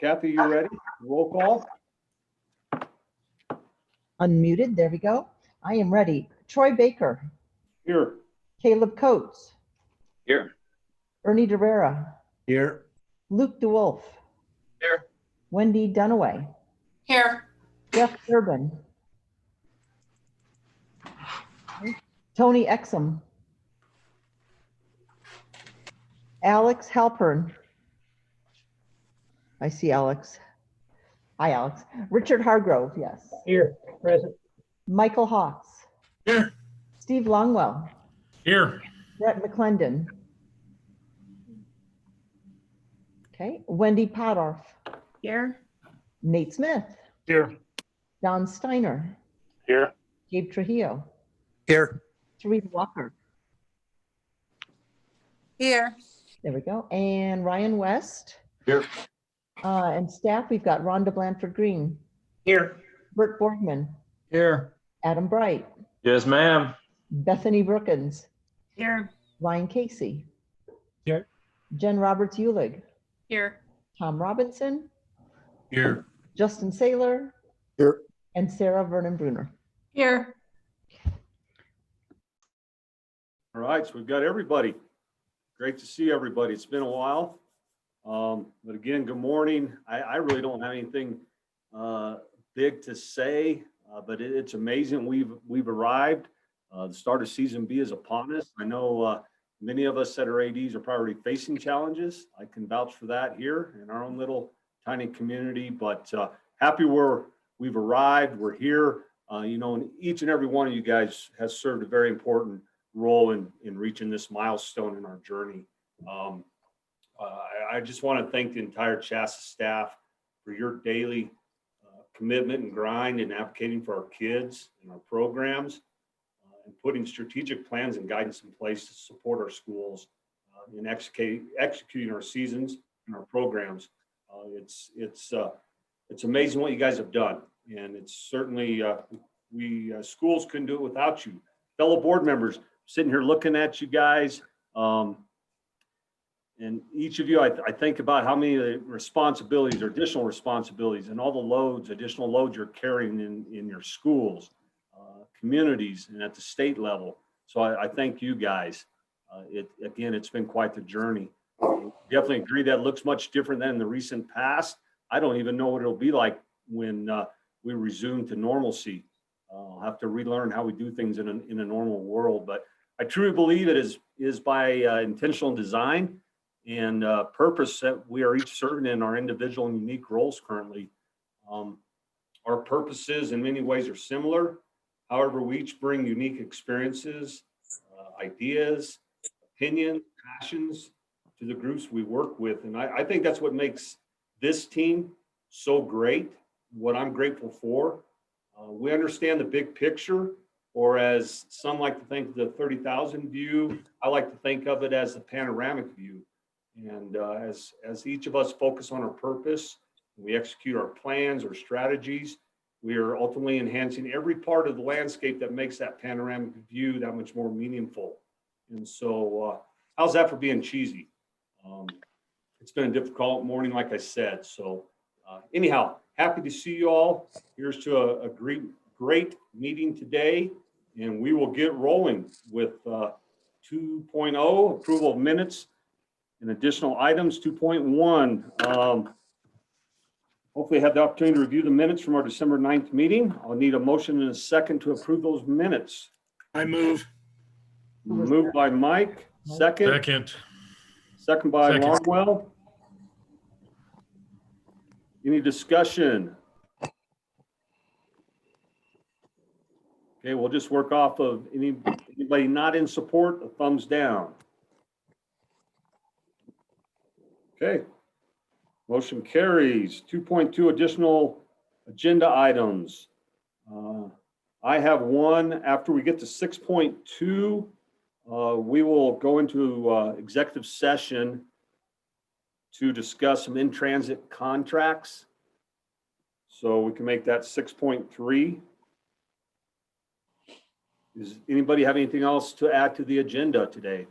Kathy, you ready? Roll call. Unmuted, there we go. I am ready. Troy Baker, Here. Caleb Coates, Here. Ernie Derrera, Here. Luke DeWolf, Here. Wendy Dunaway, Here. Jeff Durbin, Tony Exum, Alex Halpern. I see Alex. Hi, Alex. Richard Hargrove, yes. Here, present. Michael Hawks. Here. Steve Longwell. Here. Brett McClendon. Okay, Wendy Podorf. Here. Nate Smith. Here. Don Steiner. Here. Gabe Trujillo. Here. Teresa Walker. Here. There we go. And Ryan West. Here. And staff, we've got Rhonda Blanford Green, Here. Bert Borgman, Here. Adam Bright, Yes, ma'am. Bethany Brookins, Here. Ryan Casey, Here. Jen Roberts Eulig, Here. Tom Robinson, Here. Justin Saylor, Here. and Sarah Vernon Bruner. Here. All right, so we've got everybody. Great to see everybody. It's been a while. But again, good morning. I really don't have anything big to say, but it's amazing we've arrived. The start of season B is upon us. I know many of us that are ADs are probably facing challenges. I can vouch for that here in our own little tiny community, but happy we've arrived. We're here. You know, and each and every one of you guys has served a very important role in reaching this milestone in our journey. I just want to thank the entire CHSAA staff for your daily commitment and grind in advocating for our kids and our programs and putting strategic plans and guidance in place to support our schools in executing our seasons and our programs. It's amazing what you guys have done, and it's certainly we schools couldn't do it without you. Fellow board members, sitting here looking at you guys. And each of you, I think about how many responsibilities or additional responsibilities and all the additional loads you're carrying in your schools, communities, and at the state level. So I thank you guys. Again, it's been quite the journey. Definitely agree that looks much different than in the recent past. I don't even know what it'll be like when we resume to normalcy. I'll have to relearn how we do things in a normal world. But I truly believe it is by intentional design and purpose that we are each serving in our individual and unique roles currently. Our purposes in many ways are similar. However, we each bring unique experiences, ideas, opinions, passions to the groups we work with. And I think that's what makes this team so great, what I'm grateful for. We understand the big picture, or as some like to think the 30,000 view, I like to think of it as the panoramic view. And as each of us focus on our purpose, we execute our plans or strategies, we are ultimately enhancing every part of the landscape that makes that panoramic view that much more meaningful. And so how's that for being cheesy? It's been a difficult morning, like I said. So anyhow, happy to see you all. Here's to a great meeting today. And we will get rolling with 2.0, approval of minutes and additional items. 2.1, hopefully have the opportunity to review the minutes from our December 9th meeting. I'll need a motion and a second to approve those minutes. I move. Moved by Mike, second by Longwell. Any discussion? Okay, we'll just work off of anybody not in support, a thumbs down. Okay, motion carries. 2.2 additional agenda items. I have one. After we get to 6.2, we will go into executive session to discuss some in-transit contracts. So we can make that 6.3. Does anybody have anything else to add to the agenda today?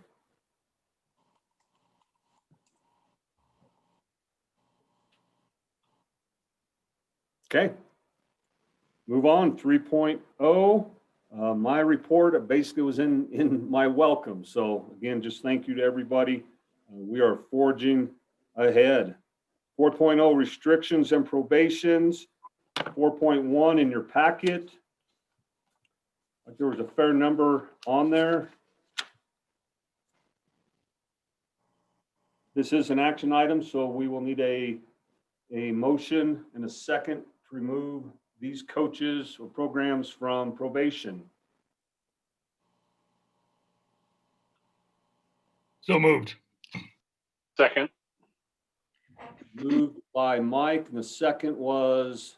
Okay. Move on, 3.0. My report basically was in my welcome. So again, just thank you to everybody. We are forging ahead. 4.0 restrictions and probations. 4.1 in your packet. There was a fair number on there. This is an action item, so we will need a motion and a second to remove these coaches or programs from probation. So moved. Second. Moved by Mike, and the second was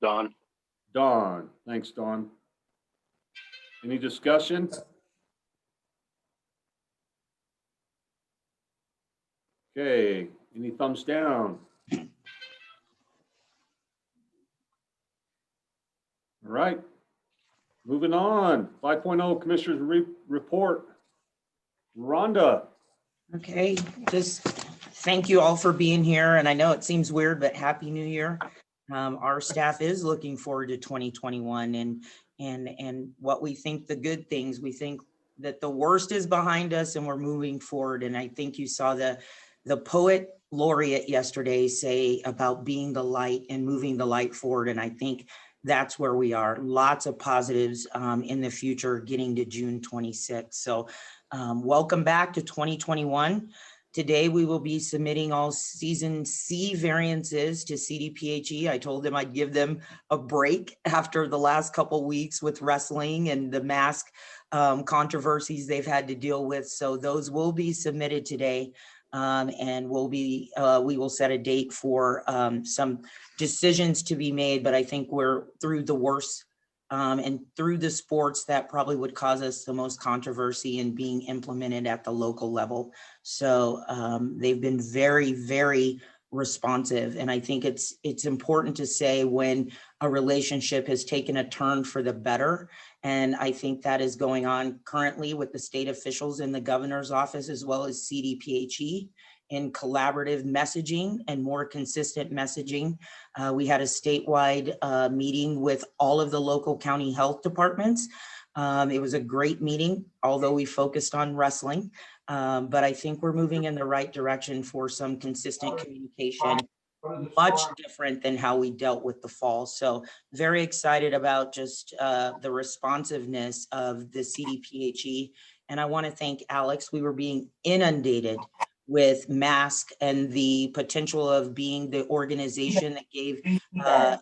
Don. Don. Thanks, Don. Any discussion? Okay, any thumbs down? All right, moving on. 5.0 Commissioners Report. Rhonda. Okay, just thank you all for being here. And I know it seems weird, but Happy New Year. Our staff is looking forward to 2021 and what we think the good things. We think that the worst is behind us and we're moving forward. And I think you saw the poet laureate yesterday say about being the light and moving the light forward. And I think that's where we are. Lots of positives in the future getting to June 26th. So welcome back to 2021. Today, we will be submitting all Season C variances to CDPHE. I told them I'd give them a break after the last couple weeks with wrestling and the mask controversies they've had to deal with. So those will be submitted today. And we will set a date for some decisions to be made, but I think we're through the worst and through the sports that probably would cause us the most controversy in being implemented at the local level. So they've been very, very responsive. And I think it's important to say when a relationship has taken a turn for the better. And I think that is going on currently with the state officials in the governor's office, as well as CDPHE in collaborative messaging and more consistent messaging. We had a statewide meeting with all of the local county health departments. It was a great meeting, although we focused on wrestling. But I think we're moving in the right direction for some consistent communication, much different than how we dealt with the fall. So very excited about just the responsiveness of the CDPHE. And I want to thank Alex. We were being inundated with mask and the potential of being the organization that gave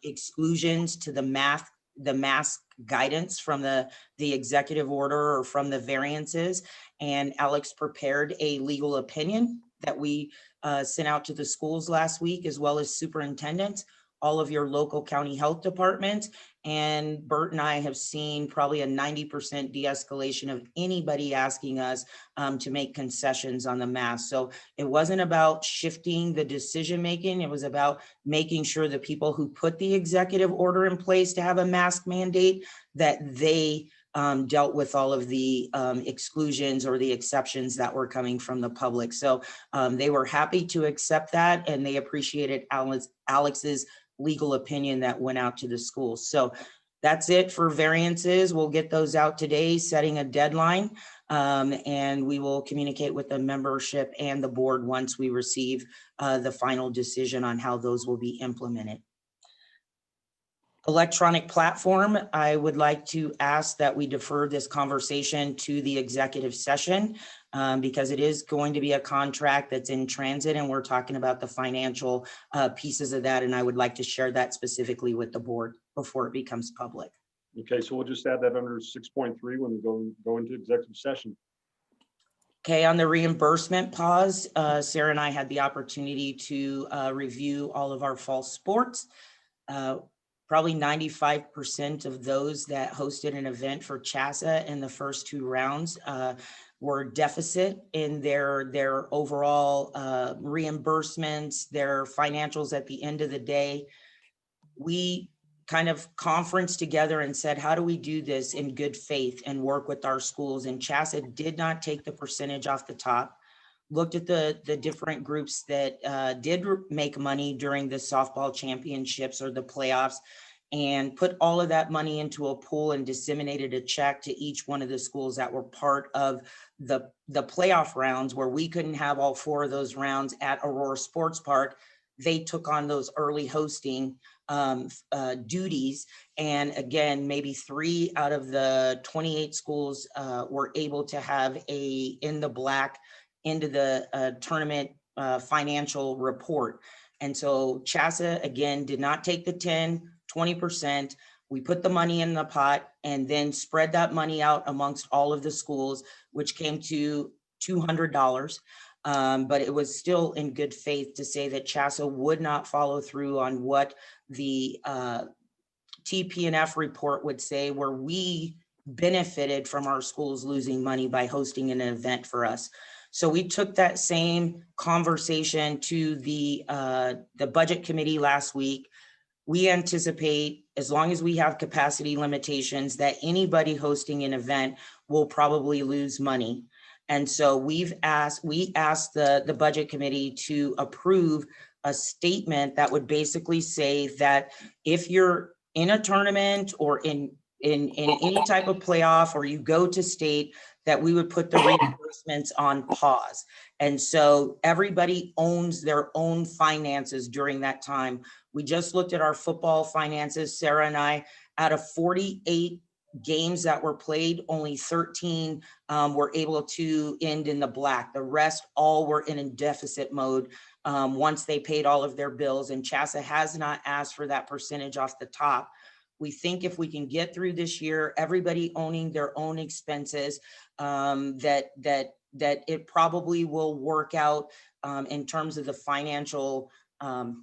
exclusions to the mask guidance from the executive order or from the variances. And Alex prepared a legal opinion that we sent out to the schools last week, as well as superintendents, all of your local county health departments. And Bert and I have seen probably a 90% de-escalation of anybody asking us to make concessions on the mask. So it wasn't about shifting the decision-making. It was about making sure the people who put the executive order in place to have a mask mandate, that they dealt with all of the exclusions or the exceptions that were coming from the public. So they were happy to accept that, and they appreciated Alex's legal opinion that went out to the schools. So that's it for variances. We'll get those out today, setting a deadline, and we will communicate with the membership and the board once we receive the final decision on how those will be implemented. Electronic platform, I would like to ask that we defer this conversation to the executive session because it is going to be a contract that's in transit, and we're talking about the financial pieces of that. And I would like to share that specifically with the board before it becomes public. Okay, so we'll just add that under 6.3 when we go into executive session. Okay, on the reimbursement pause, Sarah and I had the opportunity to review all of our fall sports. Probably 95% of those that hosted an event for CHSAA in the first two rounds were deficit in their overall reimbursements, their financials at the end of the day. We kind of conferenced together and said, how do we do this in good faith and work with our schools? And CHSAA did not take the percentage off the top. looked at the different groups that did make money during the softball championships or the playoffs, and put all of that money into a pool and disseminated a check to each one of the schools that were part of the playoff rounds, where we couldn't have all 4 of those rounds at Aurora Sports Park. They took on those early hosting duties. And again, maybe 3 out of the 28 schools were able to have a in the black into the tournament financial report. And so CHSAA, again, did not take the 20%. We put the money in the pot and then spread that money out amongst all of the schools, which came to $200. But it was still in good faith to say that CHSAA would not follow through on what the TP&F report would say, where we benefited from our schools losing money by hosting an event for us. So we took that same conversation to the budget committee last week. We anticipate, as long as we have capacity limitations, that anybody hosting an event will probably lose money. And so we asked the budget committee to approve a statement that would basically say that if you're in a tournament or in any type of playoff, or you go to state, that we would put the reimbursements on pause. And so everybody owns their own finances during that time. We just looked at our football finances, Sarah and I. Out of 48 games that were played, only 13 were able to end in the black. The rest all were in a deficit mode once they paid all of their bills. And CHSAA has not asked for that percentage off the top. We think if we can get through this year, everybody owning their own expenses, that it probably will work out in terms of the financial. I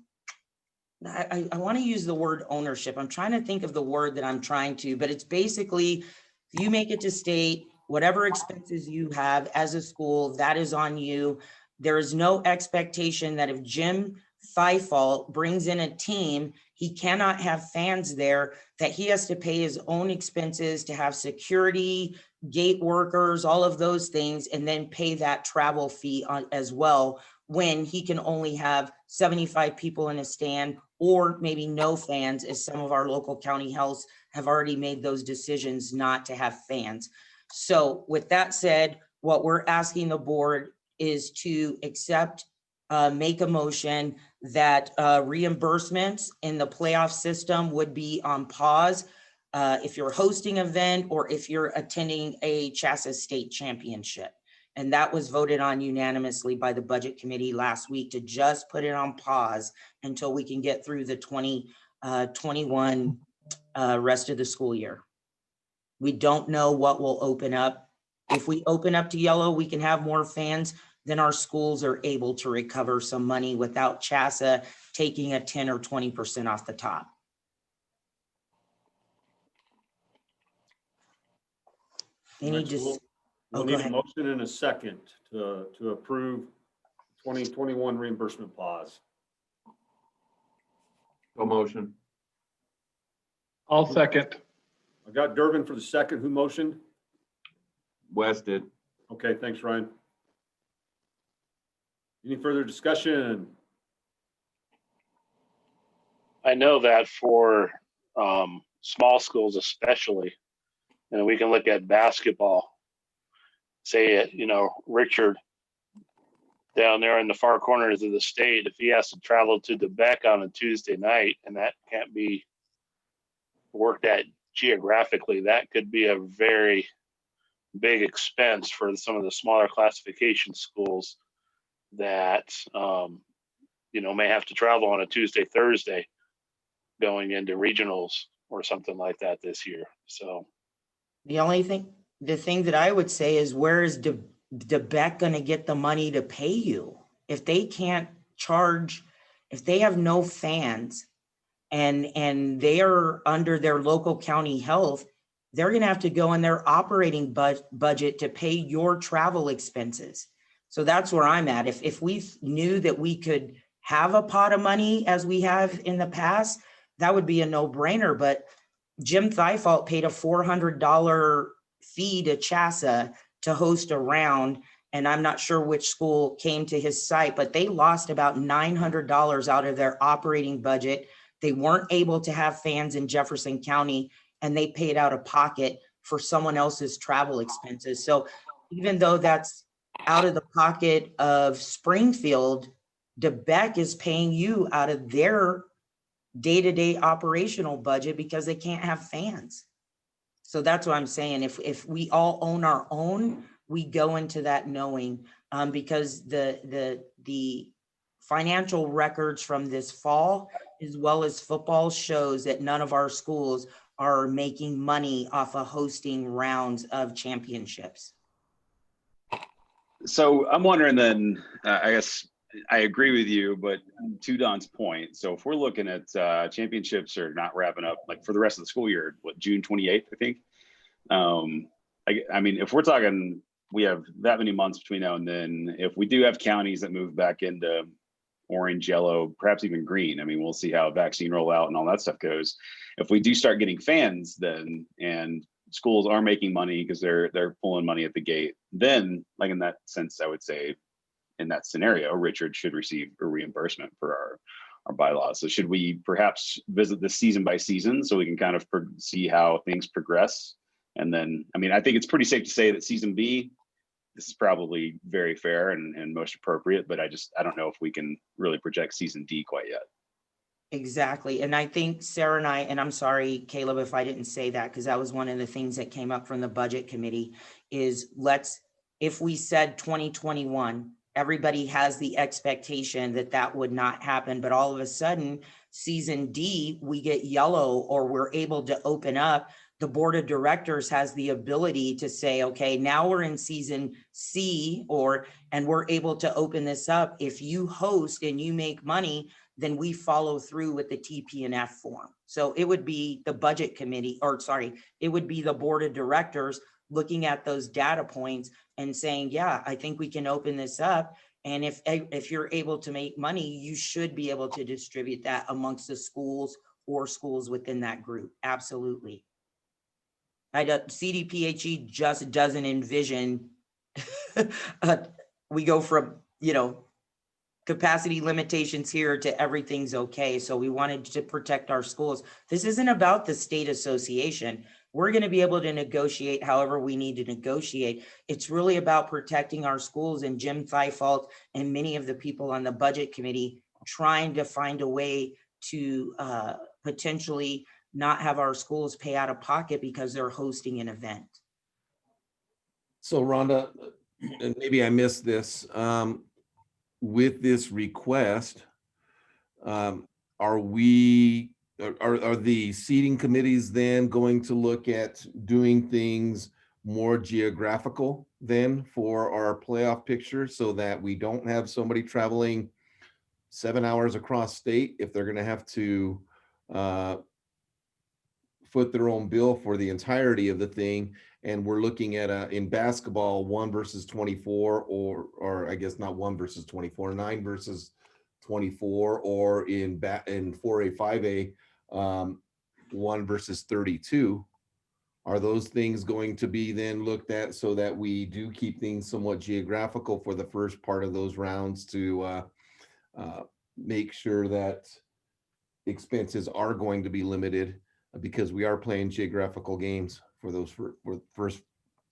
want to use the word ownership. I'm trying to think of the word that I'm trying to, but it's basically, if you make it to state, whatever expenses you have as a school, that is on you. There is no expectation that if Jim Thiefel brings in a team, he cannot have fans there, that he has to pay his own expenses to have security, gate workers, all of those things, and then pay that travel fee as well, when he can only have 75 people in a stand, or maybe no fans, as some of our local county healths have already made those decisions not to have fans. So with that said, what we're asking the board is to accept, make a motion that reimbursements in the playoff system would be on pause if you're hosting an event or if you're attending a CHSAA state championship. And that was voted on unanimously by the budget committee last week, to just put it on pause until we can get through the 2021 rest of the school year. We don't know what will open up. If we open up to yellow, we can have more fans, then our schools are able to recover some money without CHSAA taking a 10 or 20% off the top. Any just. We'll need a motion and a second to approve 2021 reimbursement pause. No motion. I'll second. I got Durbin for the second. Who motioned? West did. Okay, thanks, Ryan. Any further discussion? I know that for small schools especially, and we can look at basketball. Say, Richard down there in the far corners of the state, if he has to travel to Quebec on a Tuesday night, and that can't be worked at geographically, that could be a very big expense for some of the smaller classification schools that, may have to travel on a Tuesday, Thursday going into regionals or something like that this year. So The thing that I would say is, where is Quebec going to get the money to pay you? If they can't charge, if they have no fans and they are under their local county health, they're going to have to go in their operating budget to pay your travel expenses. So that's where I'm at. If we knew that we could have a pot of money as we have in the past, that would be a no-brainer. But Jim Thiefel paid a $400 fee to CHSAA to host a round, and I'm not sure which school came to his site, but they lost about $900 out of their operating budget. They weren't able to have fans in Jefferson County, and they paid out of pocket for someone else's travel expenses. So even though that's out of the pocket of Springfield, DeBeck is paying you out of their day-to-day operational budget because they can't have fans. So that's what I'm saying. If we all own our own, we go into that knowing, because the financial records from this fall, as well as football, shows that none of our schools are making money off of hosting rounds of championships. So I'm wondering then, I guess I agree with you, but to Don's point, so if we're looking at championships are not wrapping up like for the rest of the school year, what, June 28th, I think. I mean, if we're talking, we have that many months between now and then, if we do have counties that move back into orange, yellow, perhaps even green, I mean, we'll see how vaccine rollout and all that stuff goes. If we do start getting fans then, and schools are making money because they're pulling money at the gate, then like in that sense, I would say in that scenario, Richard should receive a reimbursement for our bylaws. So should we perhaps visit this season by season so we can kind of see how things progress? And then, I mean, I think it's pretty safe to say that season B, this is probably very fair and most appropriate, but I don't know if we can really project season D quite yet. Exactly. And I think Sarah and I'm sorry, Caleb, if I didn't say that, because that was one of the things that came up from the budget committee is if we said 2021, everybody has the expectation that that would not happen, but all of a sudden season D, we get yellow or we're able to open up. The board of directors has the ability to say, okay, now we're in season C and we're able to open this up. If you host and you make money, then we follow through with the TP&F form. So it would be the budget committee, it would be the board of directors looking at those data points and saying, yeah, I think we can open this up. And if you're able to make money, you should be able to distribute that amongst the schools or schools within that group. Absolutely. CDPHE just doesn't envision we go from, capacity limitations here to everything's okay. So we wanted to protect our schools. This isn't about the state association. We're going to be able to negotiate however we need to negotiate. It's really about protecting our schools, and Jim Thifault and many of the people on the budget committee trying to find a way to potentially not have our schools pay out of pocket because they're hosting an event. So Rhonda, and maybe I missed this, with this request, are the seating committees then going to look at doing things more geographical then for our playoff picture so that we don't have somebody traveling 7 hours across state if they're going to have to foot their own bill for the entirety of the thing? And we're looking at in basketball 1 versus 24, or I guess not 1 versus 24, 9 versus 24, or in 4A, 5A, 1 versus 32. Are those things going to be then looked at so that we do keep things somewhat geographical for the first part of those rounds to make sure that expenses are going to be limited, because we are playing geographical games for those for first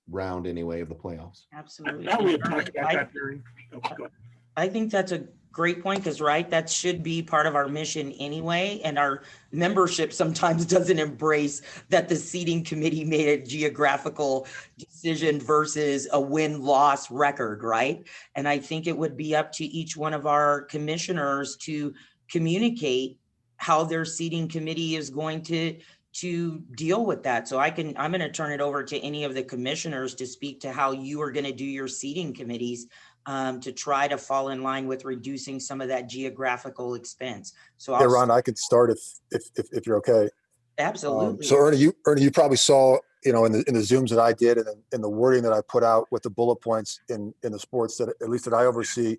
round anyway of the playoffs? Absolutely. Now we have talked about that during. Go ahead. I think that's a great point, because that should be part of our mission anyway. And our membership sometimes doesn't embrace that the seating committee made a geographical decision versus a win-loss record, right? And I think it would be up to each one of our commissioners to communicate how their seating committee is going to deal with that. So I'm going to turn it over to any of the commissioners to speak to how you are going to do your seating committees to try to fall in line with reducing some of that geographical expense. So yeah, Ron, I could start if you're okay. Absolutely. So Ernie, you probably saw, in the Zooms that I did and in the wording that I put out with the bullet points in the sports that at least that I oversee,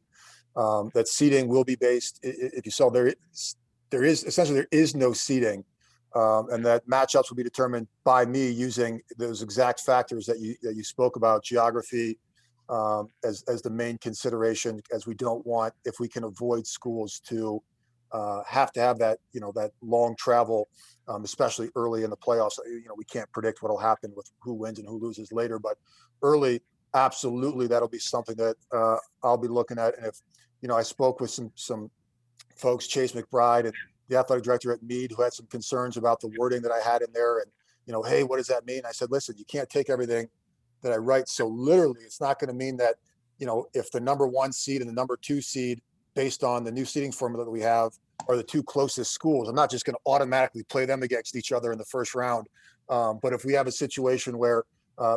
that seating will be based. If you saw there is no seating. And that matchups will be determined by me using those exact factors that you spoke about: geography, as the main consideration, as we don't want, if we can avoid schools to have that, that long travel, especially early in the playoffs. We can't predict what'll happen with who wins and who loses later, but early, absolutely, that'll be something that I'll be looking at. And if, I spoke with some folks, Chase McBride and the athletic director at Meade, who had some concerns about the wording that I had in there. And, hey, what does that mean? I said, listen, you can't take everything that I write so literally. It's not going to mean that, if the number 1 seed and the number 2 seed, based on the new seeding formula that we have, are the 2 closest schools, I'm not just going to automatically play them against each other in the first round. But if we have a situation where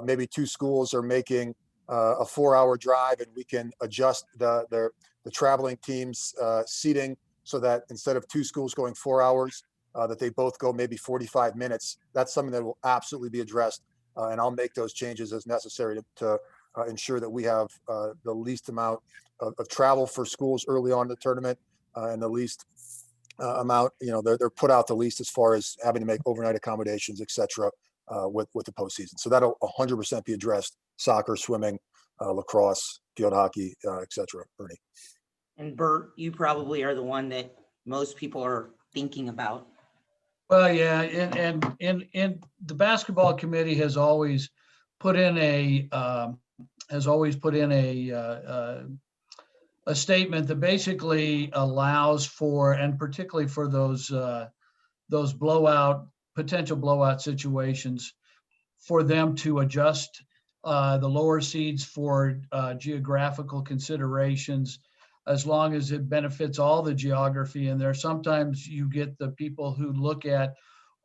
maybe 2 schools are making a 4-hour drive, and we can adjust the traveling teams seating so that instead of 2 schools going 4 hours, that they both go maybe 45 minutes, that's something that will absolutely be addressed. And I'll make those changes as necessary to ensure that we have the least amount of travel for schools early on in the tournament, and the least amount, they're put out the least as far as having to make overnight accommodations, et cetera, with the postseason. So that'll 100% be addressed: soccer, swimming, lacrosse, field hockey, et cetera. Bernie. And Bert, you probably are the one that most people are thinking about. Well, yeah, and the basketball committee has always put in a statement that basically allows for, and particularly for those potential blowout situations, for them to adjust the lower seeds for geographical considerations, as long as it benefits all the geography in there. Sometimes you get the people who look at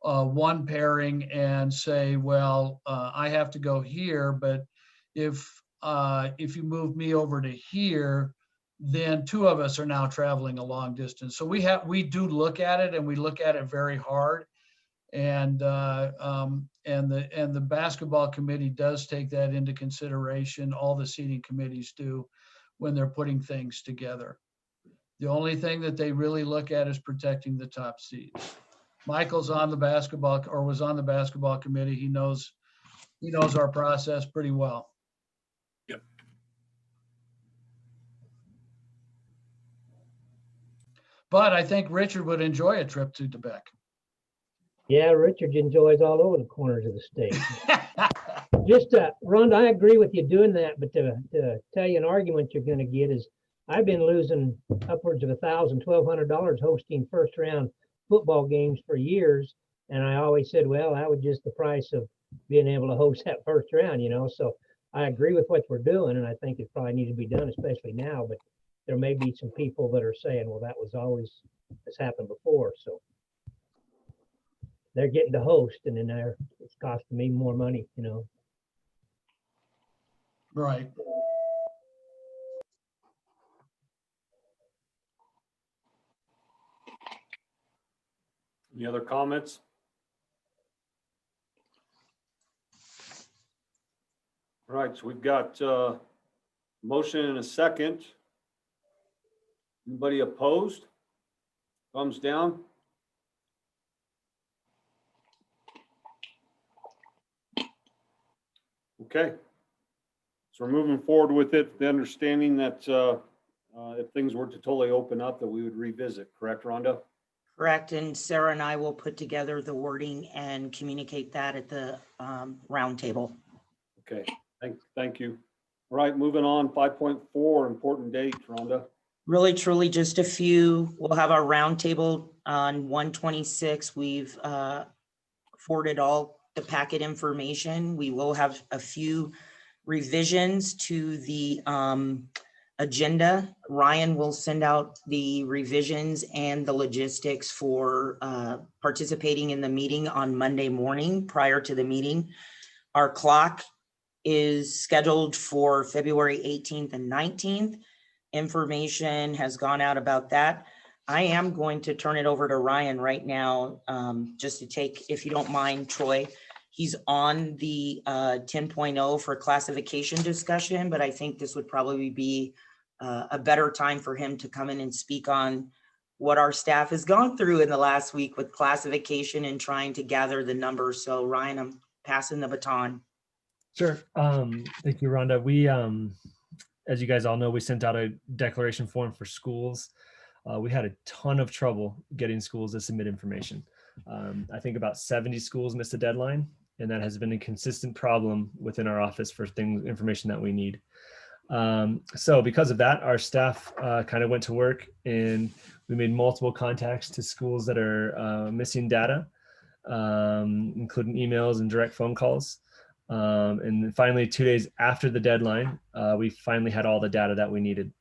one pairing and say, well, I have to go here, but if you move me over to here, then 2 of us are now traveling a long distance. So we do look at it, and we look at it very hard. And the basketball committee does take that into consideration. All the seating committees do, when they're putting things together. The only thing that they really look at is protecting the top seeds. Michael's on the basketball, or was on the basketball committee. He knows our process pretty well. Yep. But I think Richard would enjoy a trip to Quebec. Yeah, Richard enjoys all over the corners of the state. Just, Rhonda, I agree with you doing that, but to tell you an argument you're going to get is, I've been losing upwards of $1,000, $1,200 hosting first round football games for years. And I always said, well, that was just the price of being able to host that first round, So I agree with what we're doing, and I think it probably needs to be done, especially now. But there may be some people that are saying, well, that was always, has happened before. So they're getting to host, and then it's costing me more money, Right. Any other comments? All right, so we've got motion and a second. Anybody opposed? Thumbs down. Okay. So we're moving forward with it, the understanding that if things were to totally open up, that we would revisit, correct, Rhonda? Correct. And Sarah and I will put together the wording and communicate that at the roundtable. Okay, thank you. All right, moving on, 5.4, important date, Rhonda. Really, truly just a few. We'll have our roundtable on 1/26. We've forwarded all the packet information. We will have a few revisions to the agenda. Ryan will send out the revisions and the logistics for participating in the meeting on Monday morning prior to the meeting. Our clock is scheduled for February 18th and 19th. Information has gone out about that. I am going to turn it over to Ryan right now, just to take, if you don't mind, Troy. He's on the 10.0 for classification discussion, but I think this would probably be a better time for him to come in and speak on what our staff has gone through in the last week with classification and trying to gather the numbers. So Ryan, I'm passing the baton. Sure. Thank you, Rhonda. as you guys all know, we sent out a declaration form for schools. We had a ton of trouble getting schools to submit information. I think about 70 schools missed a deadline, and that has been a consistent problem within our office for information that we need. So because of that, our staff kind of went to work, and we made multiple contacts to schools that are missing data, including emails and direct phone calls. And then finally, 2 days after the deadline, we finally had all the data that we needed.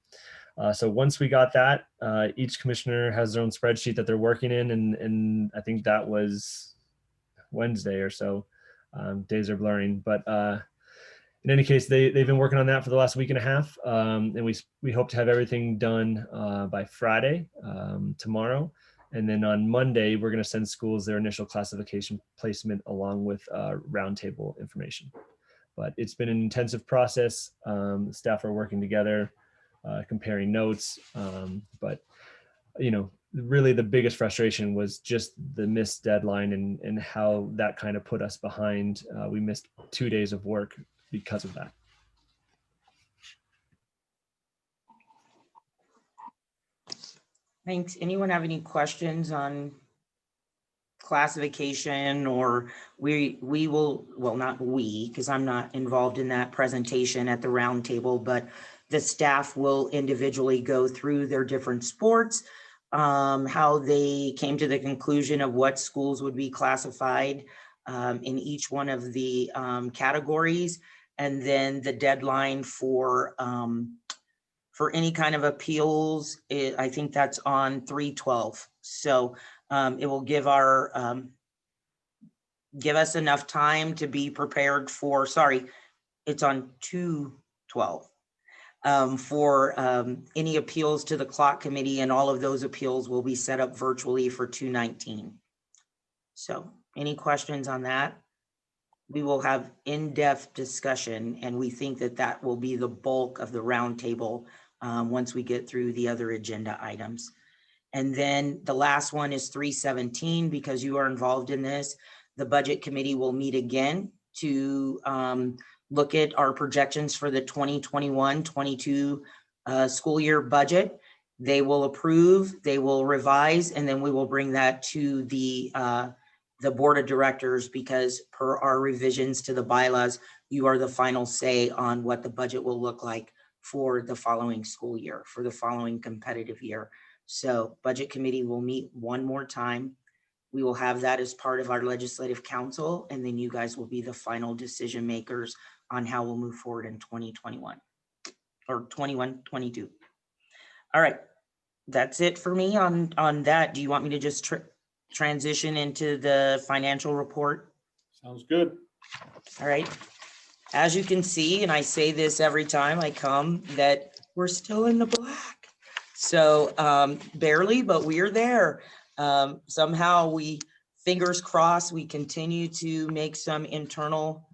So once we got that, each commissioner has their own spreadsheet that they're working in, and I think that was Wednesday or so. Days are blurring, but in any case, they've been working on that for the last week and a half, and we hope to have everything done by Friday, tomorrow. And then on Monday, we're going to send schools their initial classification placement along with roundtable information. But it's been an intensive process. Staff are working together, comparing notes. But, you know, really the biggest frustration was just the missed deadline and how that kind of put us behind. We missed 2 days of work because of that. Thanks. Anyone have any questions on classification? Or we will, well, not we, because I'm not involved in that presentation at the roundtable, but the staff will individually go through their different sports, how they came to the conclusion of what schools would be classified in each one of the categories, and then the deadline for any kind of appeals. I think that's on 3/12. So it will give our give us enough time to be prepared for, sorry, it's on 2/12. For any appeals to the clock committee, and all of those appeals will be set up virtually for 2/19. So any questions on that? We will have in-depth discussion, and we think that that will be the bulk of the roundtable once we get through the other agenda items. And then the last one is 3/17, because you are involved in this. The budget committee will meet again to look at our projections for the 2021-22 school year budget. They will approve, they will revise, and then we will bring that to the board of directors, because per our revisions to the bylaws, you are the final say on what the budget will look like for the following school year, for the following competitive year. So budget committee will meet one more time. We will have that as part of our legislative council, and then you guys will be the final decision makers on how we'll move forward in 2021 or 21-22. All right, that's it for me on that. Do you want me to just transition into the financial report? Sounds good. All right. As you can see, and I say this every time I come, that we're still in the black. So barely, but we're there. Somehow we, fingers crossed, we continue to make some internal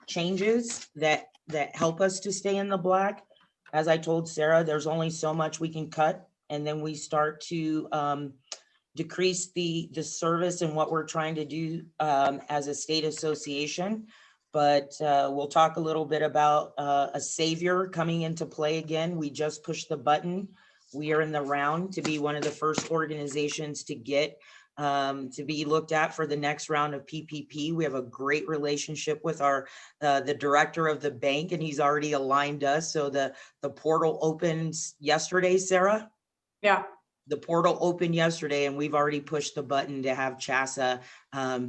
changes that help us to stay in the black. As I told Sarah, there's only so much we can cut, and then we start to decrease the service and what we're trying to do as a state association. But we'll talk a little bit about a savior coming into play again. We just pushed the button. We are in the round to be one of the first organizations to get to be looked at for the next round of PPP. We have a great relationship with the director of the bank, and he's already aligned us. So the portal opens yesterday, Sarah? Yeah. The portal opened yesterday, and we've already pushed the button to have CHSAA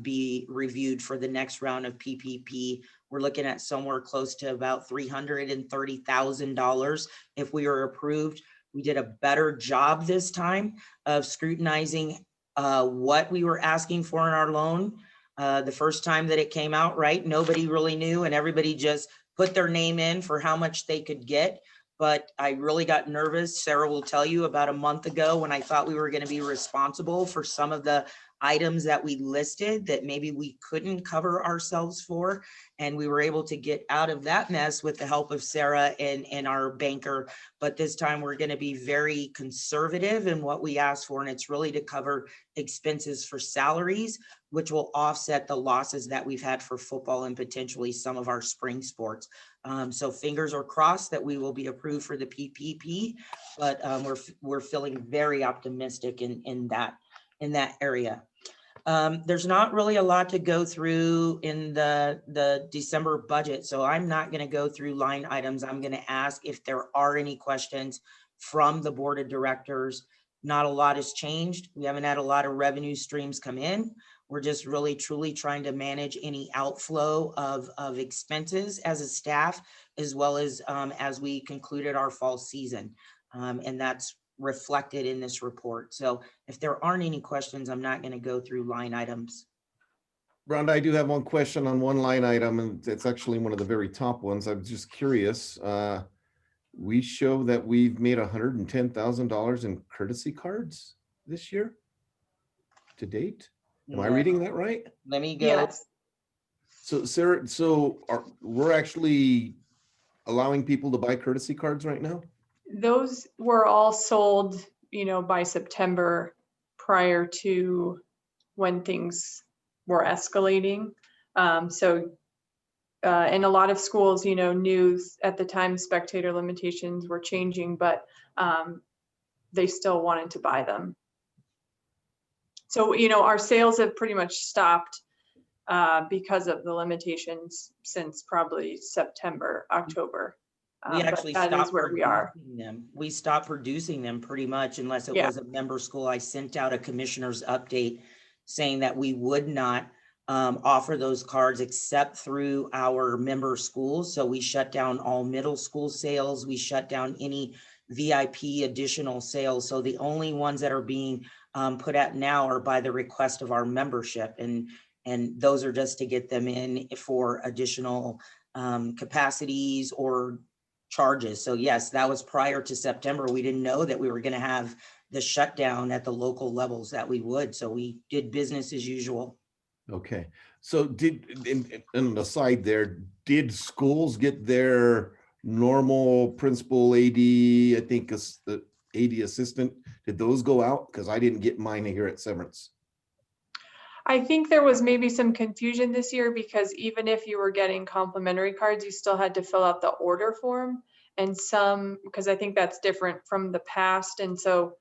be reviewed for the next round of PPP. We're looking at somewhere close to about $330,000 if we are approved. We did a better job this time of scrutinizing what we were asking for in our loan. The first time that it came out, right, nobody really knew, and everybody just put their name in for how much they could get. But I really got nervous, Sarah will tell you, about a month ago when I thought we were going to be responsible for some of the items that we listed that maybe we couldn't cover ourselves for. And we were able to get out of that mess with the help of Sarah and our banker. But this time we're going to be very conservative in what we ask for. And it's really to cover expenses for salaries, which will offset the losses that we've had for football and potentially some of our spring sports. So fingers are crossed that we will be approved for the PPP, but we're feeling very optimistic in that area. There's not really a lot to go through in the December budget, so I'm not going to go through line items. I'm going to ask if there are any questions from the board of directors. Not a lot has changed. We haven't had a lot of revenue streams come in. We're just really truly trying to manage any outflow of expenses as a staff, as well as we concluded our fall season. And that's reflected in this report. So if there aren't any questions, I'm not going to go through line items. Rhonda, I do have one question on one line item, and it's actually one of the very top ones. I'm just curious. We show that we've made $110,000 in courtesy cards this year to date. Am I reading that right? Let me go. Yes. So Sarah, we're actually allowing people to buy courtesy cards right now? Those were all sold, by September, prior to when things were escalating. In a lot of schools, knew at the time spectator limitations were changing, but they still wanted to buy them. So, our sales have pretty much stopped because of the limitations since probably September, October. We actually that stopped is where we are. them. We stopped producing them pretty much unless it was a member school. I sent out a commissioner's update saying that we would not offer those cards except through our member schools. So we shut down all middle school sales. We shut down any VIP additional sales. So the only ones that are being put out now are by the request of our membership. And those are just to get them in for additional capacities or charges. So yes, that was prior to September. We didn't know that we were going to have the shutdown at the local levels that we would. So we did business as usual. Okay. So on the side there, did schools get their normal principal AD, I think the AD assistant, did those go out? Because I didn't get mine here at Severance. I think there was maybe some confusion this year because even if you were getting complimentary cards, you still had to fill out the order form, and because I think that's different from the past. And so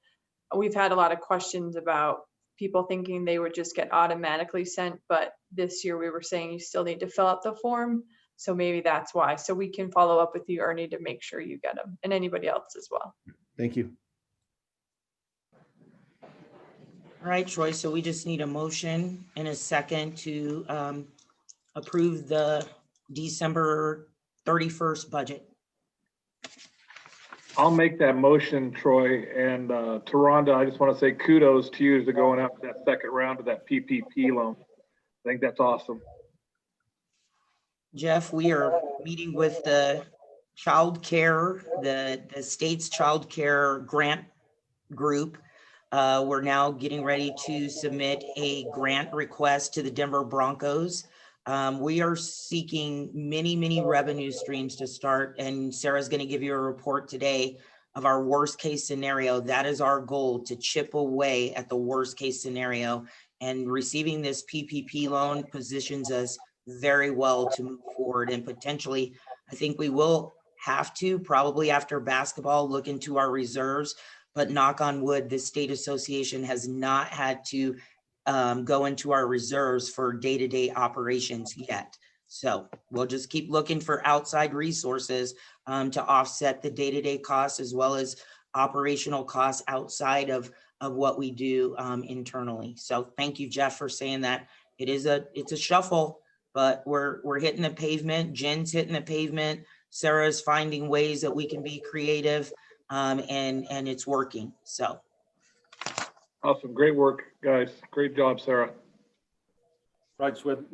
we've had a lot of questions about people thinking they would just get automatically sent, but this year we were saying you still need to fill out the form. So maybe that's why. So we can follow up with you, Ernie, to make sure you get them, and anybody else as well. Thank you. All right, Troy, so we just need a motion and a second to approve the December 31st budget. I'll make that motion, Troy. And to Rhonda, I just want to say kudos to you for going out to that second round of that PPP loan. I think that's awesome. Jeff, we are meeting with the child care, the state's child care grant group. We're now getting ready to submit a grant request to the Denver Broncos. We are seeking many revenue streams to start, and Sarah's going to give you a report today of our worst case scenario. That is our goal, to chip away at the worst case scenario, and receiving this PPP loan positions us very well to move forward. And potentially, I think we will have to, probably after basketball, look into our reserves. But knock on wood, the state association has not had to go into our reserves for day-to-day operations yet. So we'll just keep looking for outside resources to offset the day-to-day costs as well as operational costs outside of what we do internally. So thank you, Jeff, for saying that. It's a shuffle, but we're hitting the pavement. Jen's hitting the pavement. Sarah's finding ways that we can be creative. And it's working. So awesome. Great work, guys. Great job, Sarah. Right, so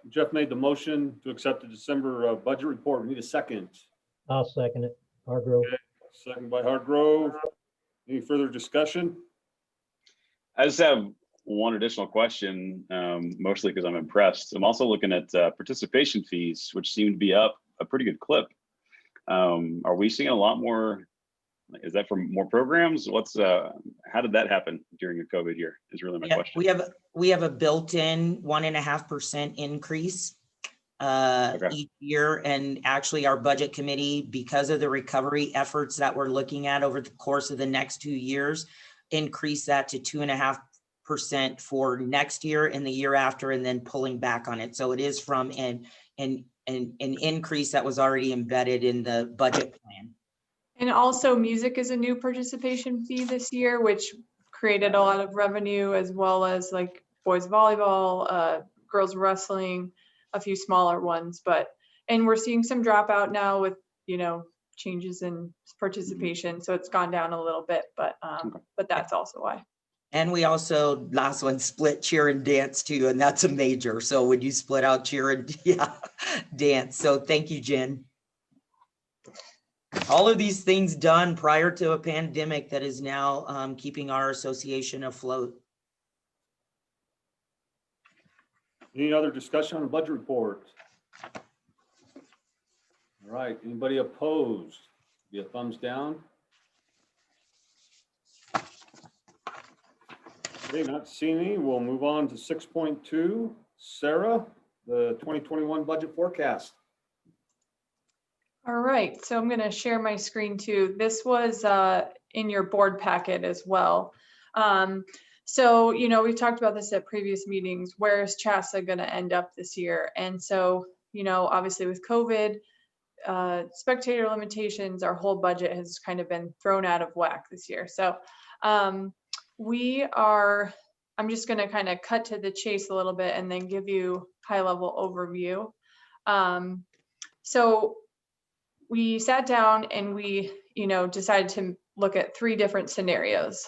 Jeff made the motion to accept the December budget report. We need a second. I'll second it. Hargrove. Okay. Second by Hargrove. Any further discussion? I just have one additional question, mostly because I'm impressed. I'm also looking at participation fees, which seem to be up a pretty good clip. Are we seeing a lot more? Is that from more programs? How did that happen during a COVID year is really my question. We have a built-in 1.5% increase each year. And actually our budget committee, because of the recovery efforts that we're looking at over the course of the next 2 years, increase that to 2.5% for next year and the year after, and then pulling back on it. So it is from an increase that was already embedded in the budget plan. And also music is a new participation fee this year, which created a lot of revenue, as well as like boys volleyball, girls wrestling, a few smaller ones. And we're seeing some dropout now with, changes in participation. So it's gone down a little bit, but that's also why. And we also, last one, split cheer and dance too, and that's a major. So when you split out cheer and dance. So thank you, Jen. All of these things done prior to a pandemic that is now keeping our association afloat. Any other discussion on the budget report? All right, anybody opposed? Be a thumbs down. Okay, not seeing any, we'll move on to 6.2. Sarah, the 2021 budget forecast. All right, so I'm going to share my screen too. This was in your board packet as well. So, we've talked about this at previous meetings. Where is CHSAA going to end up this year? And so, obviously with COVID, spectator limitations, our whole budget has kind of been thrown out of whack this year. So I'm just going to kind of cut to the chase a little bit and then give you high level overview. So we sat down and we, decided to look at 3 different scenarios.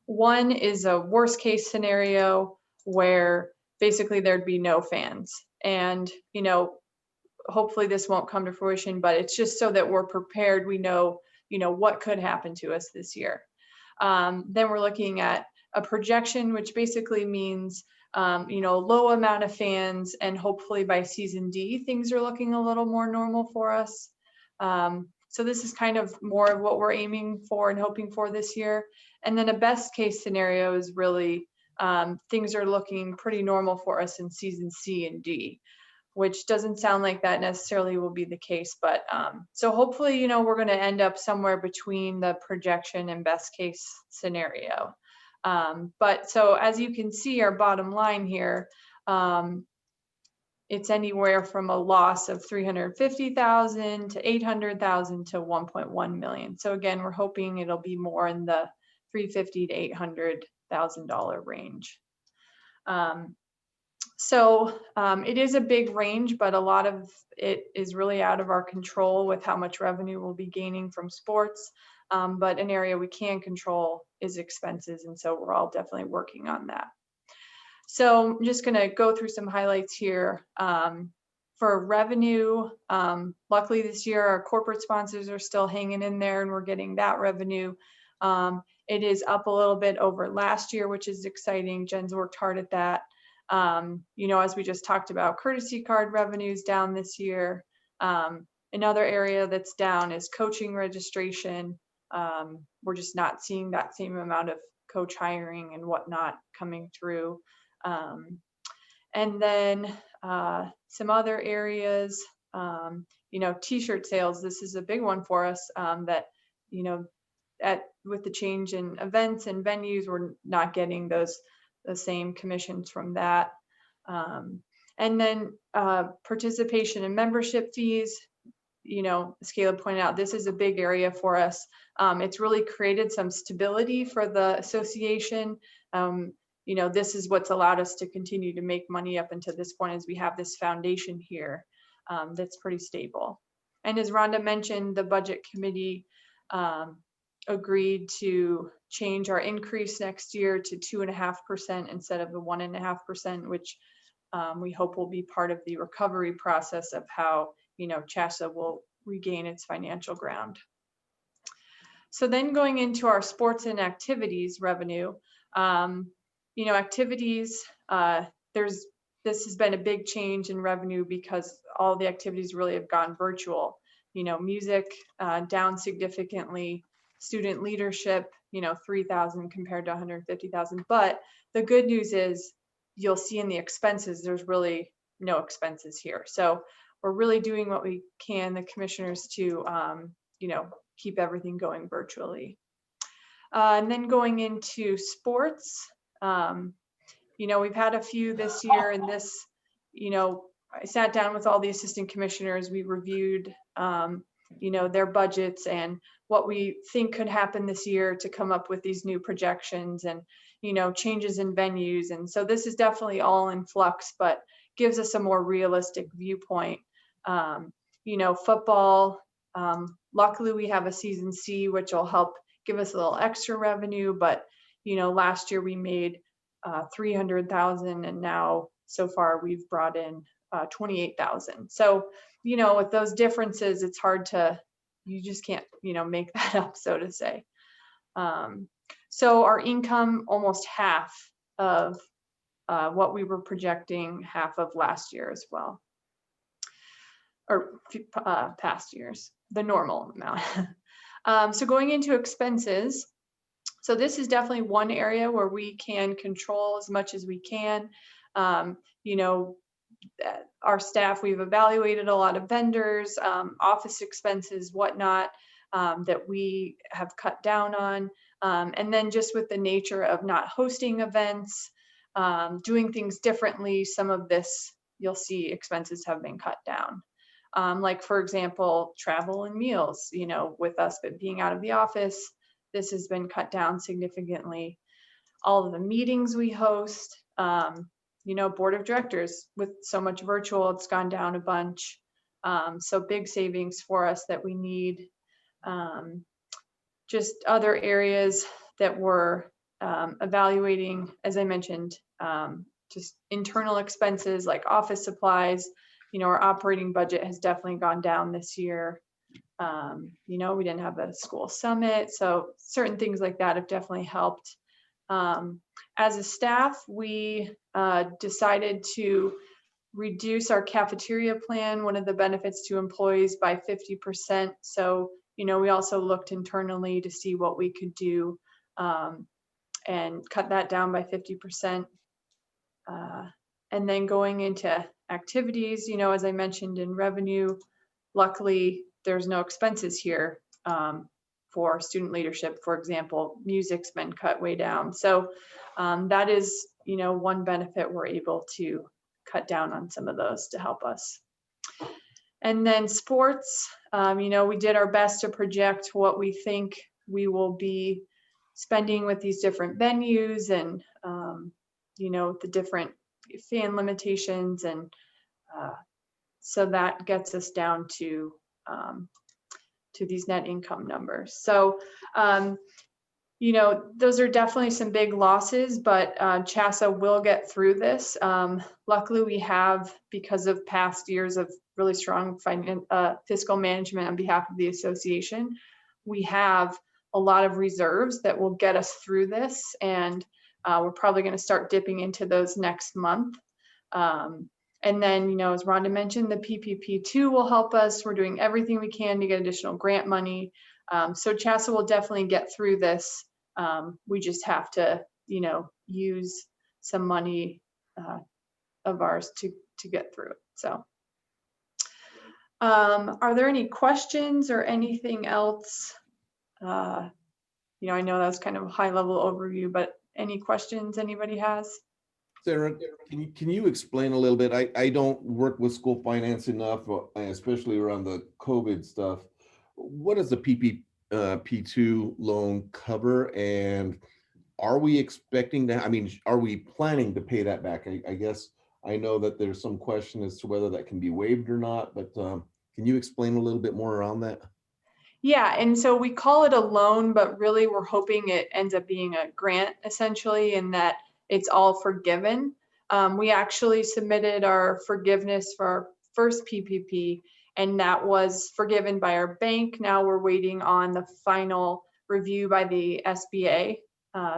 One is a worst case scenario where basically there'd be no fans. And, hopefully this won't come to fruition, but it's just so that we're prepared. We know, what could happen to us this year. Then we're looking at a projection, which basically means, low amount of fans, and hopefully by season D, things are looking a little more normal for us. So this is kind of more of what we're aiming for and hoping for this year. And then a best case scenario is really things are looking pretty normal for us in season C and D, which doesn't sound like that necessarily will be the case. But so hopefully, we're going to end up somewhere between the projection and best case scenario. But so as you can see, our bottom line here, it's anywhere from a loss of $350,000 to $800,000 to $1.1 million. So again, we're hoping it'll be more in the $350,000 to $800,000 range. So it is a big range, but a lot of it is really out of our control with how much revenue we'll be gaining from sports. But an area we can control is expenses. And so we're all definitely working on that. So I'm just going to go through some highlights here. For revenue, luckily this year, our corporate sponsors are still hanging in there and we're getting that revenue. It is up a little bit over last year, which is exciting. Jen's worked hard at that. As we just talked about, courtesy card revenues down this year. Another area that's down is coaching registration. We're just not seeing that same amount of coach hiring and whatnot coming through. And then some other areas, t-shirt sales. This is a big one for us that, with the change in events and venues, we're not getting the same commissions from that. And then participation and membership fees, as Caleb pointed out, this is a big area for us. It's really created some stability for the association. This is what's allowed us to continue to make money up until this point, as we have this foundation here that's pretty stable. And as Rhonda mentioned, the budget committee agreed to change our increase next year to 2.5% instead of the 1.5%, which we hope will be part of the recovery process of how, CHSAA will regain its financial ground. So then going into our sports and activities revenue, Activities, this has been a big change in revenue because all the activities really have gone virtual. Music down significantly, student leadership, 3,000 compared to 150,000. But the good news is you'll see in the expenses, there's really no expenses here. So we're really doing what we can, the commissioners, to, keep everything going virtually. And then going into sports, we've had a few this year, and this, I sat down with all the assistant commissioners. We reviewed, their budgets and what we think could happen this year to come up with these new projections and, changes in venues. And so this is definitely all in flux, but gives us a more realistic viewpoint. Football, luckily we have a season C, which will help give us a little extra revenue. But, last year we made 300,000, and now so far we've brought in 28,000. So, with those differences, it's hard you just can't, make that up, so to say. So our income, almost half of what we were projecting, half of last year as well, or past years, the normal amount. So going into expenses, so this is definitely one area where we can control as much as we can. Our staff, we've evaluated a lot of vendors, office expenses, whatnot, that we have cut down on. And then just with the nature of not hosting events, doing things differently, some of this, you'll see expenses have been cut down. Like, for example, travel and meals, with us being out of the office, this has been cut down significantly. All of the meetings we host, Board of Directors, with so much virtual, it's gone down a bunch. So big savings for us that we need. Just other areas that we're evaluating, as I mentioned, just internal expenses like office supplies. Our operating budget has definitely gone down this year. We didn't have a school summit, so certain things like that have definitely helped. As a staff, we decided to reduce our cafeteria plan, one of the benefits to employees, by 50%. So, we also looked internally to see what we could do and cut that down by 50%. And then going into activities, as I mentioned in revenue, luckily there's no expenses here for student leadership. For example, music's been cut way down. So that is, one benefit we're able to cut down on some of those to help us. And then sports, we did our best to project what we think we will be spending with these different venues and, the different fan limitations. And so that gets us down to these net income numbers. So, those are definitely some big losses, but CHSAA will get through this. Luckily, we have, because of past years of really strong fiscal management on behalf of the association, we have a lot of reserves that will get us through this. And we're probably going to start dipping into those next month. And then, as Rhonda mentioned, the PPP2 will help us. We're doing everything we can to get additional grant money. So CHSAA will definitely get through this. We just have to, use some money of ours to get through it. So, are there any questions or anything else? I know that's kind of a high level overview, but any questions anybody has? Sarah, can you explain a little bit? I don't work with school finance enough, especially around the COVID stuff. What does the PPP2 loan cover, and are we expecting to, are we planning to pay that back? I guess I know that there's some question as to whether that can be waived or not, but can you explain a little bit more around that? Yeah, and so we call it a loan, but really we're hoping it ends up being a grant, essentially, in that it's all forgiven. We actually submitted our forgiveness for our first PPP, and that was forgiven by our bank. Now we're waiting on the final review by the SBA.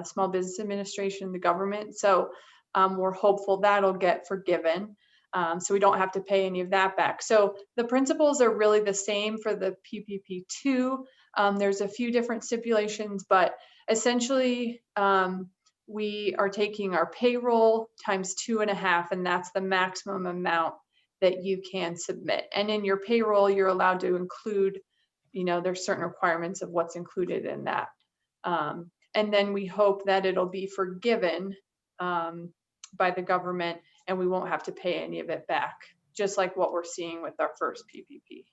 Small Business Administration, the government. So we're hopeful that'll get forgiven. So we don't have to pay any of that back. So the principles are really the same for the PPP2. There's a few different stipulations, but essentially we are taking our payroll times 2.5, and that's the maximum amount that you can submit. And in your payroll, you're allowed to include, there's certain requirements of what's included in that. And then we hope that it'll be forgiven by the government and we won't have to pay any of it back, just like what we're seeing with our first PPP.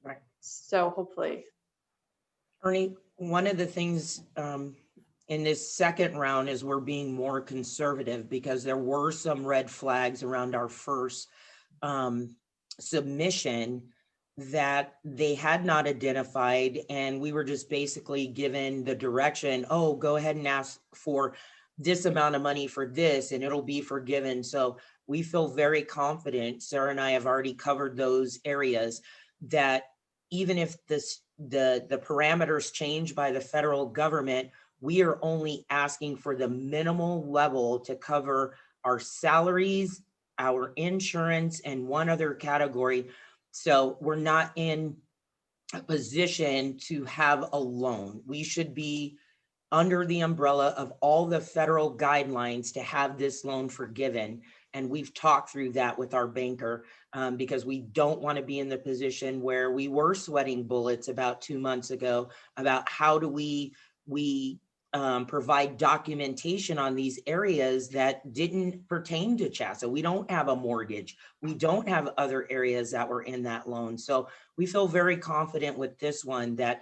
Right. So hopefully. Ernie, one of the things in this second round is we're being more conservative because there were some red flags around our first submission that they had not identified, and we were just basically given the direction, oh, go ahead and ask for this amount of money for this and it'll be forgiven. So we feel very confident, Sarah and I have already covered those areas, that even if the parameters change by the federal government, we are only asking for the minimal level to cover our salaries, our insurance, and one other category. So we're not in a position to have a loan. We should be under the umbrella of all the federal guidelines to have this loan forgiven. And we've talked through that with our banker because we don't want to be in the position where we were sweating bullets about 2 months ago about how do we provide documentation on these areas that didn't pertain to CHSAA. We don't have a mortgage. We don't have other areas that were in that loan. So we feel very confident with this one that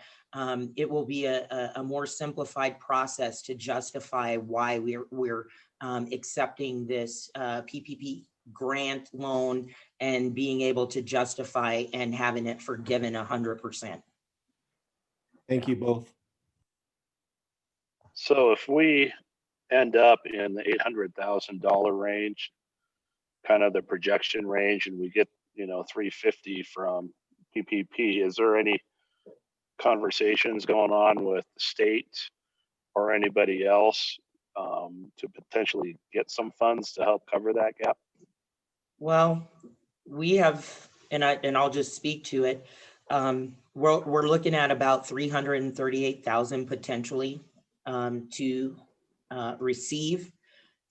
it will be a more simplified process to justify why we're accepting this PPP grant loan and being able to justify and having it forgiven 100%. Thank you both. So if we end up in the $800,000 range, kind of the projection range, and we get, $350 from PPP, is there any conversations going on with the state or anybody else to potentially get some funds to help cover that gap? Well, we have, and I'll just speak to it. We're looking at about 338,000 potentially to receive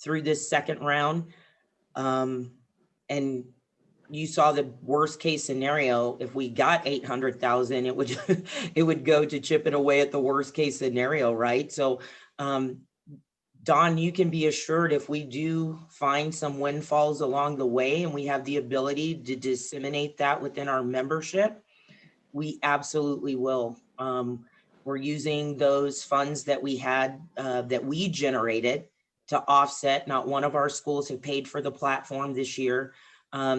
through this second round. And you saw the worst case scenario. If we got 800,000, it would it would go to chipping away at the worst case scenario, right? So Don, you can be assured if we do find some windfalls along the way and we have the ability to disseminate that within our membership, we absolutely will. We're using those funds that we had, that we generated to offset. Not one of our schools have paid for the platform this year.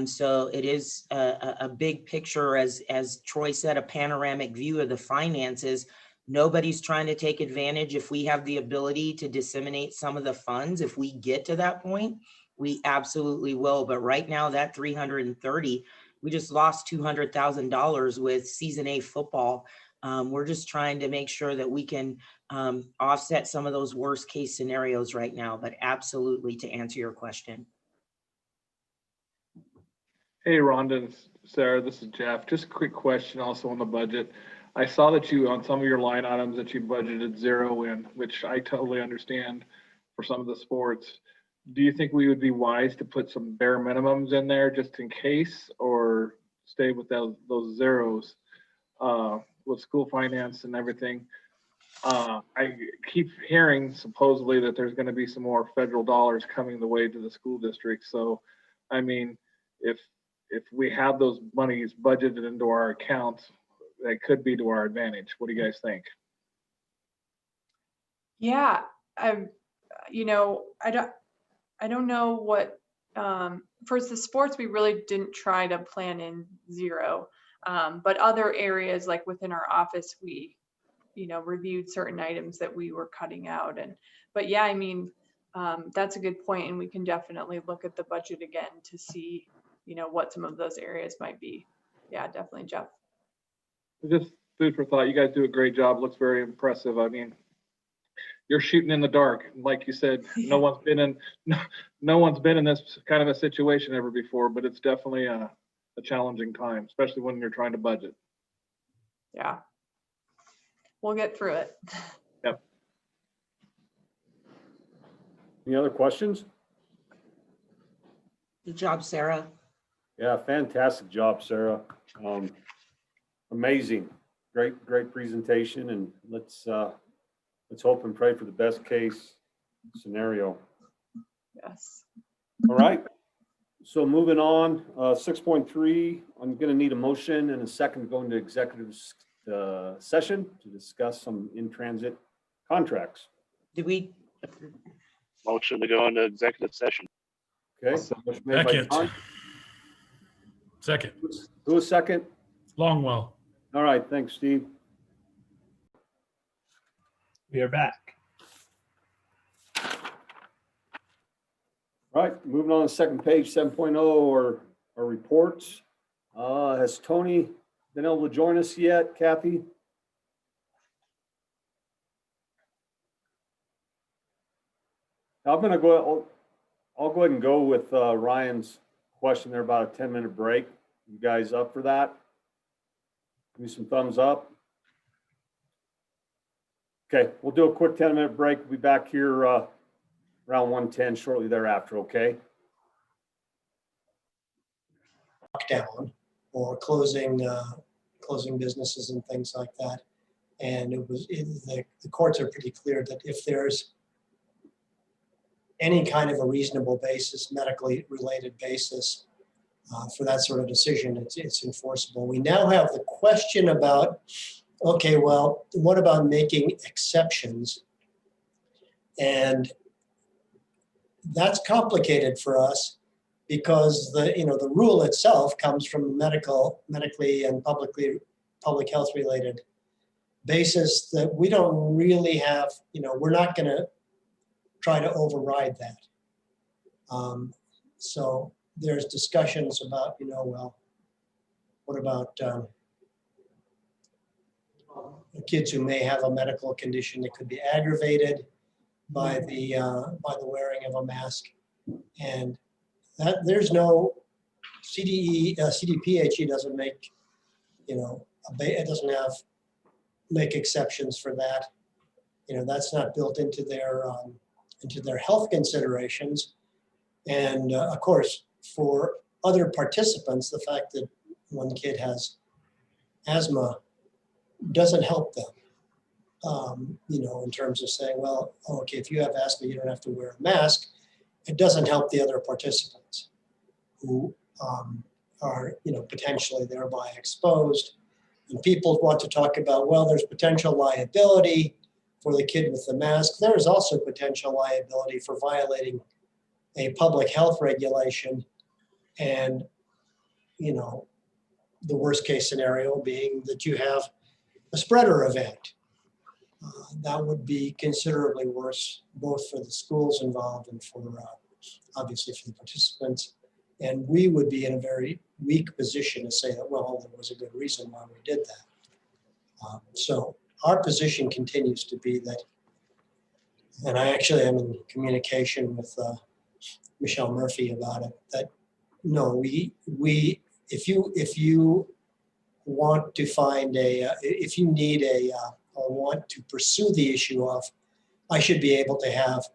So it is a big picture, as Troy said, a panoramic view of the finances. Nobody's trying to take advantage. If we have the ability to disseminate some of the funds, if we get to that point, we absolutely will. But right now, that 330, we just lost $200,000 with season A football. We're just trying to make sure that we can offset some of those worst case scenarios right now, but absolutely, to answer your question. Hey, Rhonda and Sarah, this is Jeff. Just a quick question also on the budget. I saw that you, on some of your line items, that you budgeted 0 in, which I totally understand for some of the sports. Do you think we would be wise to put some bare minimums in there just in case, or stay with those zeros with school finance and everything? I keep hearing supposedly that there's going to be some more federal dollars coming the way to the school district. So, I mean, if we have those monies budgeted into our accounts, that could be to our advantage. What do you guys think? Yeah, I don't know what, for the sports, we really didn't try to plan in 0. But other areas, like within our office, we, reviewed certain items that we were cutting out. But yeah, I mean, that's a good point, and we can definitely look at the budget again to see, what some of those areas might be. Yeah, definitely, Jeff. Just food for thought. You guys do a great job. Looks very impressive. I mean, you're shooting in the dark. Like you said, no one's been in this kind of a situation ever before, but it's definitely a challenging time, especially when you're trying to budget. Yeah. We'll get through it. Yep. Any other questions? Good job, Sarah. Yeah, fantastic job, Sarah. Amazing, great presentation, and let's hope and pray for the best case scenario. Yes. All right. So moving on, 6.3, I'm going to need a motion and a second to go into executive session to discuss some in-transit contracts. Did we? Motion to go into executive session. Okay. Motion made by John. Second. Who is second? Longwell. All right. Thanks, Steve. We are back. All right. Moving on to the second page, 7.0 or reports. Has Tony been able to join us yet, Kathy? I'm going to go. I'll go ahead and go with Ryan's question there about a 10-minute break. You guys up for that? Give me some thumbs up. Okay, we'll do a quick 10-minute break. We'll be back here around 1:10 shortly thereafter, okay? Lockdown or closing businesses and things like that. And the courts are pretty clear that if there's any kind of a reasonable basis, medically related basis for that sort of decision, it's enforceable. We now have the question about, okay, well, what about making exceptions? And that's complicated for us because the rule itself comes from medically and public health related basis that we don't really have, we're not going to try to override that. So there's discussions about, well, what about kids who may have a medical condition that could be aggravated by the wearing of a mask, and that there's no CDPHE doesn't make, it doesn't make exceptions for that. That's not built into their health considerations. And of course, for other participants, the fact that one kid has asthma doesn't help them. In terms of saying, well, okay, if you have asthma, you don't have to wear a mask. It doesn't help the other participants who are, potentially thereby exposed. And people want to talk about, well, there's potential liability for the kid with the mask. There is also potential liability for violating a public health regulation. And, the worst case scenario being that you have a spreader event. That would be considerably worse, both for the schools involved and for, obviously, for the participants. And we would be in a very weak position to say that, well, there was a good reason why we did that. So our position continues to be that, and I actually am in communication with Michelle Murphy about it, that no, if you want to find if you need or want to pursue the issue of, I should be able to have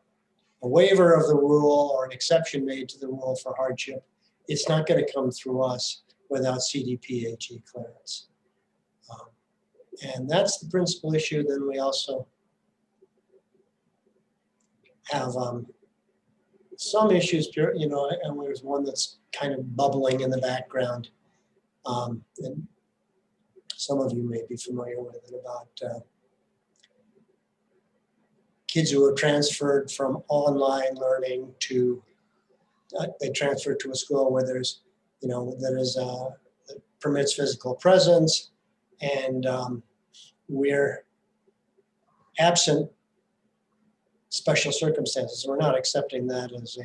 a waiver of the rule or an exception made to the rule for hardship, it's not going to come through us without CDPHE clearance. And that's the principal issue. Then we also have some issues, and there's one that's kind of bubbling in the background. And some of you may be familiar with it, about kids who are transferred from online learning to, they transfer to a school where there's, that permits physical presence, and we're absent special circumstances. We're not accepting that as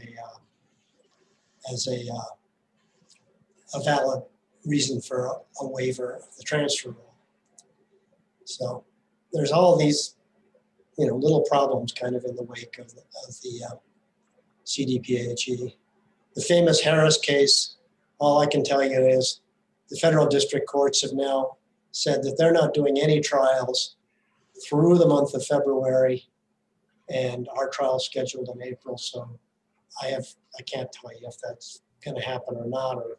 a valid reason for a waiver of the transfer rule. So there's all these little problems kind of in the wake of the CDPHE. The famous Harris case, all I can tell you is the federal district courts have now said that they're not doing any trials through the month of February, and our trial is scheduled in April. So I can't tell you if that's going to happen or not, or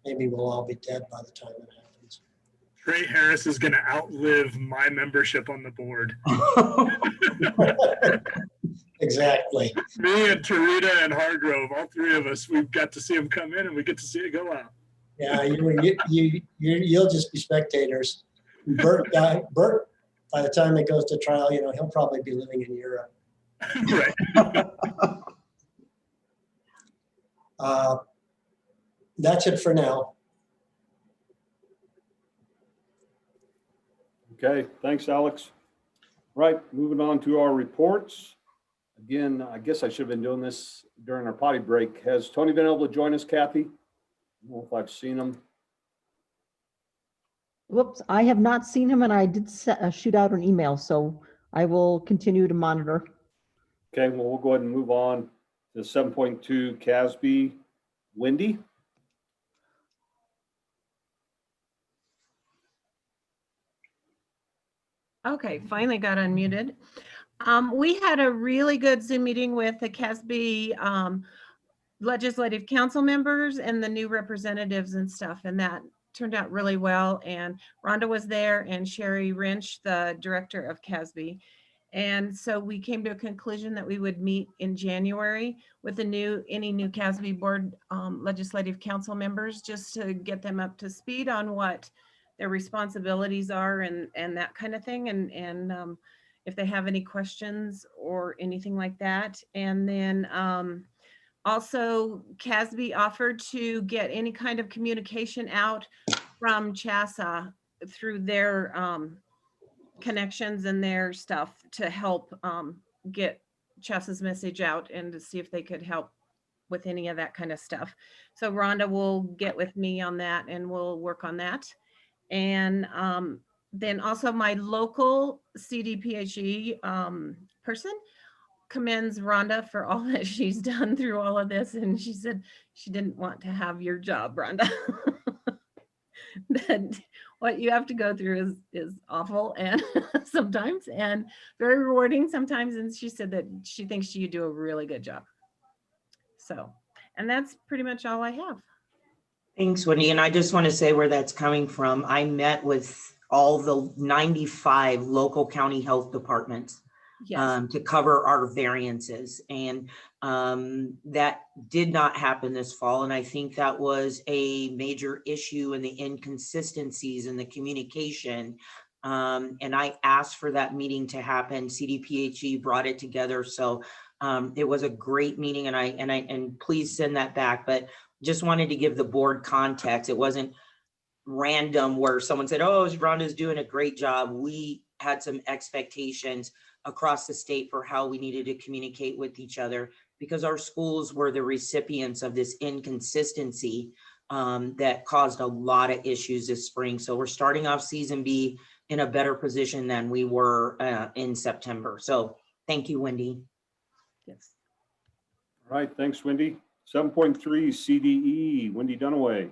maybe we'll all be dead by the time it happens. Trey Harris is going to outlive my membership on the board. Exactly. Me and Tarita and Hargrove, all three of us, we've got to see him come in and we get to see it go out. Yeah, you'll just be spectators. Bert, by the time it goes to trial, he'll probably be living in Europe. Right. That's it for now. Okay, thanks, Alex. Right, moving on to our reports. Again, I guess I should have been doing this during our potty break. Has Tony been able to join us, Kathy? I don't know if I've seen him. Whoops, I have not seen him, and I did shoot out an email, so I will continue to monitor. Okay, well, we'll go ahead and move on to 7.2 CASB. Wendy? Okay, finally got unmuted. We had a really good Zoom meeting with the CASB legislative council members and the new representatives and stuff, and that turned out really well. And Rhonda was there, and Sherry Wrench, the director of CASB. And so we came to a conclusion that we would meet in January with any new CASB board legislative council members, just to get them up to speed on what their responsibilities are and that kind of thing. And if they have any questions or anything like that. And then also CASB offered to get any kind of communication out from CHSAA through their connections and their stuff to help get CHSAA's message out, and to see if they could help with any of that kind of stuff. So Rhonda will get with me on that, and we'll work on that. And then also my local CDPHE person commends Rhonda for all that she's done through all of this. And she said she didn't want to have your job, Rhonda. That what you have to go through is awful, and sometimes, and very rewarding sometimes. And she said that she thinks you do a really good job. So, and that's pretty much all I have. Thanks, Wendy. And I just want to say where that's coming from. I met with all the 95 local county health departments. Yes. To cover our variances, and that did not happen this fall. And I think that was a major issue in the inconsistencies in the communication. And I asked for that meeting to happen. CDPHE brought it together. So it was a great meeting, and please send that back. But just wanted to give the board context. It wasn't random where someone said, oh, Rhonda's doing a great job. We had some expectations across the state for how we needed to communicate with each other, because our schools were the recipients of this inconsistency that caused a lot of issues this spring. So we're starting off season B in a better position than we were in September. So thank you, Wendy. Yes. All right, thanks, Wendy. 7.3 CDE, Wendy Dunaway.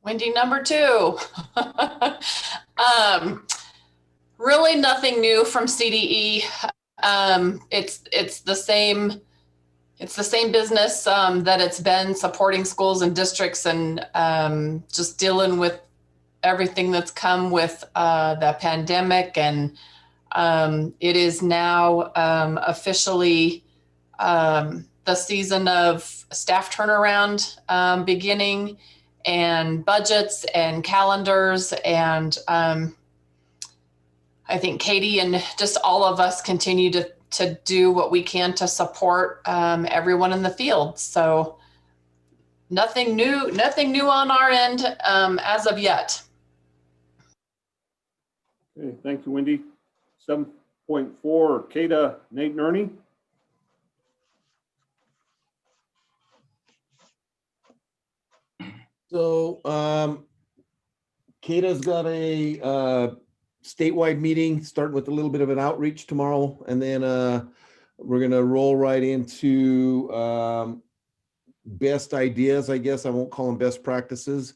Wendy number 2. Really nothing new from CDE. It's the same business that it's been, supporting schools and districts, and just dealing with everything that's come with the pandemic. And it is now officially the season of staff turnaround beginning, and budgets and calendars. And I think Katie and just all of us continue to do what we can to support everyone in the field. So nothing new on our end as of yet. Okay, thank you, Wendy. 7.4, Kata, Nate Nerney. So Kata's got a statewide meeting, starting with a little bit of an outreach tomorrow, and then we're gonna roll right into best ideas, I guess. I won't call them best practices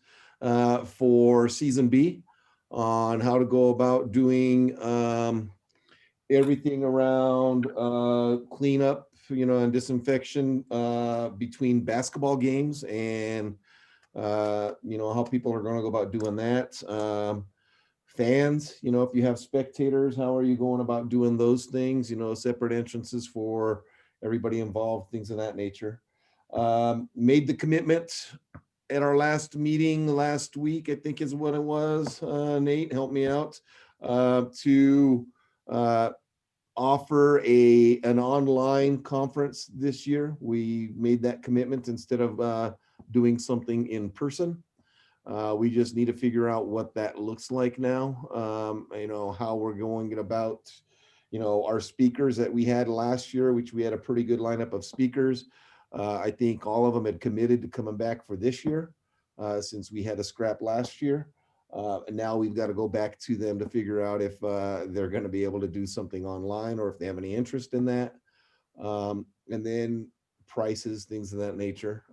for season B on how to go about doing everything around cleanup, and disinfection between basketball games, and how people are going to go about doing that. Fans, if you have spectators, how are you going about doing those things? Separate entrances for everybody involved, things of that nature. Made the commitment at our last meeting last week, I think is what it was. Nate, help me out, to offer an online conference this year. We made that commitment instead of doing something in person. We just need to figure out what that looks like now. How we're going about, our speakers that we had last year, which we had a pretty good lineup of speakers. I think all of them had committed to coming back for this year, since we had a scrap last year. And now we've got to go back to them to figure out if they're going to be able to do something online or if they have any interest in that. And then prices, things of that nature.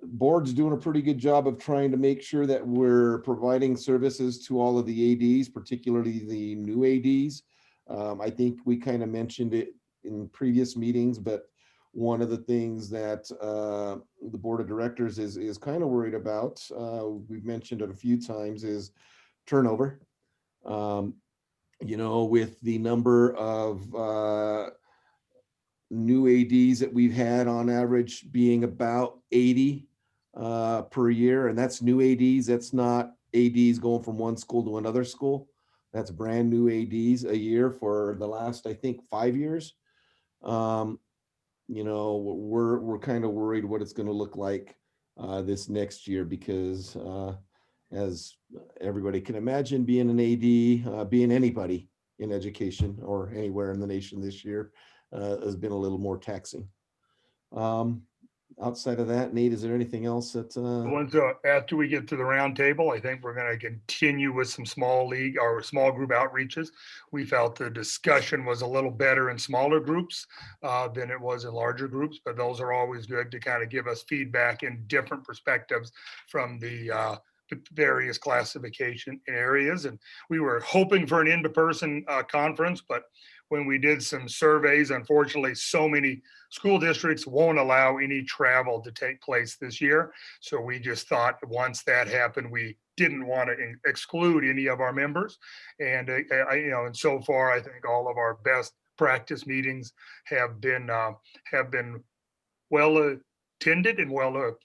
Board's doing a pretty good job of trying to make sure that we're providing services to all of the ADs, particularly the new ADs. I think we kind of mentioned it in previous meetings, but one of the things that the board of directors is kind of worried about, we've mentioned it a few times, is turnover. With the number of new ADs that we've had on average being about 80 per year, and that's new ADs. That's not ADs going from one school to another school. That's brand new ADs a year for the last, I think, 5 years. We're kind of worried what it's going to look like this next year, because as everybody can imagine, being an AD, being anybody in education or anywhere in the nation this year has been a little more taxing. Outside of that, Nate, is there anything else that Once after we get to the round table, I think we're going to continue with some small league or small group outreaches. We felt the discussion was a little better in smaller groups than it was in larger groups, but those are always good to kind of give us feedback in different perspectives from the various classification areas. And we were hoping for an in-person conference, but when we did some surveys, unfortunately, so many school districts won't allow any travel to take place this year. So we just thought once that happened, we didn't want to exclude any of our members. And and so far, I think all of our best practice meetings have been well attended and well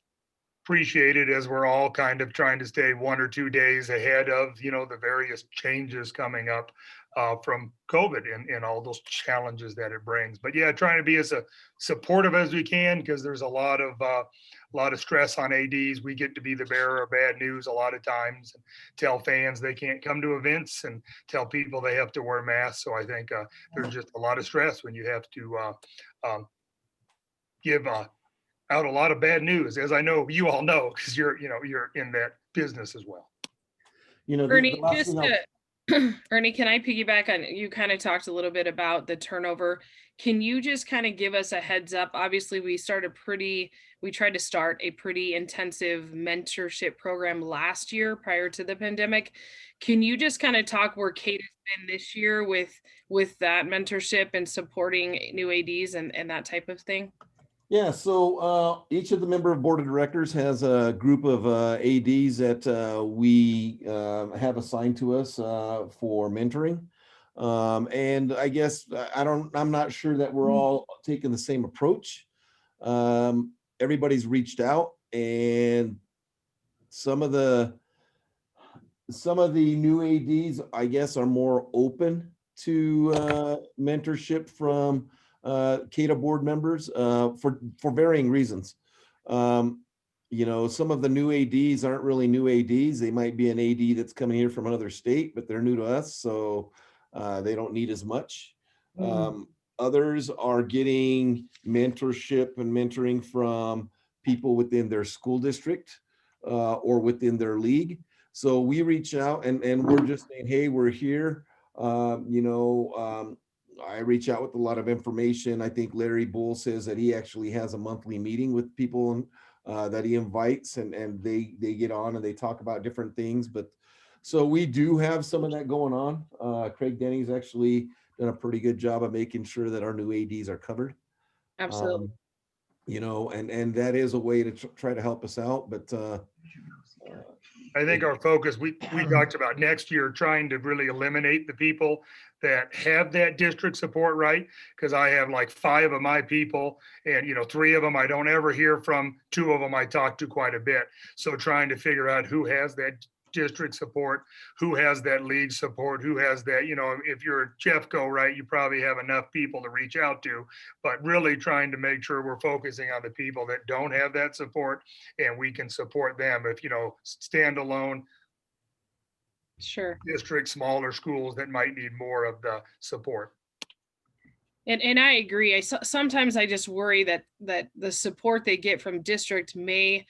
appreciated, as we're all kind of trying to stay 1 or 2 days ahead of the various changes coming up from COVID and all those challenges that it brings. But yeah, trying to be as supportive as we can, because there's a lot of stress on ADs. We get to be the bearer of bad news a lot of times, and tell fans they can't come to events and tell people they have to wear masks. So I think there's just a lot of stress when you have to give out a lot of bad news, as I know you all know, because you're in that business as well. Ernie, Ernie, can I piggyback on, you kind of talked a little bit about the turnover. Can you just kind of give us a heads up? Obviously, we tried to start a pretty intensive mentorship program last year prior to the pandemic. Can you just kind of talk where Kate has been this year with that mentorship and supporting new ADs and that type of thing? Yeah, so each of the member of board of directors has a group of ADs that we have assigned to us for mentoring. And I guess I'm not sure that we're all taking the same approach. Everybody's reached out, and some of the new ADs, I guess, are more open to mentorship from CHSAA board members for varying reasons. Some of the new ADs aren't really new ADs. They might be an AD that's coming here from another state, but they're new to us, so they don't need as much. Others are getting mentorship and mentoring from people within their school district or within their league. So we reach out and we're just saying, hey, we're here. I reach out with a lot of information. I think Larry Bull says that he actually has a monthly meeting with people that he invites, and they get on and they talk about different things. But so we do have some of that going on. Craig Denny's actually done a pretty good job of making sure that our new ADs are covered. Absolutely. And that is a way to try to help us out. But I think our focus, we talked about next year, trying to really eliminate the people that have that district support, right? Because I have like 5 of my people and, 3 of them I don't ever hear from, 2 of them I talk to quite a bit. So trying to figure out who has that district support, who has that league support, who has that, if you're a Jeffco, right, you probably have enough people to reach out to, but really trying to make sure we're focusing on the people that don't have that support and we can support them if, standalone Sure. district, smaller schools that might need more of the support. And I agree. Sometimes I just worry that the support they get from district may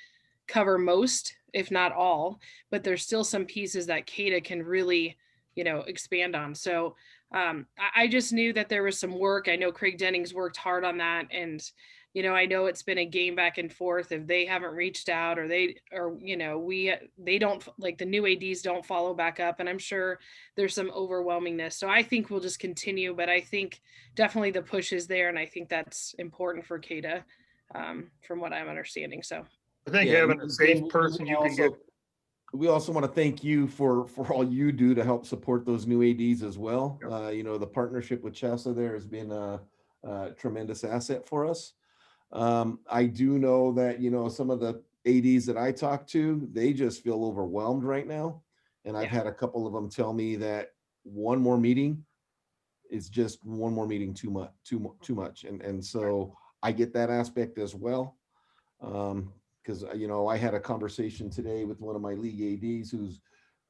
cover most, if not all, but there's still some pieces that CADA can really, expand on. So I just knew that there was some work. I know Craig Dennings worked hard on that. And, I know it's been a game back and forth. If they haven't reached out they don't, like the new ADs don't follow back up. And I'm sure there's some overwhelmingness. So I think we'll just continue, but I think definitely the push is there. And I think that's important for CADA from what I'm understanding. So I think having a safe person you can get. We also want to thank you for all you do to help support those new ADs as well. The partnership with CHSAA there has been a tremendous asset for us. I do know that, some of the ADs that I talk to, they just feel overwhelmed right now. And I've had a couple of them tell me that one more meeting is just one more meeting too much. And so I get that aspect as well. Because, I had a conversation today with one of my league ADs who's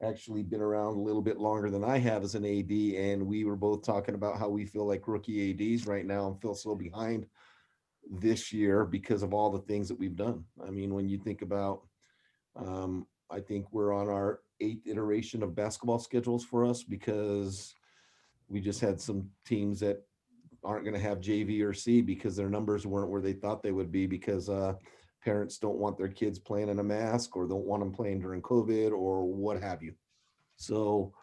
actually been around a little bit longer than I have as an AD. And we were both talking about how we feel like rookie ADs right now and feel so behind this year because of all the things that we've done. I mean, when you think about, I think we're on our 8th iteration of basketball schedules for us because we just had some teams that aren't going to have JV or C because their numbers weren't where they thought they would be because parents don't want their kids playing in a mask or don't want them playing during COVID or what have you. So,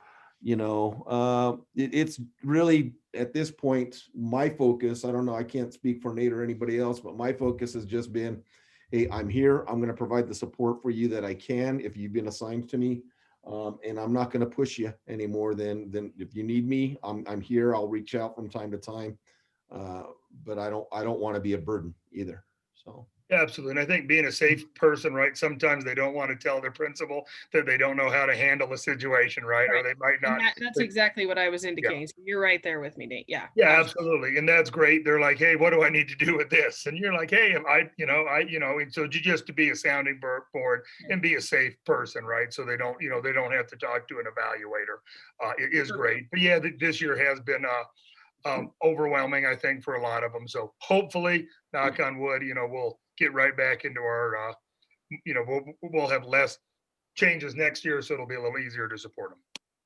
it's really at this point, my focus, I don't know, I can't speak for Nate or anybody else, but my focus has just been, hey, I'm here. I'm going to provide the support for you that I can if you've been assigned to me. And I'm not going to push you any more than if you need me, I'm here. I'll reach out from time to time. But I don't want to be a burden either. So. Absolutely. And I think being a safe person, right? Sometimes they don't want to tell their principal that they don't know how to handle a situation, right? Or they might not. That's exactly what I was indicating. So you're right there with me, Nate. Yeah. Yeah, absolutely. And that's great. They're like, hey, what do I need to do with this? And you're like, hey, and so just to be a sounding board and be a safe person, right? So they don't have to talk to an evaluator. It is great. But yeah, this year has been overwhelming, I think, for a lot of them. So hopefully, knock on wood, we'll get right back into our, we'll have less changes next year, so it'll be a little easier to support them.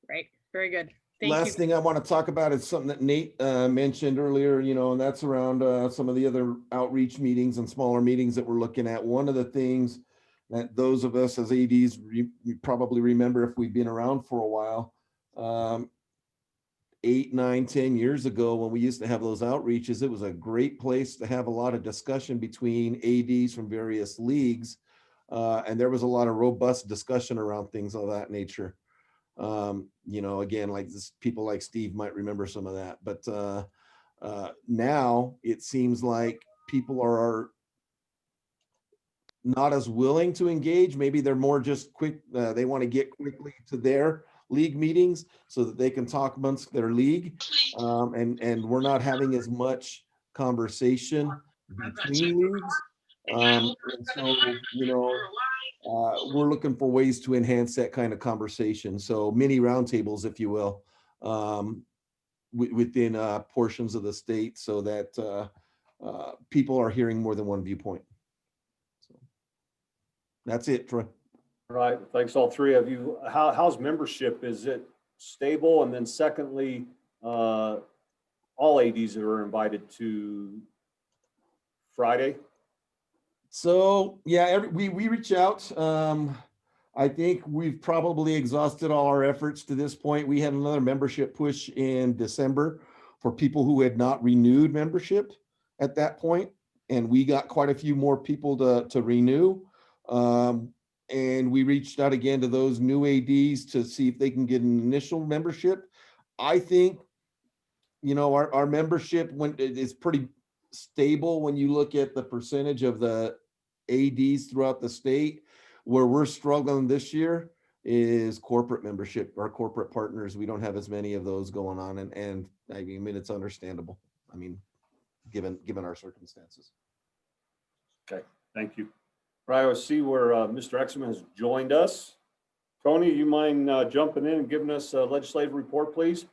Right. Very good. Thank Last you. thing I want to talk about is something that Nate mentioned earlier, and that's around some of the other outreach meetings and smaller meetings that we're looking at. One of the things that those of us as ADs probably remember if we've been around for a while, 8, 9, 10 years ago when we used to have those outreaches, it was a great place to have a lot of discussion between ADs from various leagues. And there was a lot of robust discussion around things of that nature. Again, like this, people like Steve might remember some of that, but now it seems like people are not as willing to engage. Maybe they're more just quick. They want to get quickly to their league meetings so that they can talk amongst their league. And we're not having as much conversation between leagues. And so, we're looking for ways to enhance that kind of conversation. So mini roundtables, if you will, within portions of the state so that people are hearing more than one viewpoint. So that's it, Troy. Right, thanks all three of you. How's membership? Is it stable? And then secondly, all ADs are invited to Friday? So yeah, we reach out. I think we've probably exhausted all our efforts to this point. We had another membership push in December for people who had not renewed membership at that point, and we got quite a few more people to renew. And we reached out again to those new ADs to see if they can get an initial membership. I think, you know, our membership is pretty stable when you look at the percentage of the ADs throughout the state. Where we're struggling this year is corporate membership, our corporate partners. We don't have as many of those going on, and I mean it's understandable. I mean, given our circumstances. Okay, thank you. Right, I see where Mr. Exum has joined us. Tony, you mind jumping in and giving us a legislative report, please?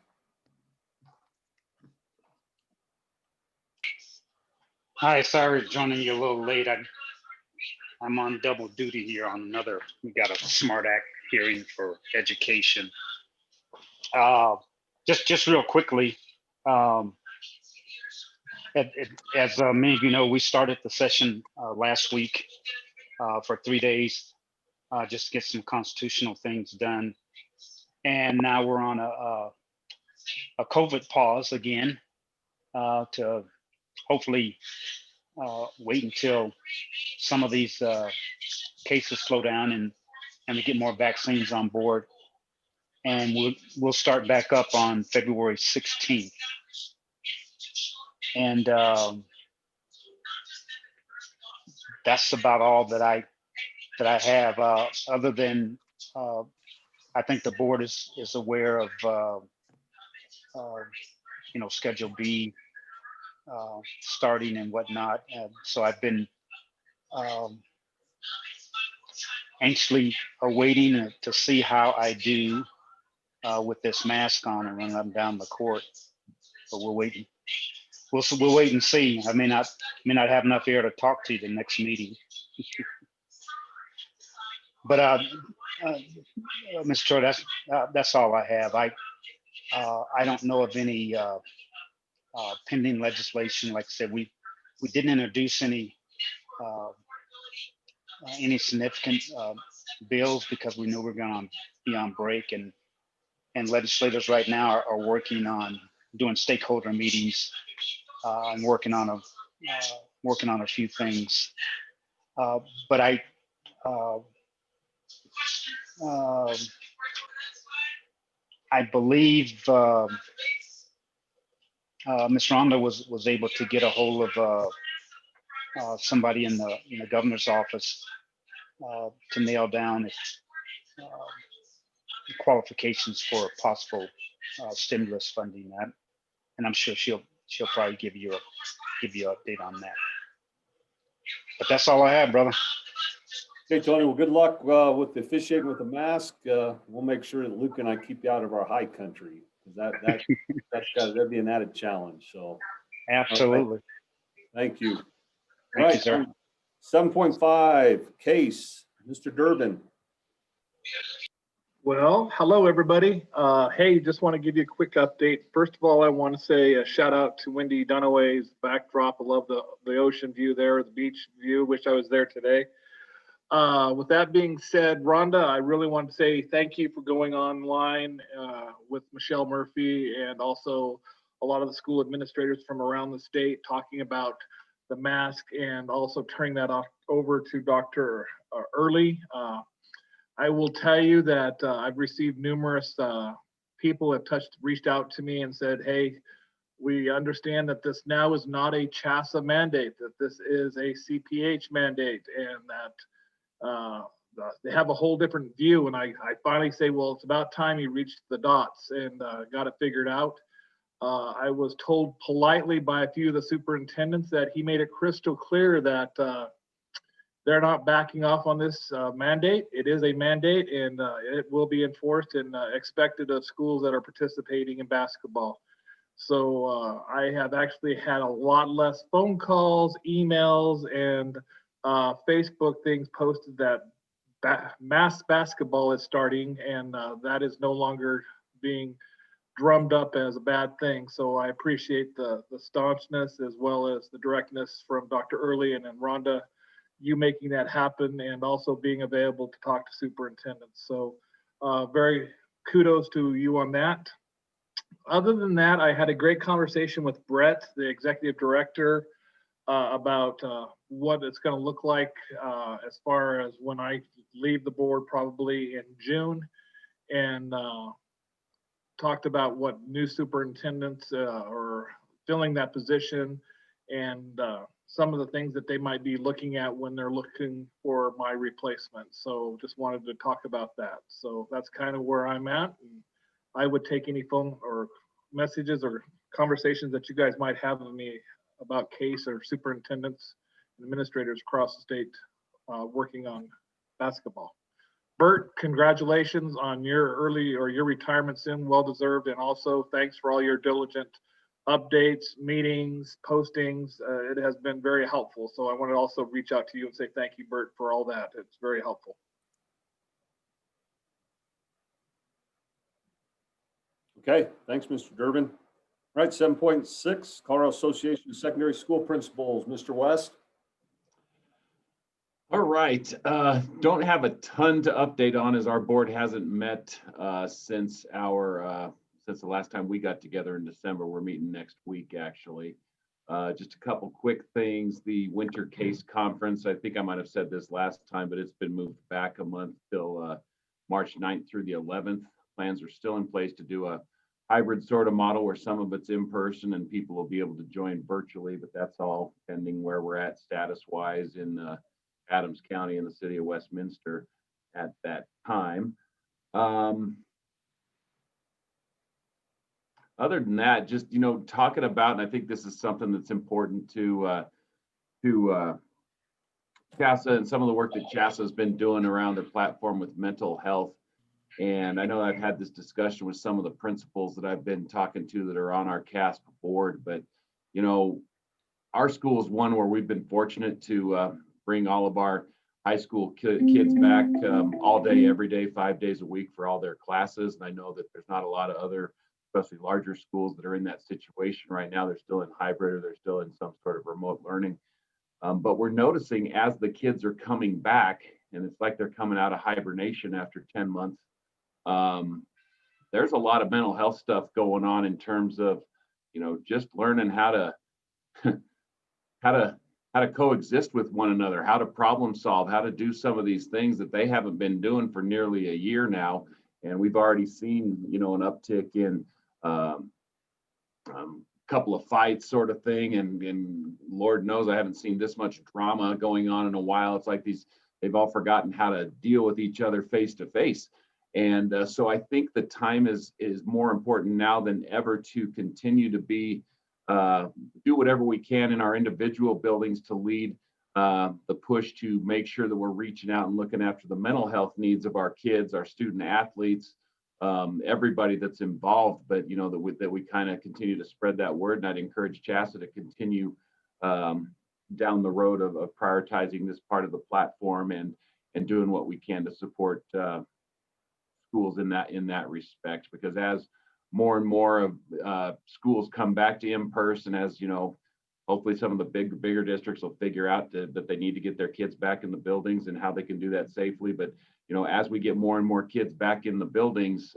Hi, sorry joining you a little late. I'm on double duty here on another, we got a SMART Act hearing for education. Just real quickly, as many of you know, we started the session last week for 3 days, just to get some constitutional things done. And now we're on a COVID pause again to hopefully wait until some of these cases slow down and we get more vaccines on board, and we'll start back up on February 16th. And that's about all that I have, other than I think the board is aware of you know, Schedule B starting and whatnot. So I've been anxiously awaiting to see how I do with this mask on and when I'm down the court. But we're waiting. We'll wait and see. I may not have enough air to talk to you the next meeting. But Mr. Troy, that's all I have. I don't know of any pending legislation. Like I said, we didn't introduce any significant bills because we knew we were going to be on break, and legislators right now are working on doing stakeholder meetings and working on a few things. But I believe Ms. Rhonda was able to get a hold of somebody in the governor's office to nail down the qualifications for possible stimulus funding. And I'm sure she'll probably give you an update on that. But that's all I have, brother. Okay, Tony, well, good luck with the officiating with the mask. We'll make sure that Luke and I keep you out of our high country, because that'd be an added challenge. So absolutely. Thank you. Thank you, sir. 7.5 case, Mr. Durbin. Well, hello, everybody. Hey, just want to give you a quick update. First of all, I want to say a shout out to Wendy Dunaway's backdrop. I love the ocean view there, the beach view. Wish I was there today. With that being said, Rhonda, I really want to say thank you for going online with Michelle Murphy and also a lot of the school administrators from around the state talking about the mask, and also turning that over to Dr. Early. I will tell you that I've received numerous people have reached out to me and said, hey, we understand that this now is not a CHSAA mandate, that this is a CPH mandate, and that they have a whole different view. And I finally say, well, it's about time you reached the dots and got it figured out. I was told politely by a few of the superintendents that he made it crystal clear that they're not backing off on this mandate. It is a mandate, and it will be enforced and expected of schools that are participating in basketball. So I have actually had a lot less phone calls, emails, and Facebook things posted that mass basketball is starting, and that is no longer being drummed up as a bad thing. So I appreciate the staunchness as well as the directness from Dr. Early and then Rhonda, you making that happen and also being available to talk to superintendents. So very kudos to you on that. Other than that, I had a great conversation with Brett, the executive director, about what it's going to look like as far as when I leave the board, probably in June, and talked about what new superintendents are filling that position and some of the things that they might be looking at when they're looking for my replacement. So just wanted to talk about that. So that's kind of where I'm at. And I would take any phone or messages or conversations that you guys might have with me about case or superintendents and administrators across the state working on basketball. Bert, congratulations on your your retirement soon, well deserved, and also thanks for all your diligent updates, meetings, postings. It has been very helpful. So I want to also reach out to you and say thank you, Bert, for all that. It's very helpful. Okay, thanks, Mr. Durbin. All right, 7.6, Colorado Association of Secondary School Principals, Mr. West. All right, don't have a ton to update on as our board hasn't met since the last time we got together in December. We're meeting next week, actually. Just a couple quick things. The winter case conference, I think I might have said this last time, but it's been moved back a month till March 9th through the 11th. Plans are still in place to do a hybrid sort of model where some of it's in person and people will be able to join virtually, but that's all pending where we're at status wise in Adams County and the city of Westminster at that time. Other than that, just, talking about, and I think this is something that's important to CHSAA and some of the work that CHSAA has been doing around their platform with mental health. And I know I've had this discussion with some of the principals that I've been talking to that are on our CASP board, but, our school is one where we've been fortunate to bring all of our high school kids back all day, every day, 5 days a week for all their classes. And I know that there's not a lot of other, especially larger schools that are in that situation right now. They're still in hybrid or they're still in some sort of remote learning. But we're noticing as the kids are coming back, and it's like they're coming out of hibernation after 10 months, there's a lot of mental health stuff going on in terms of, just learning how to how to coexist with one another, how to problem solve, how to do some of these things that they haven't been doing for nearly a year now. And we've already seen, an uptick in couple of fights sort of thing. And Lord knows I haven't seen this much drama going on in a while. It's like they've all forgotten how to deal with each other face to face. And so I think the time is more important now than ever to continue to do whatever we can in our individual buildings to lead the push to make sure that we're reaching out and looking after the mental health needs of our kids, our student athletes, everybody that's involved, but that we kind of continue to spread that word. And I'd encourage CHSAA to continue down the road of prioritizing this part of the platform and doing what we can to support schools in that respect, because as more and more of schools come back to in-person, as hopefully some of the bigger districts will figure out that they need to get their kids back in the buildings and how they can do that safely. But as we get more and more kids back in the buildings,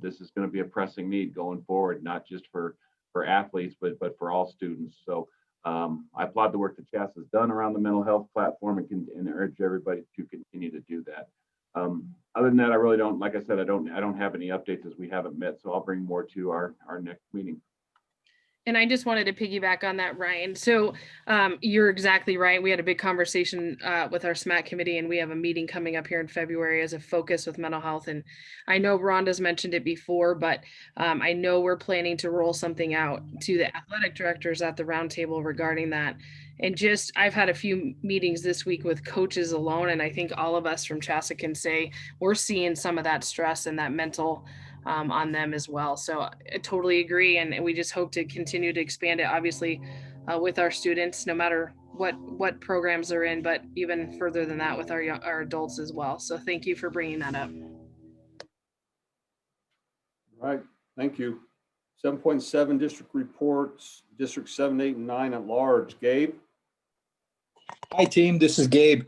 this is going to be a pressing need going forward, not just for athletes, but for all students. So I applaud the work that CHSAA has done around the mental health platform and urge everybody to continue to do that. Other than that, I really don't, like I said, I don't have any updates as we haven't met. So I'll bring more to our next meeting. And I just wanted to piggyback on that, Ryan. So you're exactly right. We had a big conversation with our SMAC committee, and we have a meeting coming up here in February as a focus with mental health. And I know Rhonda's mentioned it before, but I know we're planning to roll something out to the athletic directors at the roundtable regarding that. And I've had a few meetings this week with coaches alone, and I think all of us from CHSAA can say we're seeing some of that stress and that mental on them as well. So I totally agree. And we just hope to continue to expand it, obviously, with our students, no matter what programs they're in, but even further than that with our adults as well. So thank you for bringing that up. All right, thank you. 7.7 district reports, District 7, 8, and 9 at large. Gabe? Hi, team. This is Gabe.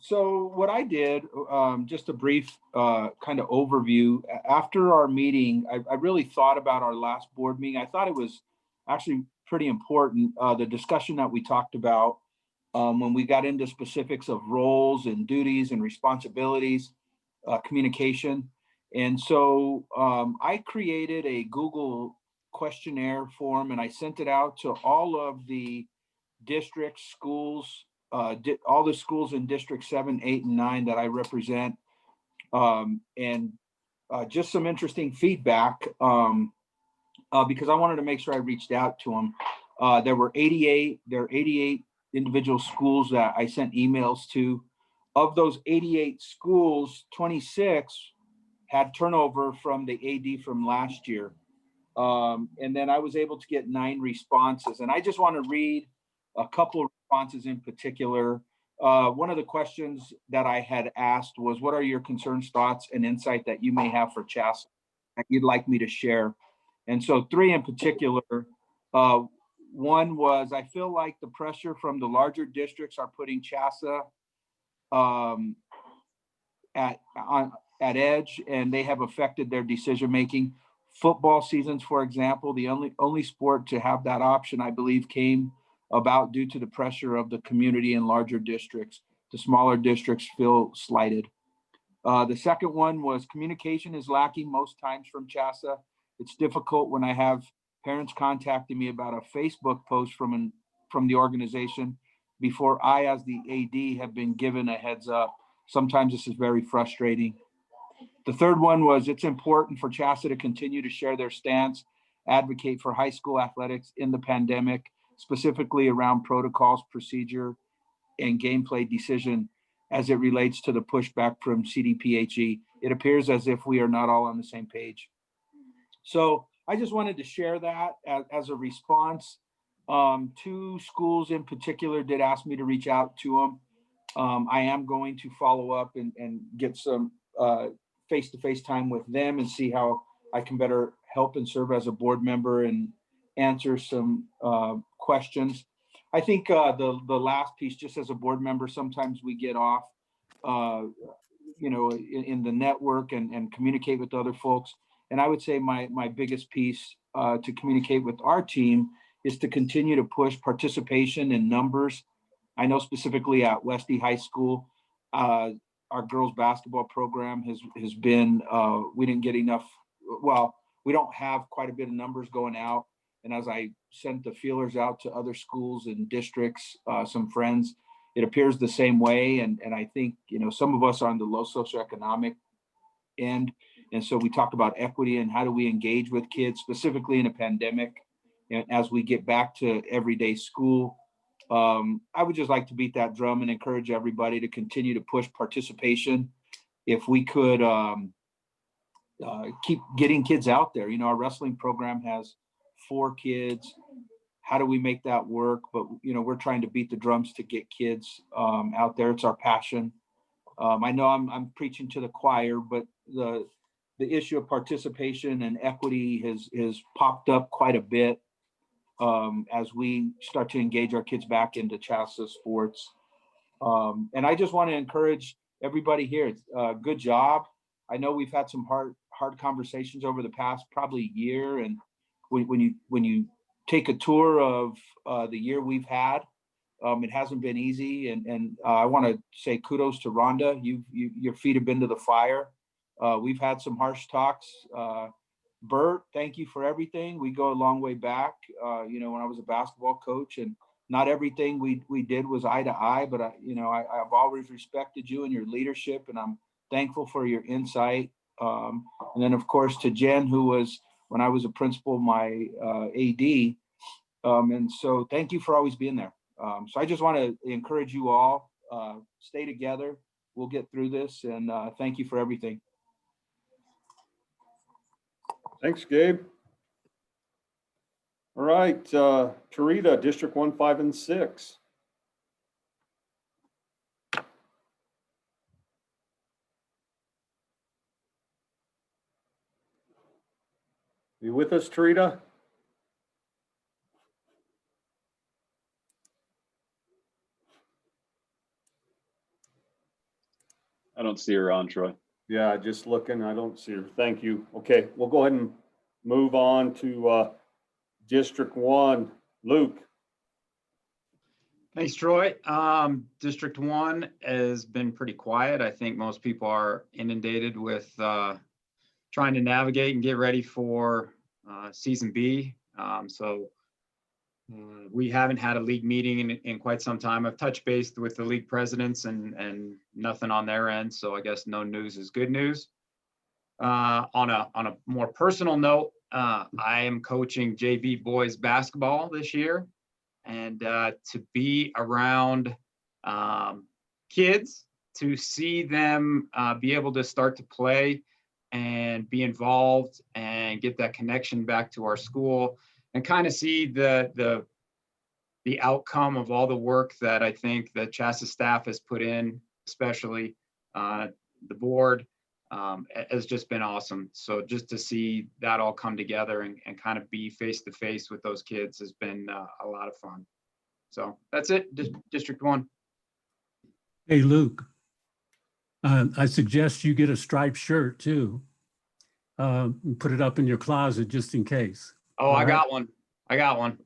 So what I did, just a brief kind of overview. After our meeting, I really thought about our last board meeting. I thought it was actually pretty important, the discussion that we talked about when we got into specifics of roles and duties and responsibilities, communication. And so I created a Google questionnaire form and I sent it out to all of the districts, schools, all the schools in District 7, 8, and 9 that I represent. And just some interesting feedback because I wanted to make sure I reached out to them. There are 88 individual schools that I sent emails to. Of those 88 schools, 26 had turnover from the AD from last year. And then I was able to get 9 responses. And I just want to read a couple of responses in particular. One of the questions that I had asked was, what are your concerns, thoughts, and insight that you may have for CHSAA that you'd like me to share? And so 3 in particular, one was, I feel like the pressure from the larger districts are putting CHSAA at edge, and they have affected their decision-making. Football seasons, for example, the only sport to have that option, I believe, came about due to the pressure of the community in larger districts. The smaller districts feel slighted. The second one was communication is lacking most times from CHSAA. It's difficult when I have parents contacting me about a Facebook post from the organization before I, as the AD, have been given a heads up. Sometimes this is very frustrating. The third one was, it's important for CHSAA to continue to share their stance, advocate for high school athletics in the pandemic, specifically around protocols, procedure, and gameplay decision as it relates to the pushback from CDPHE. It appears as if we are not all on the same page. So I just wanted to share that as a response. 2 schools in particular did ask me to reach out to them. I am going to follow up and get some face-to-face time with them and see how I can better help and serve as a board member and answer some questions. I think the last piece, just as a board member, sometimes we get off, in the network and communicate with other folks. And I would say my biggest piece to communicate with our team is to continue to push participation in numbers. I know specifically at Westie High School, our girls basketball program has been, we didn't get enough, well, we don't have quite a bit of numbers going out. And as I sent the feelers out to other schools and districts, some friends, it appears the same way. And I think, some of us are on the low socioeconomic end. And so we talk about equity and how do we engage with kids, specifically in a pandemic, and as we get back to everyday school. I would just like to beat that drum and encourage everybody to continue to push participation. If we could keep getting kids out there, our wrestling program has 4 kids. How do we make that work? But, we're trying to beat the drums to get kids out there. It's our passion. I know I'm preaching to the choir, but the issue of participation and equity has popped up quite a bit as we start to engage our kids back into CHSAA sports. And I just want to encourage everybody here. Good job. I know we've had some hard conversations over the past probably year. And when you take a tour of the year we've had, it hasn't been easy. And I want to say kudos to Rhonda. Your feet have been to the fire. We've had some harsh talks. Bert, thank you for everything. We go a long way back. When I was a basketball coach, and not everything we did was eye to eye, but I've always respected you and your leadership, and I'm thankful for your insight. And then of course to Jen, who was, when I was a principal, my AD. And so thank you for always being there. So I just want to encourage you all, stay together. We'll get through this, and thank you for everything. Thanks, Gabe. All right, Tarita, District 1, 5, and 6. You with us, Tarita? I don't see her on, Troy. Yeah, just looking. I don't see her. Thank you. Okay, we'll go ahead and move on to District 1. Luke. Thanks, Troy. District 1 has been pretty quiet. I think most people are inundated with trying to navigate and get ready for Season B. We haven't had a league meeting in quite some time. I've touched base with the league presidents and nothing on their end. So I guess no news is good news. On a more personal note, I am coaching JV boys basketball this year. And to be around kids, to see them be able to start to play and be involved and get that connection back to our school and kind of see the outcome of all the work that I think that CHSAA staff has put in, especially the board, has just been awesome. So just to see that all come together and kind of be face to face with those kids has been a lot of fun. So that's it, District 1. Hey, Luke, I suggest you get a striped shirt too. And put it up in your closet just in case. Oh, I got one. I got one.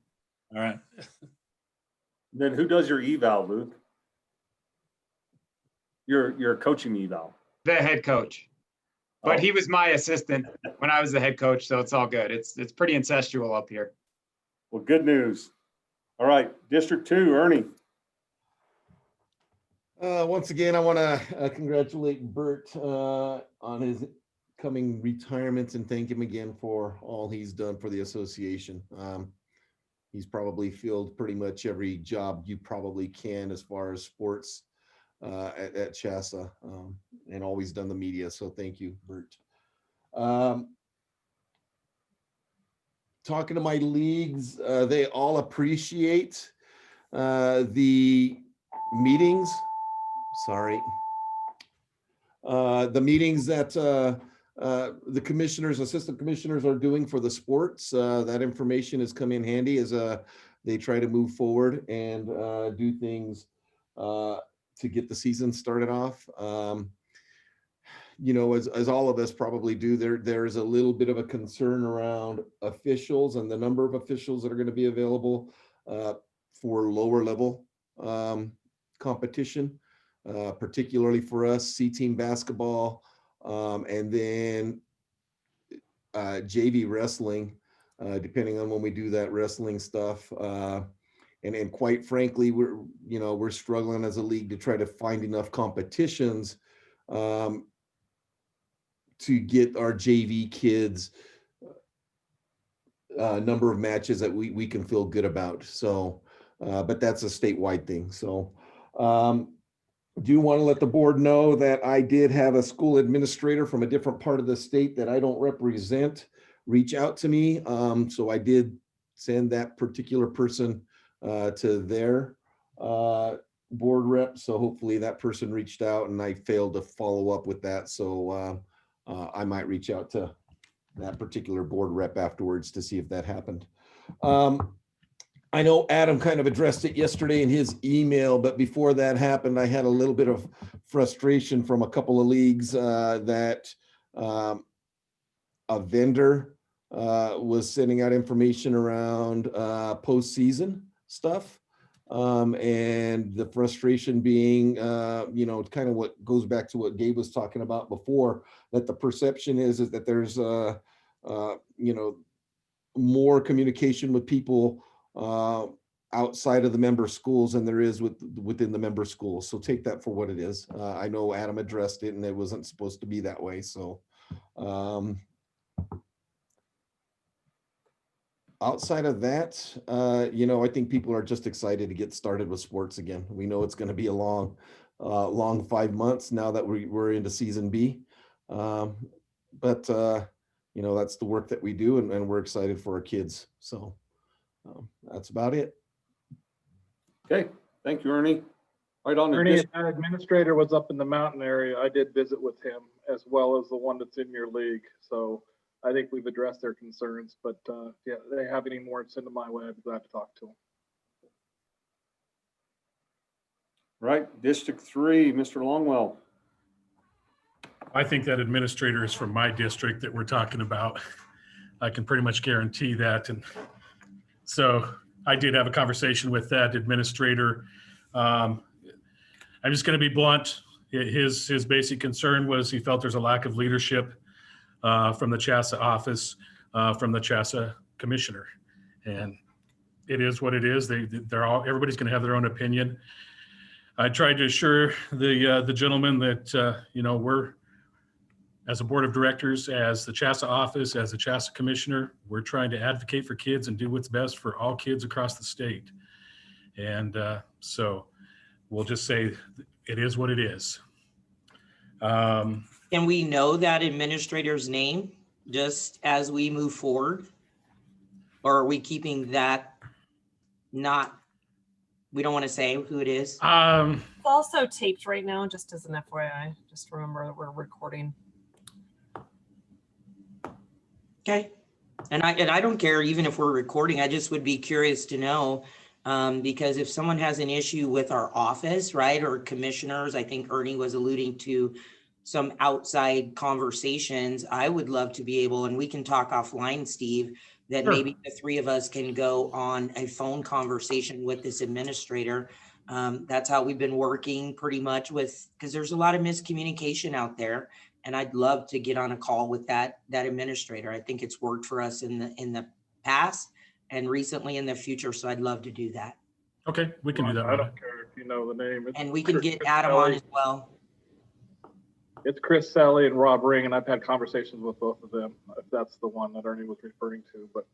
All right. Then who does your eval, Luke? Your coaching eval. The head coach. But he was my assistant when I was the head coach, so it's all good. It's pretty incestual up here. Well, good news. All right, District 2, Ernie. Once again, I want to congratulate Bert on his coming retirement and thank him again for all he's done for the association. He's probably filled pretty much every job you probably can as far as sports at CHSAA, and always done the media. So thank you, Bert. Talking to my leagues, they all appreciate the meetings. Sorry. The meetings that the commissioners, assistant commissioners are doing for the sports. That information has come in handy as they try to move forward and do things to get the season started off. You know, as all of us probably do, there's a little bit of a concern around officials and the number of officials that are going to be available for lower level competition, particularly for us, C-team basketball, and then JV wrestling, depending on when we do that wrestling stuff. And quite frankly, we're struggling as a league to try to find enough competitions to get our JV kids number of matches that we can feel good about. So, but that's a statewide thing. So, do want to let the board know that I did have a school administrator from a different part of the state that I don't represent reach out to me. So I did send that particular person to their board rep. So hopefully that person reached out and I failed to follow up with that. So I might reach out to that particular board rep afterwards to see if that happened. I know Adam kind of addressed it yesterday in his email, but before that happened, I had a little bit of frustration from a couple of leagues that a vendor was sending out information around postseason stuff. And the frustration being, kind of what goes back to what Gabe was talking about before, that the perception is that there's, more communication with people outside of the member schools than there is within the member schools. So take that for what it is. I know Adam addressed it and it wasn't supposed to be that way. So outside of that, I think people are just excited to get started with sports again. We know it's going to be a long 5 months now that we're into season B. But that's the work that we do and we're excited for our kids. So That's about it. Okay, thank you, Ernie. Right on Ernie, the if that administrator was up in the mountain area, I did visit with him as well as the one that's in your league. So I think we've addressed their concerns, but yeah, if they have any more, send them my way. I'd be glad to talk to them. right, District 3, Mr. Longwell. I think that administrator is from my district that we're talking about. I can pretty much guarantee that. And so I did have a conversation with that administrator. I'm just going to be blunt. His basic concern was he felt there's a lack of leadership from the CHSAA office, from the CHSAA commissioner. And it is what it is. Everybody's going to have their own opinion. I tried to assure the gentleman that, we're, as a board of directors, as the CHSAA office, as the CHSAA commissioner, we're trying to advocate for kids and do what's best for all kids across the state. And so we'll just say it is what it is. Can we know that administrator's name just as we move forward? Or are we keeping that we don't want to say who it is? It's also taped right now, just as an FYI. Just remember that we're recording. Okay. And I don't care even if we're recording, I just would be curious to know, because if someone has an issue with our office, right, or commissioners, I think Ernie was alluding to some outside conversations, I would love to be able, and we can talk offline, Steve, that maybe the three of us can go on a phone conversation with this administrator. That's how we've been working pretty much because there's a lot of miscommunication out there. And I'd love to get on a call with that administrator. I think it's worked for us in the past and recently in the future. So I'd love to do that. Okay, we can do that. I don't care if you know the name. And we can get Adam on as well. It's Chris Sally and Rob Ring, and I've had conversations with both of them, if that's the one that Ernie was referring to. But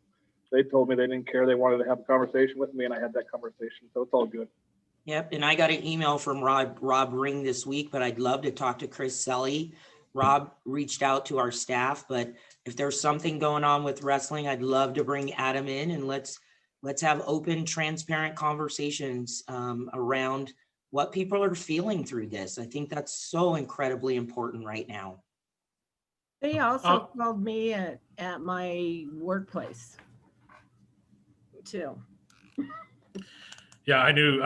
they told me they didn't care. They wanted to have a conversation with me, and I had that conversation. So it's all good. Yep. And I got an email from Rob Ring this week, but I'd love to talk to Chris Sally. Rob reached out to our staff, but if there's something going on with wrestling, I'd love to bring Adam in and let's have open, transparent conversations around what people are feeling through this. I think that's so incredibly important right now. They also called me at my workplace too. Yeah, I knew.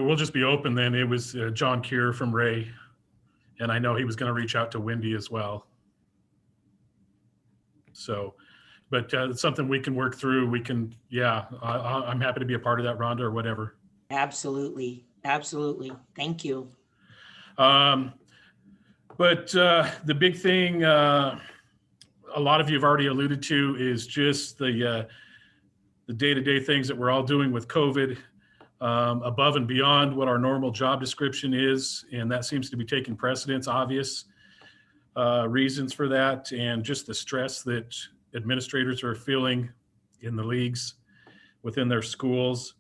We'll just be open then. It was John Keir from Ray. And I know he was going to reach out to Wendy as well. So, but it's something we can work through. We can, I'm happy to be a part of that, Rhonda, or whatever. Absolutely. Absolutely. Thank you. But the big thing, a lot of you have already alluded to is just the day-to-day things that we're all doing with COVID. Above and beyond what our normal job description is, and that seems to be taking precedence, obvious reasons for that, and just the stress that administrators are feeling in the leagues within their schools.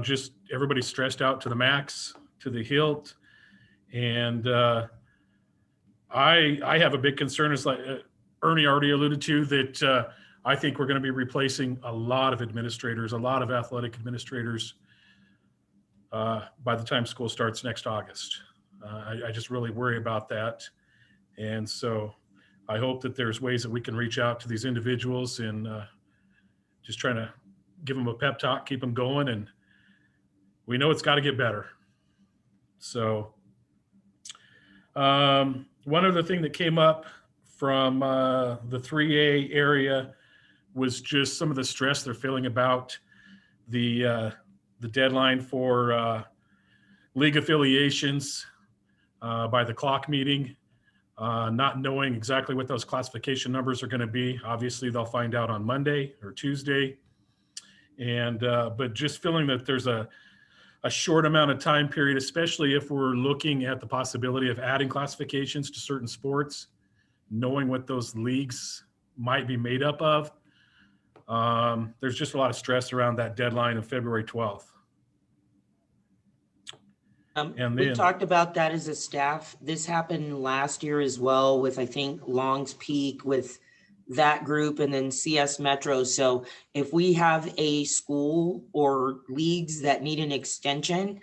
Just everybody's stressed out to the max, to the hilt, and I have a big concern, as like Ernie already alluded to, that I think we're going to be replacing a lot of administrators, a lot of athletic administrators by the time school starts next August. I just really worry about that. And so I hope that there's ways that we can reach out to these individuals and just trying to give them a pep talk, keep them going. And we know it's got to get better. So one other thing that came up from the 3A area was just some of the stress they're feeling about the deadline for league affiliations by the clock meeting, not knowing exactly what those classification numbers are going to be. Obviously, they'll find out on Monday or Tuesday. And but just feeling that there's a short amount of time period, especially if we're looking at the possibility of adding classifications to certain sports, knowing what those leagues might be made up of. There's just a lot of stress around that deadline of February 12th. We talked about that as a staff. This happened last year as well with, I think, Long's Peak with that group, and then CS Metro. So if we have a school or leagues that need an extension,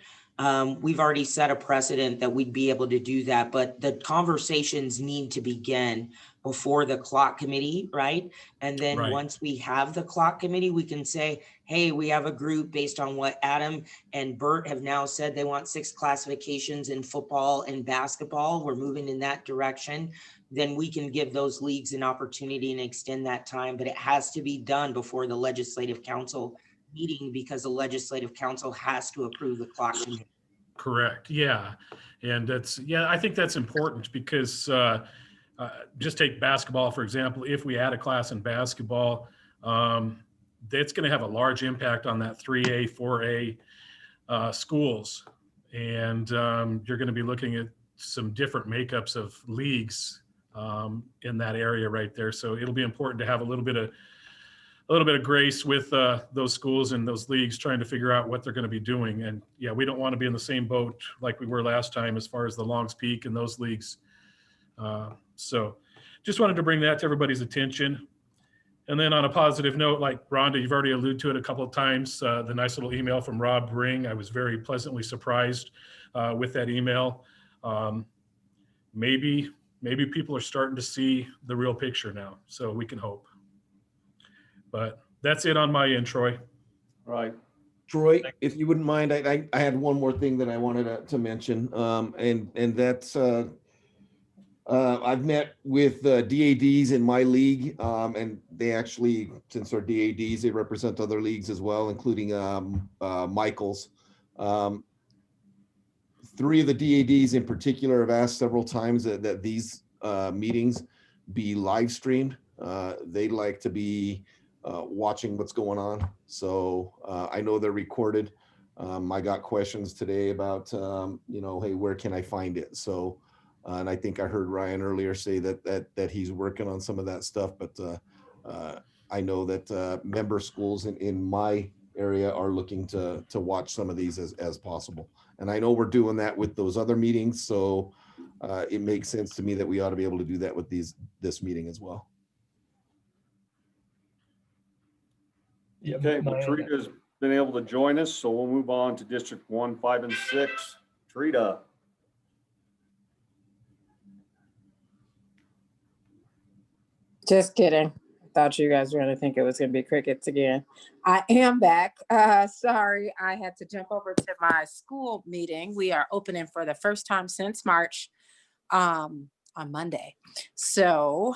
we've already set a precedent that we'd be able to do that, but the conversations need to begin before the clock committee, right? And then Right. once we have the clock committee, we can say, hey, we have a group based on what Adam and Bert have now said. They want 6 classifications in football and basketball. We're moving in that direction. Then we can give those leagues an opportunity and extend that time, but it has to be done before the legislative council meeting, because the legislative council has to approve the clock committee. Correct. Yeah. And I think that's important because just take basketball, for example. If we add a class in basketball, that's going to have a large impact on that 3A, 4A schools. And you're going to be looking at some different makeups of leagues in that area right there. So it'll be important to have a little bit of grace with those schools and those leagues trying to figure out what they're going to be doing. And yeah, we don't want to be in the same boat like we were last time as far as the Longs Peak and those leagues. So just wanted to bring that to everybody's attention. And then on a positive note, like Rhonda, you've already alluded to it a couple of times, the nice little email from Rob Ring. I was very pleasantly surprised with that email. Maybe people are starting to see the real picture now, so we can hope. But that's it on my end, Troy. Right. Troy, if you wouldn't mind, I had one more thing that I wanted to mention, and that's I've met with DADs in my league, and they actually, since they're DADs, they represent other leagues as well, including Michael's. 3 of the DADs in particular have asked several times that these meetings be live streamed. They'd like to be watching what's going on. So I know they're recorded. I got questions today about, hey, where can I find it? So, and I think I heard Ryan earlier say that he's working on some of that stuff, but I know that member schools in my area are looking to watch some of these as possible. And I know we're doing that with those other meetings. So it makes sense to me that we ought to be able to do that with this meeting as well. Yeah, Okay, well, Trita's been able to join us, so we'll move on to District 1, 5, and 6. Trita. Just kidding. Thought you guys were going to think it was going to be crickets again. I am back. Sorry, I had to jump over to my school meeting. We are opening for the first time since March on Monday. So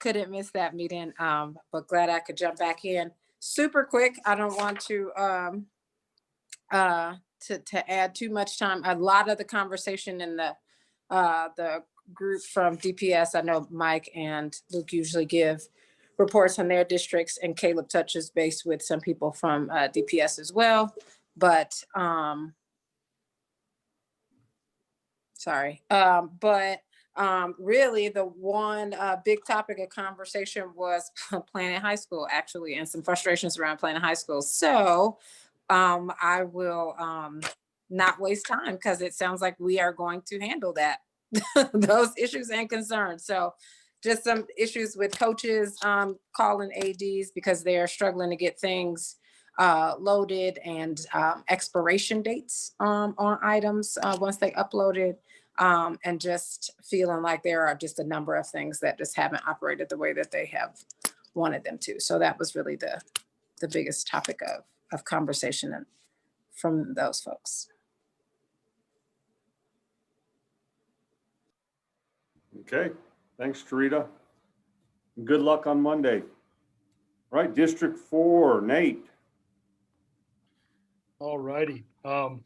couldn't miss that meeting, but glad I could jump back in. Super quick. I don't want to add too much time. A lot of the conversation in the group from DPS, I know Mike and Luke usually give reports on their districts, and Caleb touches base with some people from DPS as well. But really the one big topic of conversation was Planet High School, actually, and some frustrations around Planet High School. So I will not waste time, because it sounds like we are going to handle that, those issues and concerns. So just some issues with coaches calling ADs because they are struggling to get things loaded, and expiration dates on items once they uploaded, and just feeling like there are just a number of things that just haven't operated the way that they have wanted them to. So that was really the biggest topic of conversation from those folks. Okay, thanks, Trita. Good luck on Monday. All right, District 4, Nate. All righty. Haven't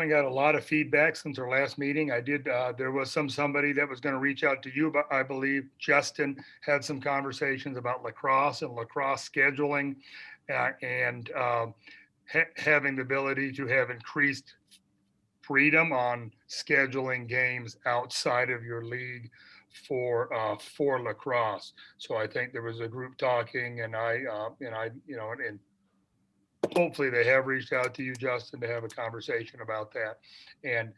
got a lot of feedback since our last meeting. I did, there was somebody that was going to reach out to you, but I believe Justin had some conversations about lacrosse and lacrosse scheduling, and having the ability to have increased freedom on scheduling games outside of your league for lacrosse. So I think there was a group talking, and and hopefully they have reached out to you, Justin, to have a conversation about that and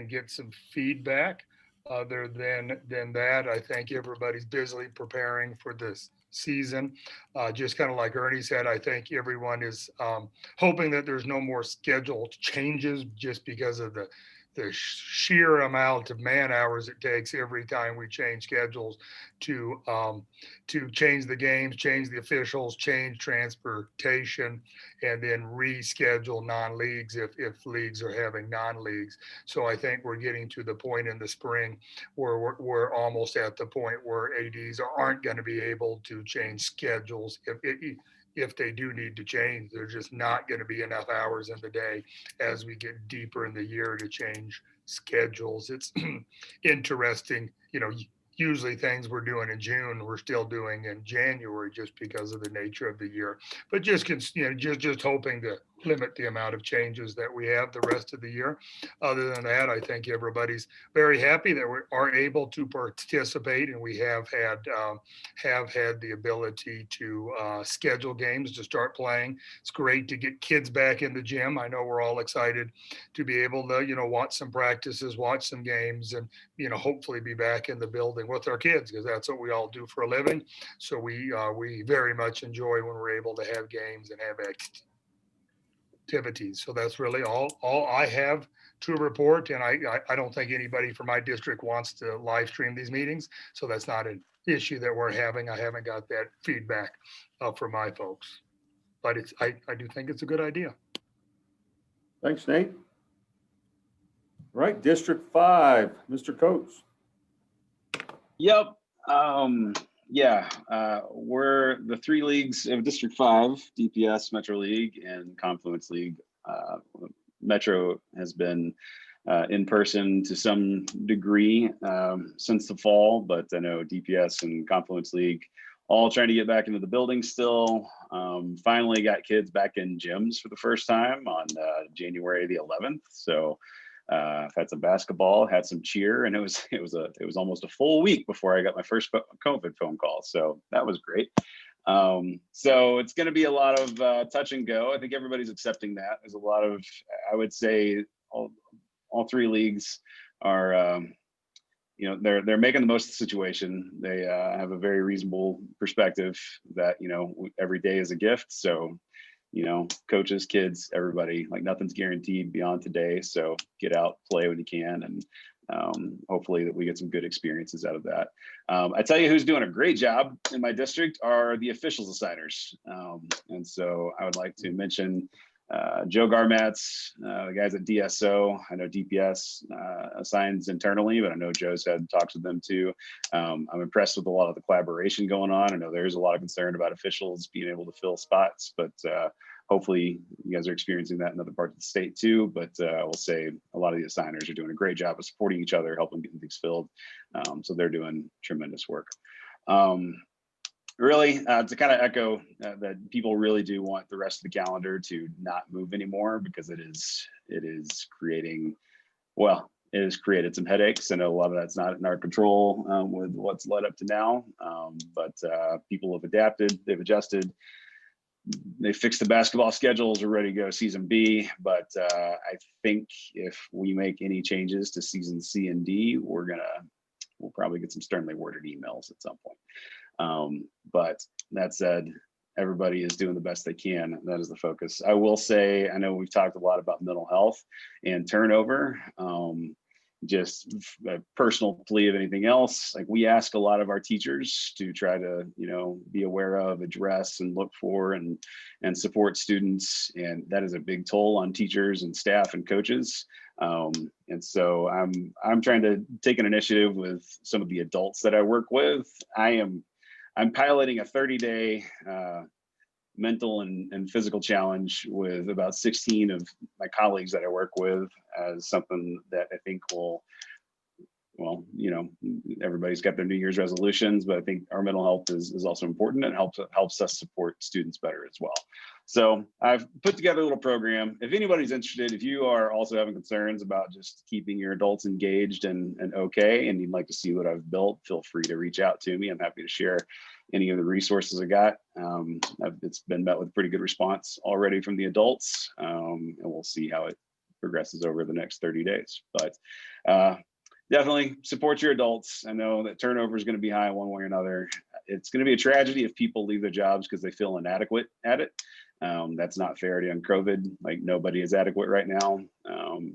get some feedback. Other than that, I think everybody's busily preparing for this season. Just kind of like Ernie said, I think everyone is hoping that there's no more scheduled changes just because of the sheer amount of man hours it takes every time we change schedules to change the games, change the officials, change transportation, and then reschedule non-leagues if leagues are having non-leagues. So I think we're getting to the point in the spring where we're almost at the point where ADs aren't going to be able to change schedules. If they do need to change, there's just not going to be enough hours in the day as we get deeper in the year to change schedules. It's interesting, usually things we're doing in June, we're still doing in January just because of the nature of the year. But just hoping to limit the amount of changes that we have the rest of the year. Other than that, I think everybody's very happy that we are able to participate, and we have had the ability to schedule games to start playing. It's great to get kids back in the gym. I know we're all excited to be able to, watch some practices, watch some games, and hopefully be back in the building with our kids, because that's what we all do for a living. So we very much enjoy when we're able to have games and have activities. So that's really all I have to report. And I don't think anybody from my district wants to live stream these meetings. So that's not an issue that we're having. I haven't got that feedback from my folks, but I do think it's a good idea. Thanks, Nate. Right, District 5, Mr. Coates. Yep. We're the three leagues of District 5, DPS, Metro League, and Confluence League. Metro has been in person to some degree since the fall, but I know DPS and Confluence League all trying to get back into the building still. Finally got kids back in gyms for the first time on January the 11th. So I've had some basketball, had some cheer, and it was almost a full week before I got my first COVID phone call. So that was great. So it's going to be a lot of touch and go. I think everybody's accepting that. There's a lot of, I would say, all three leagues are, they're making the most of the situation. They have a very reasonable perspective that every day is a gift. So coaches, kids, everybody, like nothing's guaranteed beyond today. So get out, play when you can, and hopefully that we get some good experiences out of that. I tell you who's doing a great job in my district are the officials assigners. And so I would like to mention Joe Garmatz, the guys at DSO. I know DPS assigns internally, but I know Joe's had talks with them too. I'm impressed with a lot of the collaboration going on. I know there's a lot of concern about officials being able to fill spots, but hopefully you guys are experiencing that in other parts of the state too. But I will say a lot of the assigners are doing a great job of supporting each other, helping get things filled. So they're doing tremendous work. Really, to kind of echo that people really do want the rest of the calendar to not move anymore, because it is creating, well, it has created some headaches. I know a lot of that's not in our control with what's led up to now, but people have adapted, they've adjusted, they fixed the basketball schedules, are ready to go season B. But I think if we make any changes to season C and D, we'll probably get some sternly worded emails at some point. But that said, everybody is doing the best they can. That is the focus. I will say, I know we've talked a lot about mental health and turnover. Just a personal plea of anything else. Like, we ask a lot of our teachers to try to, be aware of, address, and look for and support students. And that is a big toll on teachers and staff and coaches. And so I'm trying to take an initiative with some of the adults that I work with. I'm piloting a 30-day mental and physical challenge with about 16 of my colleagues that I work with, as something that I think will, everybody's got their New Year's resolutions, but I think our mental health is also important, and helps us support students better as well. So I've put together a little program. If anybody's interested, if you are also having concerns about just keeping your adults engaged and okay, and you'd like to see what I've built, feel free to reach out to me. I'm happy to share any of the resources I got. It's been met with pretty good response already from the adults, and we'll see how it progresses over the next 30 days. But definitely support your adults. I know that turnover is going to be high one way or another. It's going to be a tragedy if people leave their jobs because they feel inadequate at it. That's not fair to young COVID. Like, nobody is adequate right now.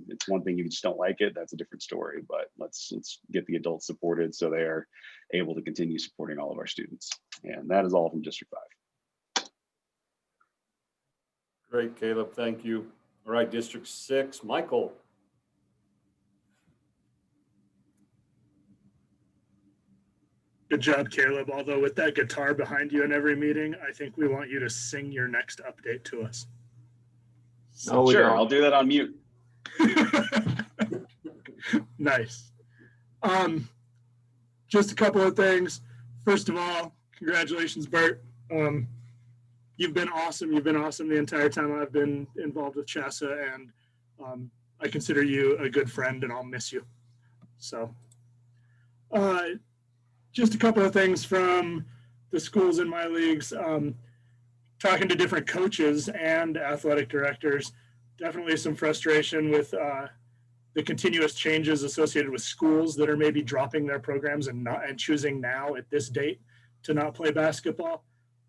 It's one thing if you just don't like it, that's a different story. But let's get the adults supported so they are able to continue supporting all of our students. And that is all from District 5. Great, Caleb. Thank you. All right, District 6, Michael. Good job, Caleb. Although with that guitar behind you in every meeting, I think we want you to sing your next update to us. No, sure, I'll do that on mute. Nice. Just a couple of things. First of all, congratulations, Bert. You've been awesome. You've been awesome the entire time I've been involved with CHSAA, and I consider you a good friend, and I'll miss you. So, just a couple of things from the schools in my leagues. Talking to different coaches and athletic directors, definitely some frustration with the continuous changes associated with schools that are maybe dropping their programs and choosing now at this date to not play basketball,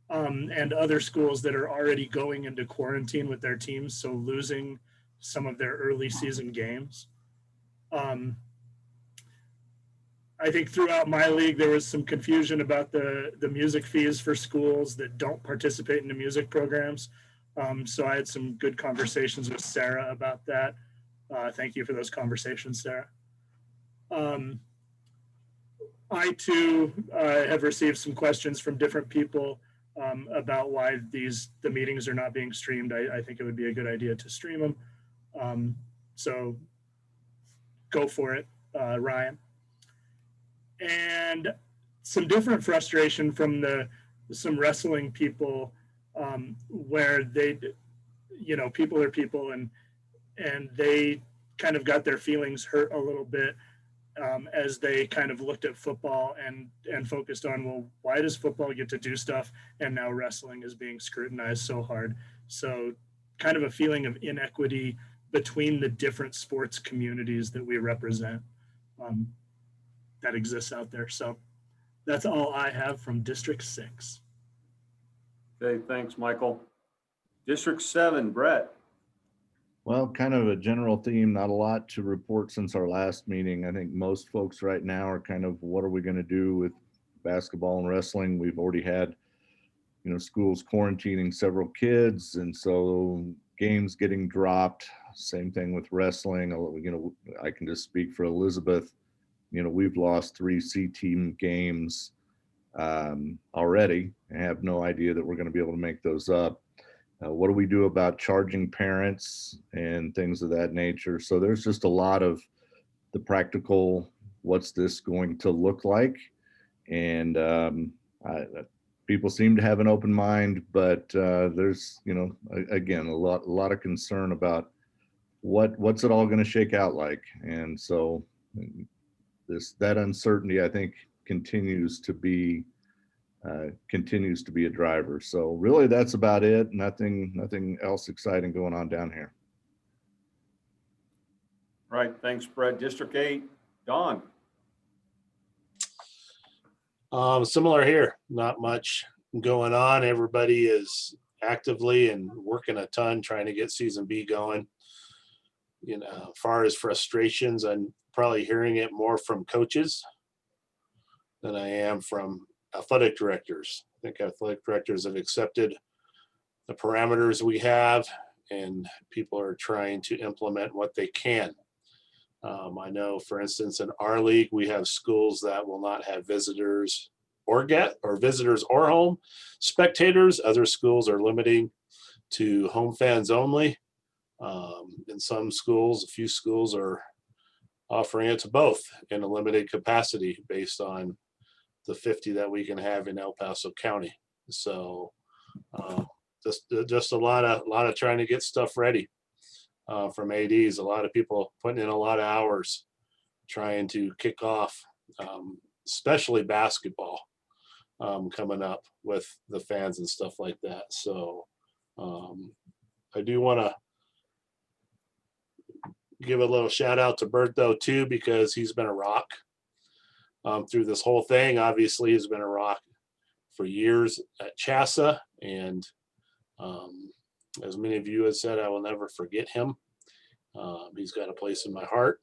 and other schools that are already going into quarantine with their teams, so losing some of their early season games. I think throughout my league, there was some confusion about the music fees for schools that don't participate in the music programs. So I had some good conversations with Sarah about that. Thank you for those conversations, Sarah. I too have received some questions from different people about why the meetings are not being streamed. I think it would be a good idea to stream them. So go for it, Ryan. And some different frustration from some wrestling people, where people are people, and they kind of got their feelings hurt a little bit as they kind of looked at football and focused on, well, why does football get to do stuff and now wrestling is being scrutinized so hard? So kind of a feeling of inequity between the different sports communities that we represent. That exists out there. So that's all I have from District 6. Okay, thanks, Michael. District 7, Brett. Well, kind of a general theme, not a lot to report since our last meeting. I think most folks right now are kind of, what are we going to do with basketball and wrestling? We've already had, schools quarantining several kids, and so games getting dropped. Same thing with wrestling. I can just speak for Elizabeth. We've lost 3 C-team games already. I have no idea that we're going to be able to make those up. What do we do about charging parents and things of that nature? So there's just a lot of the practical, what's this going to look like? And people seem to have an open mind, but there's, again, a lot of concern about what's it all going to shake out like. And so that uncertainty, I think, continues to be a driver. So really, that's about it. Nothing else exciting going on down here. All right, thanks, Brett. District 8, Don. Similar here, not much going on. Everybody is actively and working a ton trying to get season B going. As far as frustrations, I'm probably hearing it more from coaches than I am from athletic directors. I think athletic directors have accepted the parameters we have, and people are trying to implement what they can. I know, for instance, in our league, we have schools that will not have visitors or visitors or home spectators. Other schools are limiting to home fans only. In some schools, a few schools are offering it to both in a limited capacity based on the 50 that we can have in El Paso County. So just a lot of trying to get stuff ready from ADs. A lot of people putting in a lot of hours trying to kick off, especially basketball coming up with the fans and stuff like that. So I do want to give a little shout out to Bert though too, because he's been a rock through this whole thing. Obviously, he's been a rock for years at CHSAA, and as many of you have said, I will never forget him. He's got a place in my heart.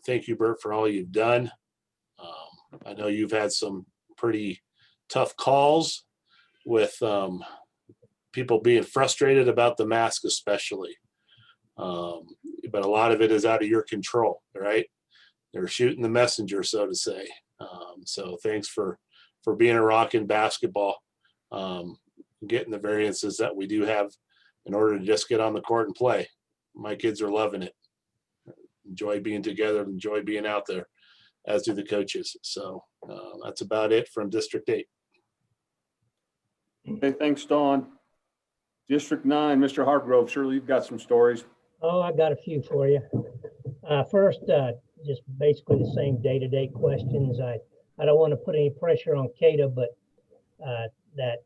Thank you, Bert, for all you've done. I know you've had some pretty tough calls with people being frustrated about the mask, especially. But a lot of it is out of your control, right? They're shooting the messenger, so to say. So thanks for being a rock in basketball, getting the variances that we do have in order to just get on the court and play. My kids are loving it. Enjoy being together, enjoy being out there, as do the coaches. So that's about it from District 8. Okay, thanks, Dawn. District 9, Mr. Hargrove, surely you've got some stories. Oh, I got a few for you. First, just basically the same day-to-day questions. I don't want to put any pressure on Kata, but that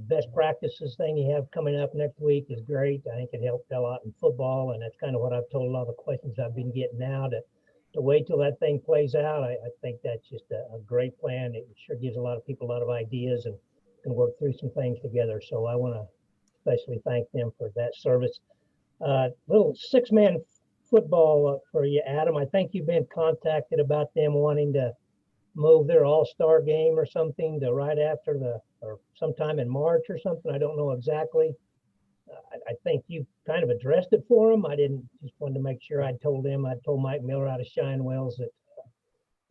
best practices thing you have coming up next week is great. I think it helped a lot in football, and that's kind of what I've told a lot of the questions I've been getting now to wait till that thing plays out. I think that's just a great plan. It sure gives a lot of people a lot of ideas and can work through some things together. So I want to especially thank them for that service. Little 6-man football for you, Adam. I think you've been contacted about them wanting to move their all-star game or something to right after or sometime in March or something. I don't know exactly. I think you kind of addressed it for them. I didn't, just wanted to make sure I'd told Mike Miller out of Shine Wells that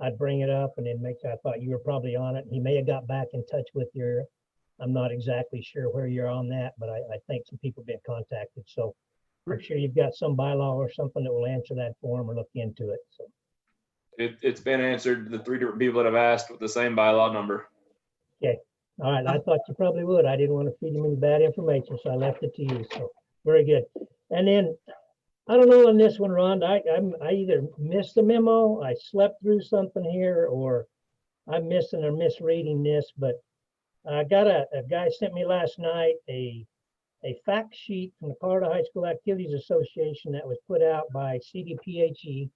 I'd bring it up, and then I thought you were probably on it. He may have got back in touch with you. I'm not exactly sure where you're on that, but I think some people have been contacted. So I'm sure you've got some bylaw or something that will answer that for them or look into it. So it's been answered. The 3 different people that have asked with the same bylaw number. okay. All right. I thought you probably would. I didn't want to feed them any bad information, so I left it to you. So very good. And then I don't know on this one, Ron, I either missed the memo, I slept through something here, or I'm missing or misreading this, but I got a guy sent me last night a fact sheet from the Colorado High School Activities Association that was put out by CDPHE.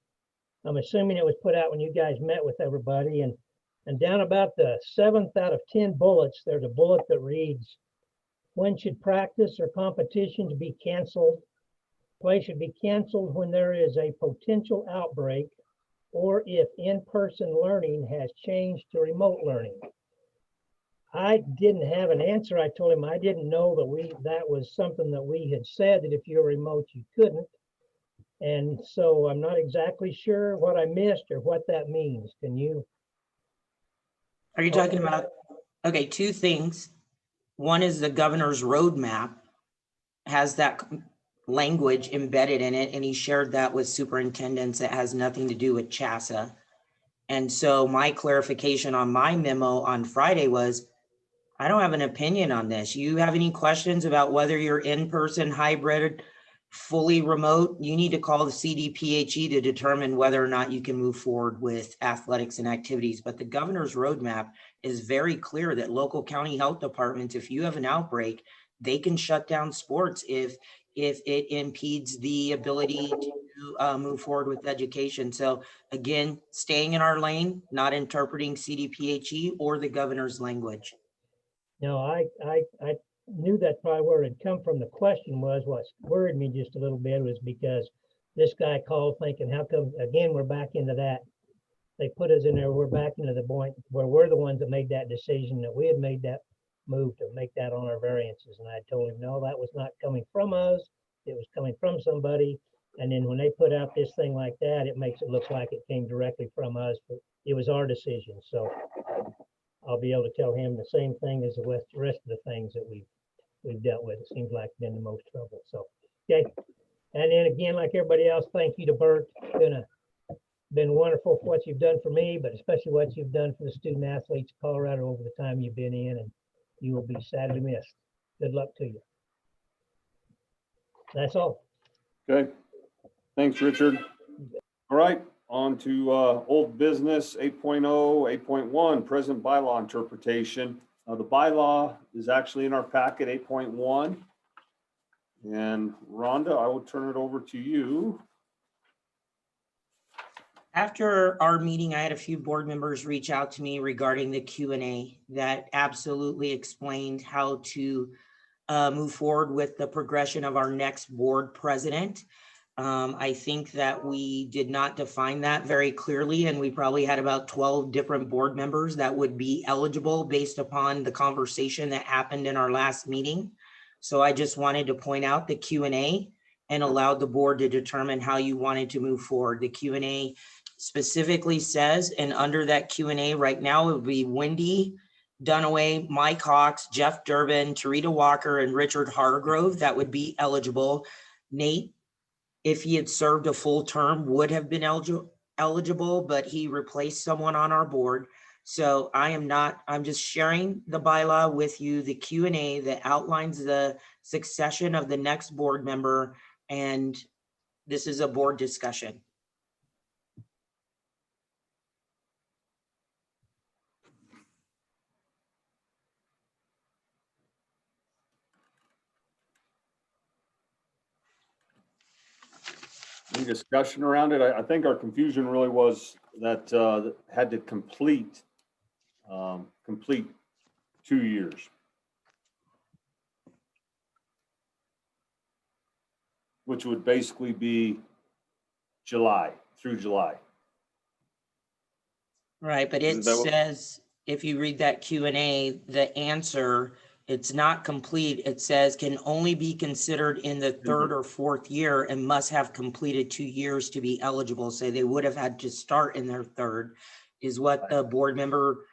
I'm assuming it was put out when you guys met with everybody, and down about the 7th out of 10 bullets, there's a bullet that reads, when should practice or competitions be canceled? Play should be canceled when there is a potential outbreak or if in-person learning has changed to remote learning. I didn't have an answer. I told him I didn't know that was something that we had said, that if you're remote, you couldn't. And so I'm not exactly sure what I missed or what that means. Can you? Are you talking about, okay, 2 things. One is the governor's roadmap has that language embedded in it, and he shared that with superintendents. It has nothing to do with CHSAA. And so my clarification on my memo on Friday was, I don't have an opinion on this. You have any questions about whether you're in-person, hybrid, fully remote? You need to call the CDPHE to determine whether or not you can move forward with athletics and activities. But the governor's roadmap is very clear that local county health departments, if you have an outbreak, they can shut down sports if it impedes the ability to move forward with education. So again, staying in our lane, not interpreting CDPHE or the governor's language. No, I knew that probably where it had come from. The question was, what worried me just a little bit was because this guy called thinking, how come, again, we're back into that. They put us in there, we're back into the point where we're the ones that made that decision, that we had made that move to make that on our variances. And I told him, no, that was not coming from us. It was coming from somebody. And then when they put out this thing like that, it makes it look like it came directly from us, but it was our decision. So I'll be able to tell him the same thing as the rest of the things that we've dealt with. It seems like been the most trouble. So, okay. And then again, like everybody else, thank you to Bert. It's been wonderful for what you've done for me, but especially what you've done for the student athletes of Colorado over the time you've been in, and you will be sadly missed. Good luck to you. That's all. Okay. Thanks, Richard. All right. On to old business 8.0, 8.1, present bylaw interpretation. The bylaw is actually in our packet, 8.1. And Rhonda, I will turn it over to you. After our meeting, I had a few board members reach out to me regarding the Q&A that absolutely explained how to move forward with the progression of our next board president. I think that we did not define that very clearly, and we probably had about 12 different board members that would be eligible based upon the conversation that happened in our last meeting. So I just wanted to point out the Q&A and allowed the board to determine how you wanted to move forward. The Q&A specifically says, and under that Q&A right now, it would be Wendy Dunaway, Mike Hawks, Jeff Durbin, Tarita Walker, and Richard Hargrove that would be eligible. Nate, if he had served a full term, would have been eligible, but he replaced someone on our board. So I'm just sharing the bylaw with you, the Q&A that outlines the succession of the next board member, and this is a board discussion. Any discussion around it? I think our confusion really was that had to complete 2 years. Which would basically be July, through July. Right, but it says, if you read that Q&A, the answer, it's not complete. It says can only be considered in the third or fourth year and must have completed 2 years to be eligible. So they would have had to start in their third, is what the board member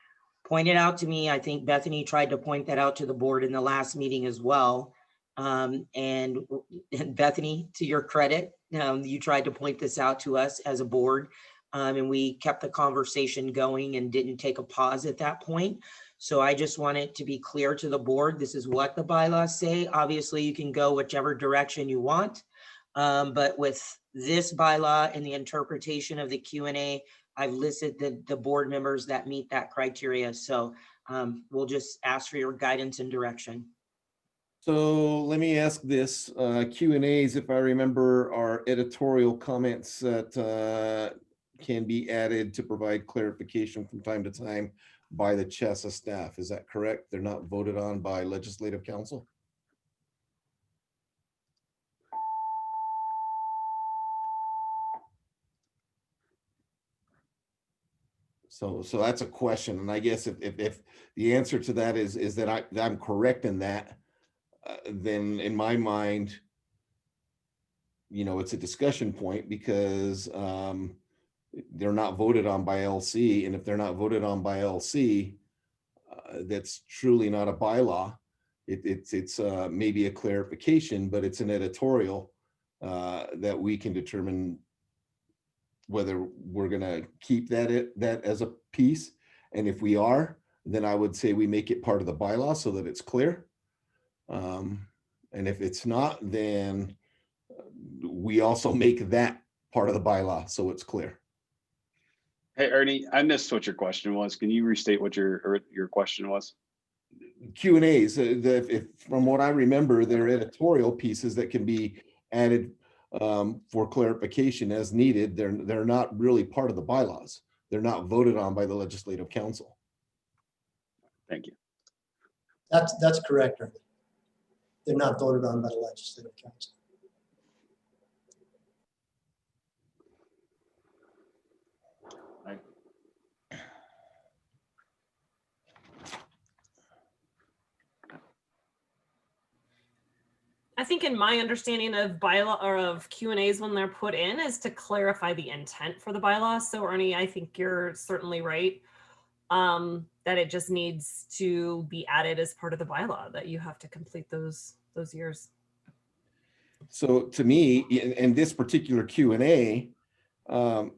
pointed out to me. I think Bethany tried to point that out to the board in the last meeting as well. And Bethany, to your credit, you tried to point this out to us as a board, and we kept the conversation going and didn't take a pause at that point. So I just want it to be clear to the board, this is what the bylaws say. Obviously, you can go whichever direction you want, but with this bylaw and the interpretation of the Q&A, I've listed the board members that meet that criteria. So we'll just ask for your guidance and direction. So let me ask this, Q&As, if I remember, are editorial comments that can be added to provide clarification from time to time by the CHSAA staff. Is that correct? They're not voted on by legislative council? So that's a question. And I guess if the answer to that is that I'm correct in that, then in my mind, it's a discussion point because they're not voted on by LC. And if they're not voted on by LC, that's truly not a bylaw. It's maybe a clarification, but it's an editorial that we can determine whether we're going to keep that as a piece. And if we are, then I would say we make it part of the bylaw so that it's clear. And if it's not, then we also make that part of the bylaw so it's clear. Hey, Ernie, I missed what your question was. Can you restate what your question was? Q&As, from what I remember, they're editorial pieces that can be added for clarification as needed. They're not really part of the bylaws. They're not voted on by the legislative council. Thank you. That's correct, Ernie. They're not voted on by the legislative council. I think in my understanding of bylaw or of Q&As when they're put in is to clarify the intent for the bylaw. So Ernie, I think you're certainly right that it just needs to be added as part of the bylaw that you have to complete those years. So to me, in this particular Q&A, when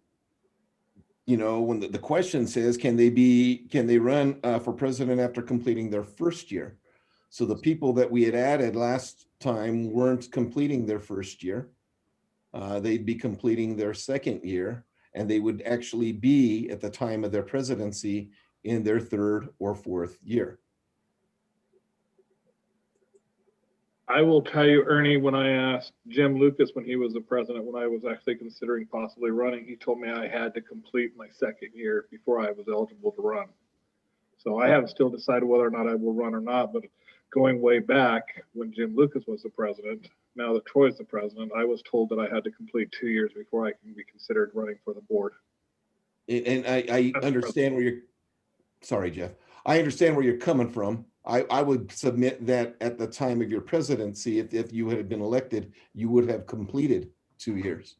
the question says, can they run for president after completing their first year? So the people that we had added last time weren't completing their first year. They'd be completing their second year, and they would actually be at the time of their presidency in their third or fourth year. I will tell you, Ernie, when I asked Jim Lucas when he was the president, when I was actually considering possibly running, he told me I had to complete my second year before I was eligible to run. So I haven't still decided whether or not I will run or not, but going way back when Jim Lucas was the president, now that Troy's the president, I was told that I had to complete 2 years before I can be considered running for the board. And I understand where you're, sorry, Jeff. I understand where you're coming from. I would submit that at the time of your presidency, if you had been elected, you would have completed 2 years.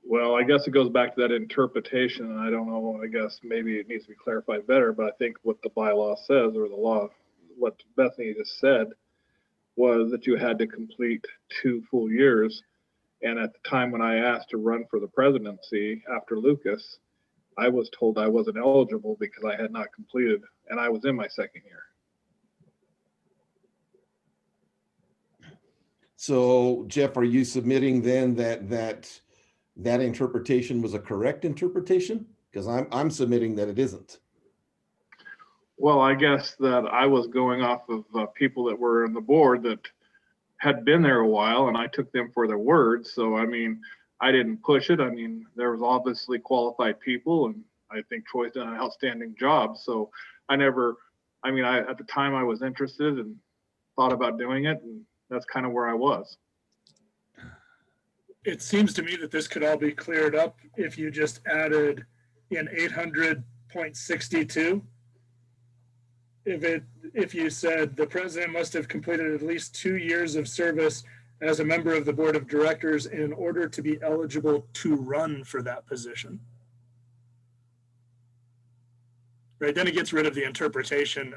Well, I guess it goes back to that interpretation, and I don't know, I guess maybe it needs to be clarified better, but I think what the bylaw says, or the law, what Bethany just said, was that you had to complete 2 full years. And at the time when I asked to run for the presidency after Lucas, I was told I wasn't eligible because I had not completed, and I was in my second year. So Jeff, are you submitting then that interpretation was a correct interpretation? Because I'm submitting that it isn't. Well, I guess that I was going off of people that were in the board that had been there a while, and I took them for their word. So, I mean, I didn't push it. I mean, there was obviously qualified people, and I think Troy's done an outstanding job. So at the time I was interested and thought about doing it, and that's kind of where I was. It seems to me that this could all be cleared up if you just added in 800.62. If you said the president must have completed at least 2 years of service as a member of the board of directors in order to be eligible to run for that position. Right, then it gets rid of the interpretation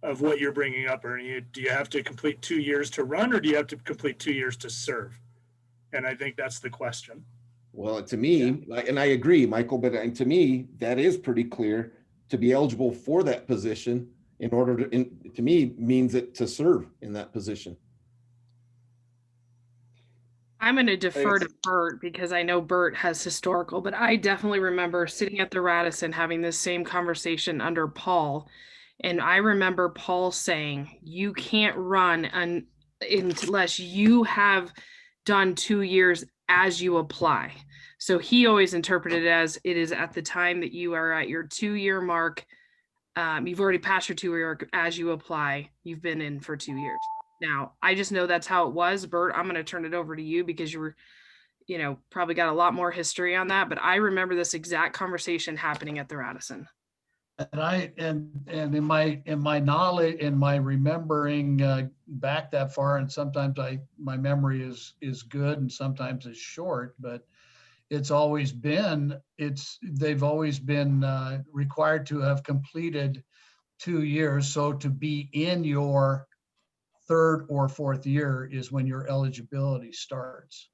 of what you're bringing up, Ernie. Do you have to complete 2 years to run, or do you have to complete 2 years to serve? And I think that's the question. Well, to me, and I agree, Michael, but to me, that is pretty clear. To be eligible for that position in order to me means it to serve in that position. I'm going to defer to Bert because I know Bert has historical, but I definitely remember sitting at the Radisson having this same conversation under Paul. And I remember Paul saying, you can't run unless you have done 2 years as you apply. So he always interpreted it as it is at the time that you are at your 2-year mark. You've already passed your 2-year mark as you apply. You've been in for 2 years. Now, I just know that's how it was. Bert, I'm going to turn it over to you because you were, probably got a lot more history on that. But I remember this exact conversation happening at the Radisson. And in my knowledge, in my remembering back that far, and sometimes my memory is good and sometimes it's short, but they've always been required to have completed 2 years. So to be in your 3rd or 4th year is when your eligibility starts.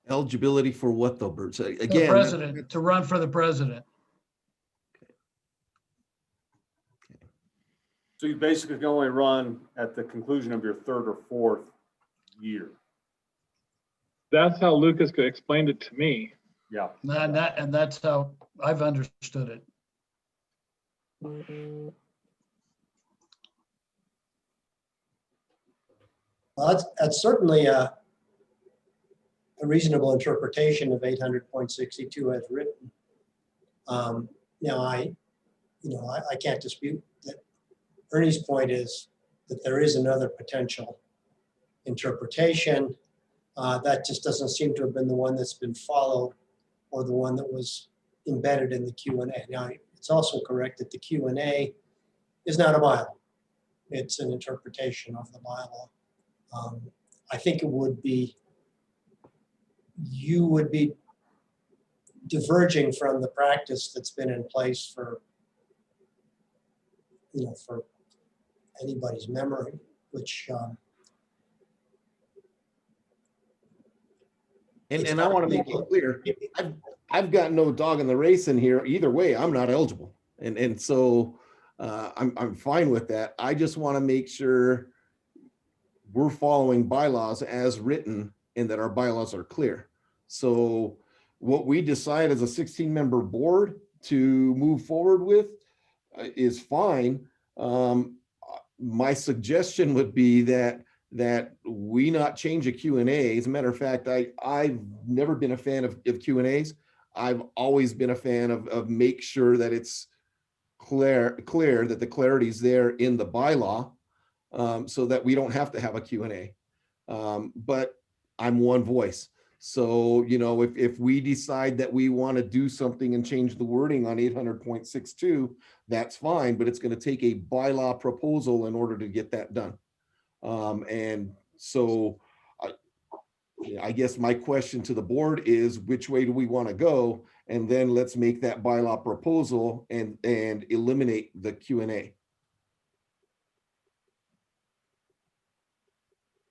Eligibility for what though, Bert? So again, the president, to run for the president. So you basically can only run at the conclusion of your 3rd or 4th year. That's how Lucas explained it to me. Yeah. And that's how I've understood it. Well, that's certainly a reasonable interpretation of 800.62 as written. Now, I can't dispute that Ernie's point is that there is another potential interpretation. That just doesn't seem to have been the one that's been followed or the one that was embedded in the Q&A. Now, it's also correct that the Q&A is not a bylaw. It's an interpretation of the bylaw. I think you would be diverging from the practice that's been in place for anybody's memory, which and I want to make it clear, I've got no dog in the race in here either way. I'm not eligible, and so I'm fine with that. I just want to make sure we're following bylaws as written and that our bylaws are clear. So what we decide as a 16-member board to move forward with, is fine. My suggestion would be that we not change a Q&A. As a matter of fact, I've never been a fan of Q&As. I've always been a fan of make sure that it's clear that the clarity is there in the bylaw, so that we don't have to have a Q&A. But I'm one voice. So, you know, if we decide that we want to do something and change the wording on 800.62, that's fine, but it's going to take a bylaw proposal in order to get that done. And so I guess my question to the board is, which way do we want to go? And then let's make that bylaw proposal and eliminate the Q&A.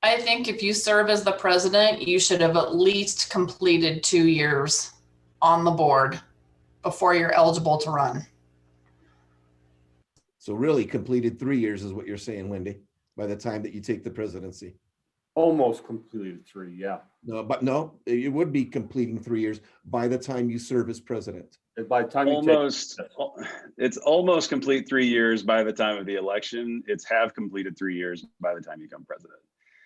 I think if you serve as the president, you should have at least completed 2 years on the board before you're eligible to run. So really completed 3 years is what you're saying, Wendy, by the time that you take the presidency. Almost completed 3, yeah. No, but no, it would be completing 3 years by the time you serve as president. And by the time you It's almost complete 3 years by the time of the election. It's have completed 3 years by the time you become president.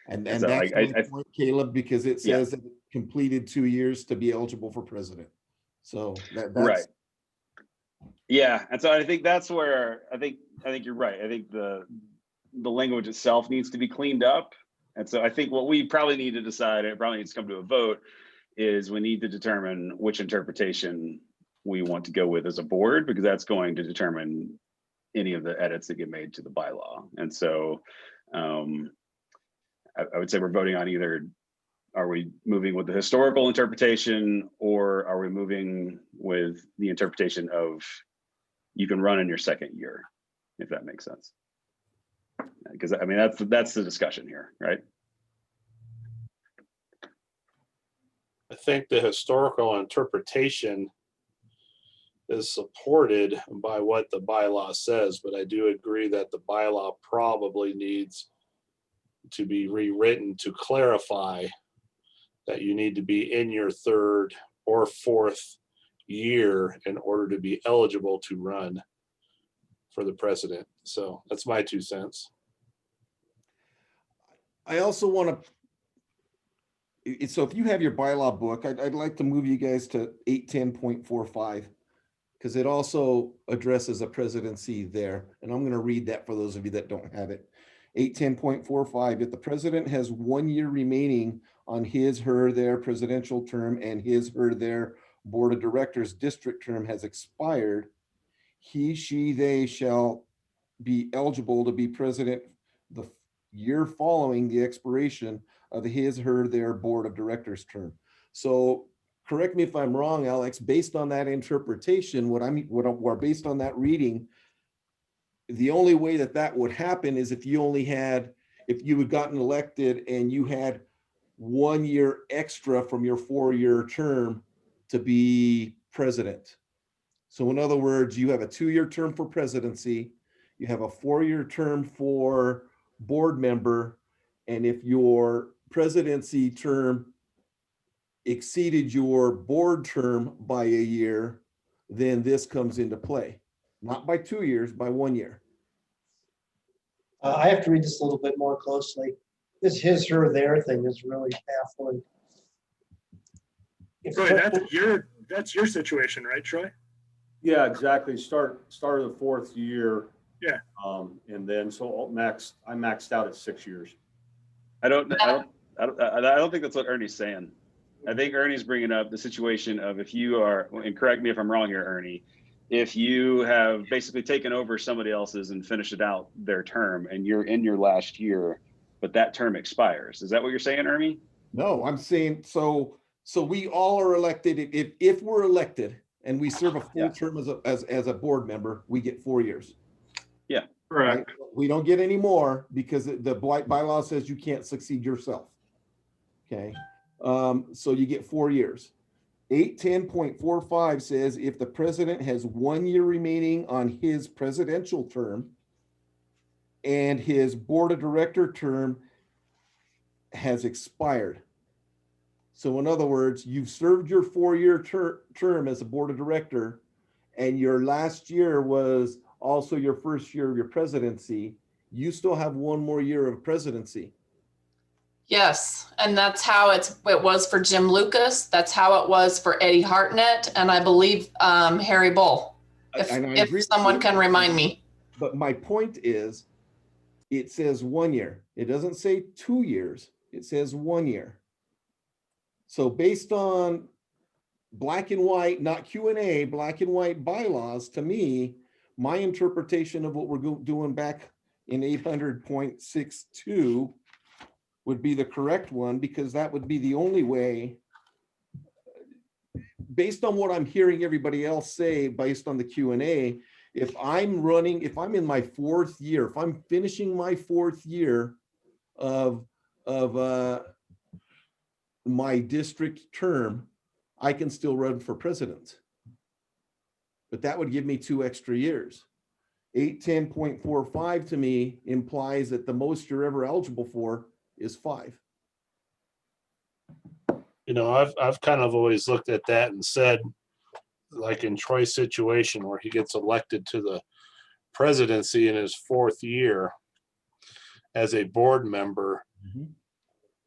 And so that's my point, Caleb, because it says that it completed 2 years to be eligible for president. So that's right. Yeah, and so I think that's where I think you're right. I think the language itself needs to be cleaned up. And so I think what we probably need to decide, it probably needs to come to a vote, is we need to determine which interpretation we want to go with as a board, because that's going to determine any of the edits that get made to the bylaw. And so I would say we're voting on either, are we moving with the historical interpretation, or are we moving with the interpretation of you can run in your second year, if that makes sense? Because I mean, that's the discussion here, right? I think the historical interpretation is supported by what the bylaw says, but I do agree that the bylaw probably needs to be rewritten to clarify that you need to be in your third or fourth year in order to be eligible to run for the president. So that's my 2 cents. I also want to, so if you have your bylaw book, I'd like to move you guys to 810.45, because it also addresses a presidency there. And I'm going to read that for those of you that don't have it. 810.45, if the president has 1 year remaining on his/her/their presidential term and his/her/their board of directors district term has expired, he/she/they shall be eligible to be president the year following the expiration of his/her/their board of directors term. So correct me if I'm wrong, Alex, based on that interpretation, or based on that reading, the only way that would happen is if you had gotten elected and you had 1 year extra from your 4-year term to be president. So in other words, you have a 2-year term for presidency, you have a 4-year term for board member, and if your presidency term exceeded your board term by a year, then this comes into play. Not by 2 years, by 1 year. I have to read this a little bit more closely. This his/her/their thing is really baffling. Troy, that's your situation, right, Troy? Yeah, exactly. Start of the 4th year. Yeah. And then so I maxed out at 6 years. I don't think that's what Ernie's saying. I think Ernie's bringing up the situation of, if you are, and correct me if I'm wrong here, Ernie, if you have basically taken over somebody else's and finished it out their term and you're in your last year, but that term expires. Is that what you're saying, Ernie? No, I'm saying, so we all are elected. If we're elected and we serve a full term as a board member, we get 4 years. Yeah. Correct. Right? We don't get any more because the bylaw says you can't succeed yourself. Okay. So you get 4 years. 810.45 says if the president has 1 year remaining on his presidential term and his board of director term has expired. So in other words, you've served your 4-year term as a board of director and your last year was also your first year of your presidency, you still have one more year of presidency. Yes, and that's how it was for Jim Lucas. That's how it was for Eddie Hartnett, and I believe Harry Bull. If someone can remind me. But my point is, it says 1 year. It doesn't say 2 years. It says 1 year. So based on black and white, not Q&A, black and white bylaws, to me, my interpretation of what we're doing back in 800.62 would be the correct one, because that would be the only way, based on what I'm hearing everybody else say, based on the Q&A, if I'm in my 4th year, if I'm finishing my 4th year of my district term, I can still run for president. But that would give me 2 extra years. 810.45 to me implies that the most you're ever eligible for is 5. You know, I've kind of always looked at that and said, like in Troy's situation where he gets elected to the presidency in his 4th year as a board member,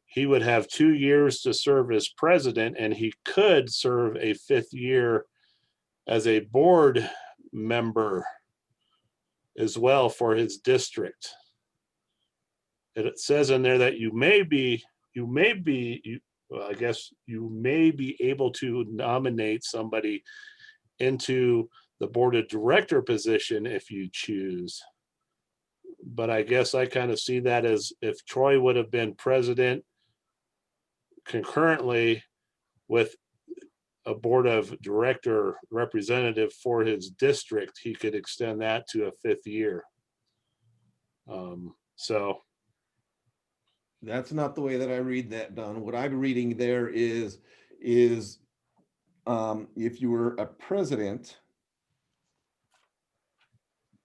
he would have 2 years to serve as president, and he could serve a 5th year as a board member as well for his district. It says in there that you may be able to nominate somebody into the board of director position if you choose. But I guess I kind of see that as if Troy would have been president concurrently with a board of director representative for his district, he could extend that to a 5th year. So that's not the way that I read that, Don. What I'm reading there is if you were a president,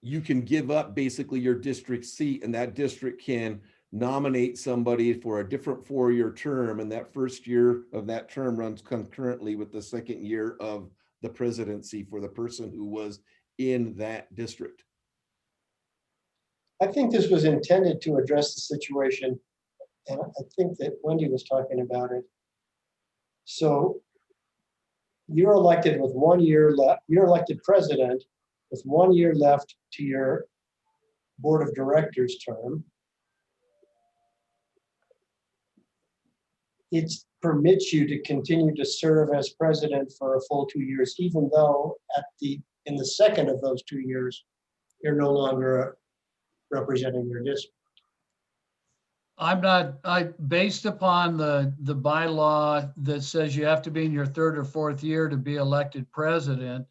you can give up basically your district seat, and that district can nominate somebody for a different 4-year term, and that 1st year of that term runs concurrently with the 2nd year of the presidency for the person who was in that district. I think this was intended to address the situation, and I think that Wendy was talking about it. So you're elected with 1 year left, you're elected president with 1 year left to your board of directors term. It permits you to continue to serve as president for a full 2 years, even though in the 2nd of those 2 years, you're no longer representing your district. Based upon the bylaw that says you have to be in your 3rd or 4th year to be elected president,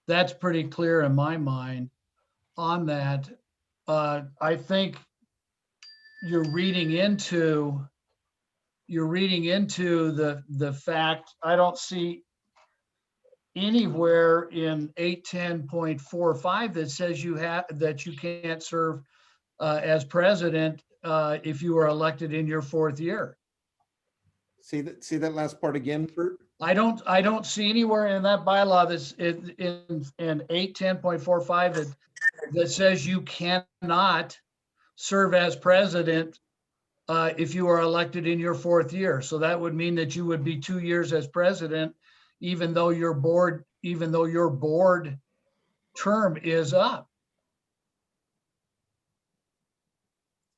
that's pretty clear in my mind on that. I think you're reading into the fact, I don't see anywhere in 810.45 that says that you can't serve as president if you were elected in your 4th year. See that last part again, Bert? I don't see anywhere in that bylaw that's in 810.45 that says you cannot serve as president if you are elected in your 4th year. So that would mean that you would be 2 years as president, even though your board term is up.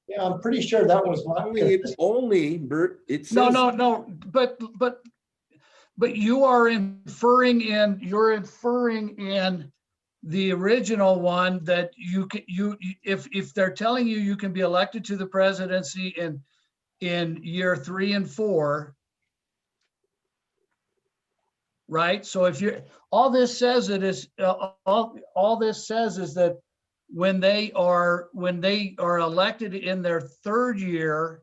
Yeah, I'm pretty sure that was not. Only, Bert, it says. No, but you are inferring in the original one that if they're telling you you can be elected to the presidency in year 3 and 4, right? So if you're, all this says all this says is that when they are elected in their 3rd year,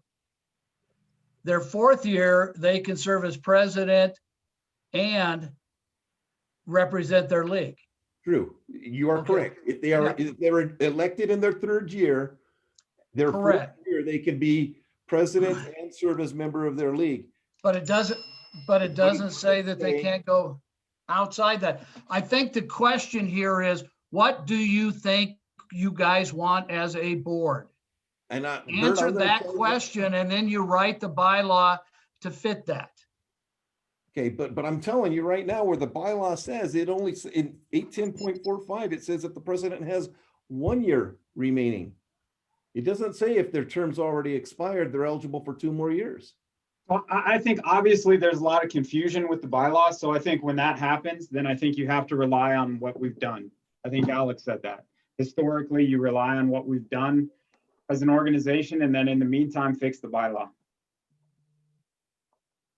their 4th year, they can serve as president and represent their league. True, you are correct. If they are elected in their 3rd year, their 4th year, they can be president and serve as member of their league. But it doesn't say that they can't go outside that. I think the question here is, What do you think you guys want as a board? And Bert, Answer I'm gonna that tell you- question and then you write the bylaw to fit that. Okay, but I'm telling you right now, where the bylaw says it only, in 810.45, it says that the president has 1 year remaining. It doesn't say if their term's already expired, they're eligible for 2 more years. Well, I think obviously there's a lot of confusion with the bylaws. So I think when that happens, then I think you have to rely on what we've done. I think Alex said that. Historically, you rely on what we've done as an organization, and then in the meantime, fix the bylaw.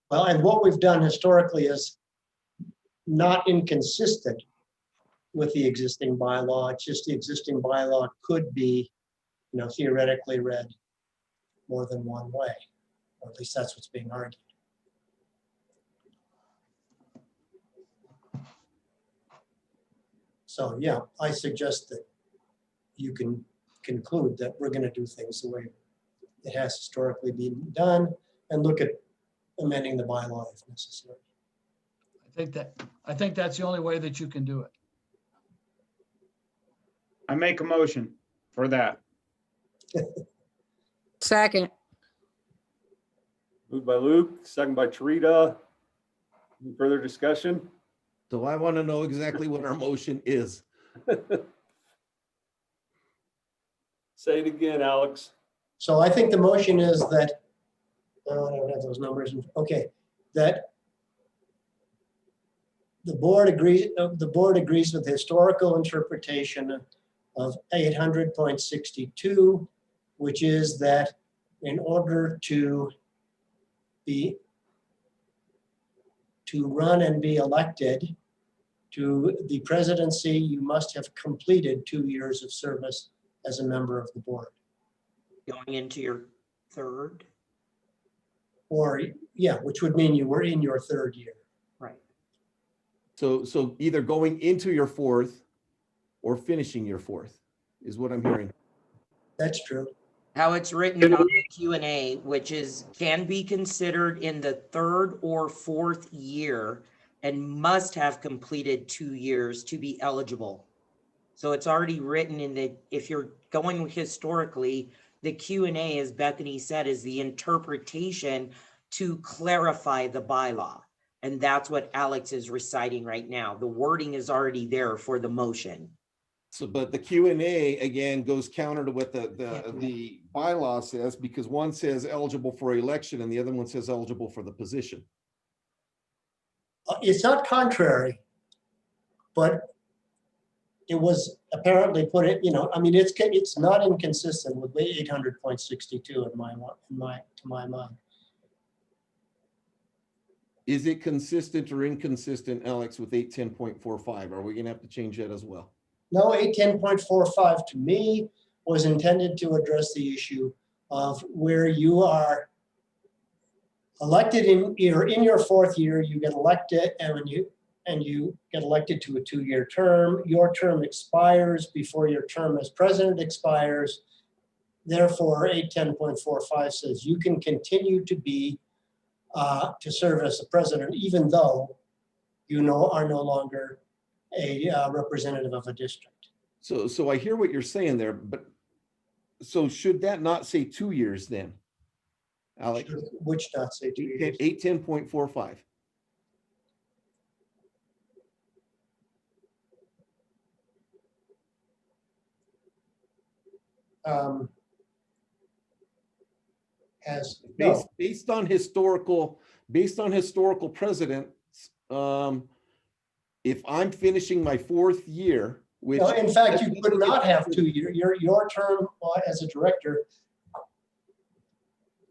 Well, and what we've done historically is not inconsistent with the existing bylaw. It's just the existing bylaw could be, theoretically read more than one way, or at least that's what's being argued. So yeah, I suggest that you can conclude that we're going to do things the way it has historically been done and look at amending the bylaw if necessary. I think that's the only way that you can do it. I make a motion for that. Second. Moved by Luke, second by Tarita. Any further discussion? So I want to know exactly what our motion is. Say it again, Alex. So I think the motion is that, I don't have those numbers. Okay, that the board agrees with the historical interpretation of 800.62, which is that in order to run and be elected to the presidency, you must have completed 2 years of service as a member of the board. Going into your third? Or, yeah, which would mean you were in your third year. Right. So either going into your 4th or finishing your 4th is what I'm hearing. That's true. How it's written on the Q&A, which can be considered in the 3rd or 4th year and must have completed 2 years to be eligible. So it's already written in the, if you're going historically, the Q&A, as Bethany said, is the interpretation to clarify the bylaw. And that's what Alex is reciting right now. The wording is already there for the motion. So, but the Q&A again goes counter to what the bylaw says, because one says eligible for election and the other one says eligible for the position. It's not contrary, but it was apparently put it, I mean, it's not inconsistent with 800.62 to my mind. Is it consistent or inconsistent, Alex, with 810.45? Are we going to have to change that as well? No, 810.45 to me was intended to address the issue of where you are elected you're in your 4th year, you get elected, and you get elected to a 2-year term. Your term expires before your term as president expires. Therefore, 810.45 says you can continue to be to serve as the president, even though you are no longer a representative of a district. So I hear what you're saying there, but so should that not say 2 years then, Alex? Which not say 2 years? 810.45. Based on historical precedents, if I'm finishing my 4th year, which no, in fact, you could not have 2 years. Your term as a director,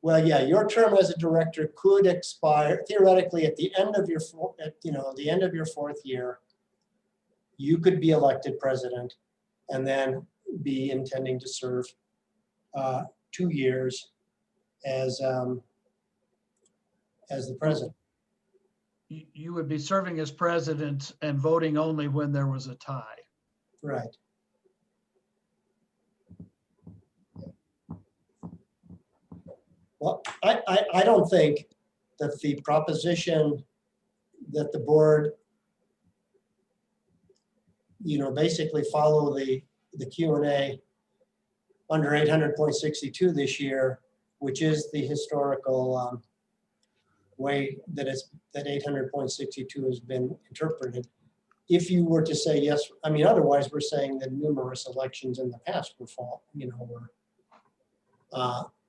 well, yeah, your term as a director could expire theoretically at the end of your the end of your 4th year. You could be elected president, and then be intending to serve 2 years as the president. You would be serving as president and voting only when there was a tie. Right. Well, I don't think that the proposition that the board basically follow the Q&A under 800.62 this year, which is the historical way that 800.62 has been interpreted. If you were to say yes, I mean, otherwise we're saying that numerous elections in the past were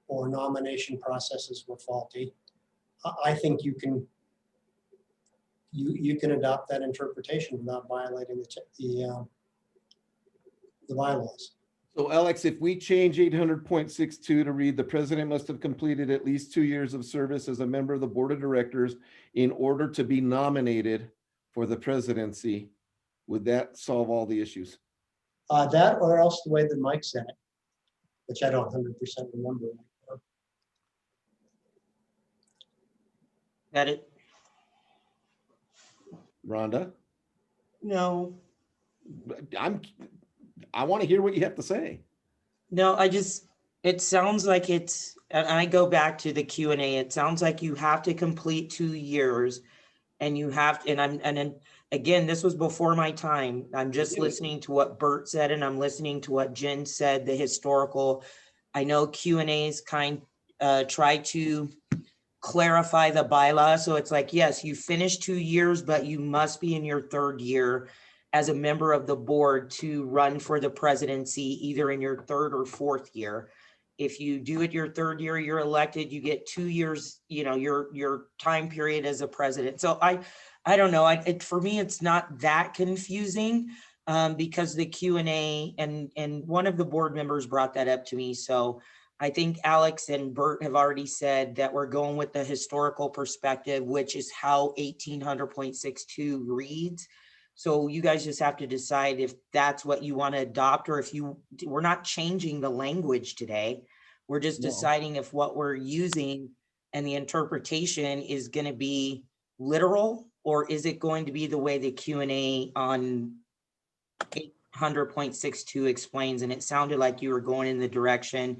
or nomination processes were faulty. I think you can adopt that interpretation without violating the bylaws. So Alex, if we change 800.62 to read, the president must have completed at least 2 years of service as a member of the board of directors in order to be nominated for the presidency, would that solve all the issues? That or else the way that Mike said it, which I don't 100% remember. Got it? Rhonda? No. I want to hear what you have to say. No, it sounds like it's, and I go back to the Q&A, it sounds like you have to complete 2 years and you have, and then again, this was before my time. I'm just listening to what Bert said and I'm listening to what Jen said, the historical. I know Q&As try to clarify the bylaw. So it's like, yes, you finished 2 years, but you must be in your 3rd year as a member of the board to run for the presidency, either in your 3rd or 4th year. If you do it your 3rd year, you're elected, you get 2 years, your time period as a president. So I don't know. For me, it's not that confusing because the Q&A and one of the board members brought that up to me. So I think Alex and Bert have already said that we're going with the historical perspective, which is how 1800.62 reads. So you guys just have to decide if that's what you want to adopt, or if we're not changing the language today. We're just deciding if what we're using and the interpretation is going to be literal, or is it going to be the way the Q&A on 800.62 explains. And it sounded like you were going in the direction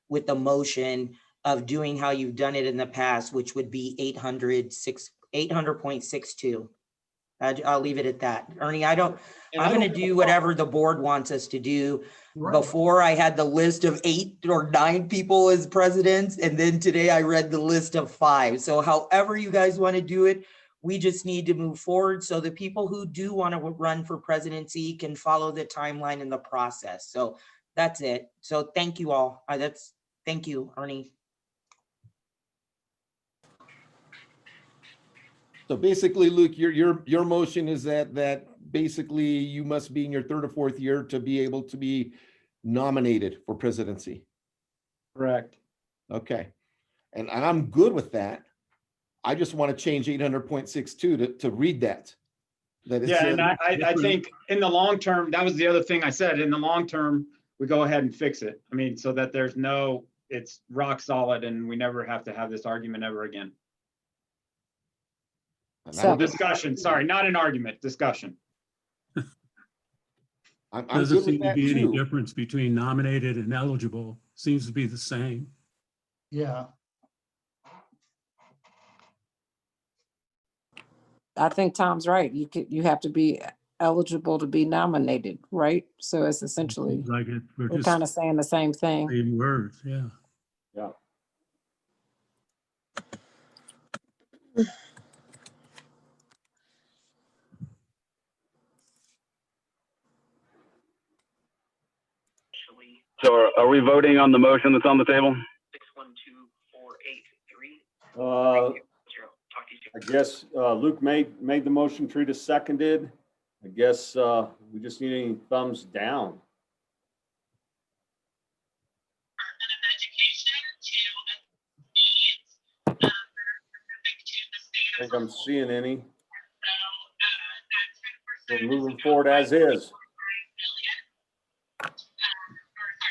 with the motion of doing how you've done it in the past, which would be 800.62. I'll leave it at that. Ernie, I'm going to do whatever the board wants us to do. Right. Before I had the list of 8 or 9 people as presidents, and then today I read the list of 5. So however you guys want to do it, we just need to move forward so the people who do want to run for presidency can follow the timeline and the process. So that's it. So thank you all. Thank you, Ernie. So basically, Luke, your motion is that basically you must be in your 3rd or 4th year to be able to be nominated for presidency. Correct. Okay. And I'm good with that. I just want to change 800.62 to read that. Yeah, and I think in the long term, that was the other thing I said. In the long term, we go ahead and fix it. I mean, so that it's rock solid and we never have to have this argument ever again. So discussion, sorry, not an argument, discussion. Doesn't seem to be any difference between nominated and eligible. Seems to be the same. Yeah. I think Tom's right. You have to be eligible to be nominated, right? So it's essentially like we're kind of saying the same thing. Same words, yeah. Yeah. So are we voting on the motion that's on the table? I guess Luke made the motion, Trita seconded. I guess we just need any thumbs down. I think I'm seeing any. We're moving forward as is.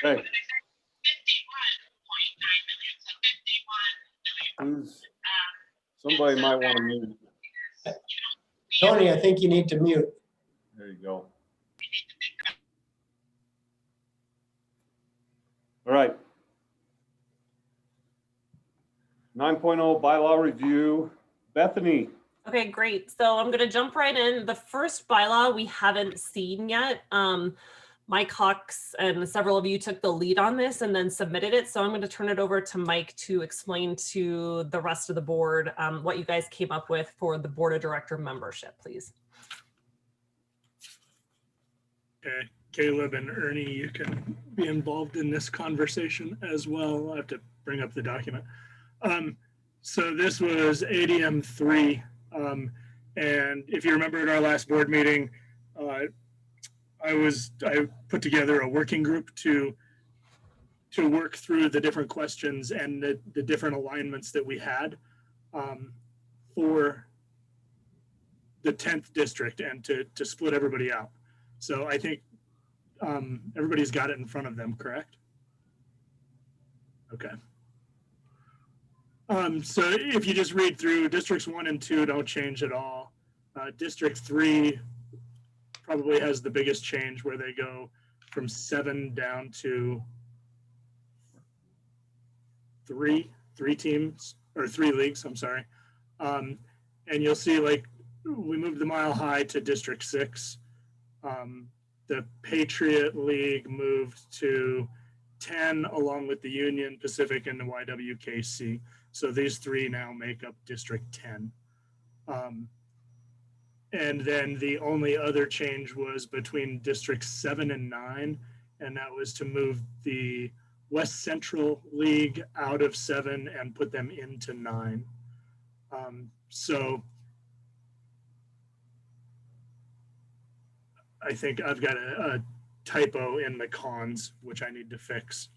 Okay. Somebody might want to mute. Tony, I think you need to mute. There you go. All right. 9.0 bylaw review. Bethany. Okay, great. So I'm going to jump right in. The first bylaw we haven't seen yet. Mike Hawks and several of you took the lead on this and then submitted it. So I'm going to turn it over to Mike to explain to the rest of the board what you guys came up with for the board of director membership, please. Okay, Caleb and Ernie, you can be involved in this conversation as well. I have to bring up the document. So this was ADM 3. And if you remember at our last board meeting, I put together a working group to work through the different questions and the different alignments that we had for the 10th district and to split everybody out. So I think everybody's got it in front of them, correct? Okay. So if you just read through, districts 1 and 2 don't change at all. District 3 probably has the biggest change, where they go from 7 down to three teams, or 3 leagues, I'm sorry. And you'll see, like, we moved the Mile High to District 6. The Patriot League moved to 10, along with the Union Pacific and the YWKC. So these 3 now make up District 10. And then the only other change was between Districts 7 and 9, and that was to move the West Central League out of 7 and put them into 9. So I think I've got a typo in the cons, which I need to fix.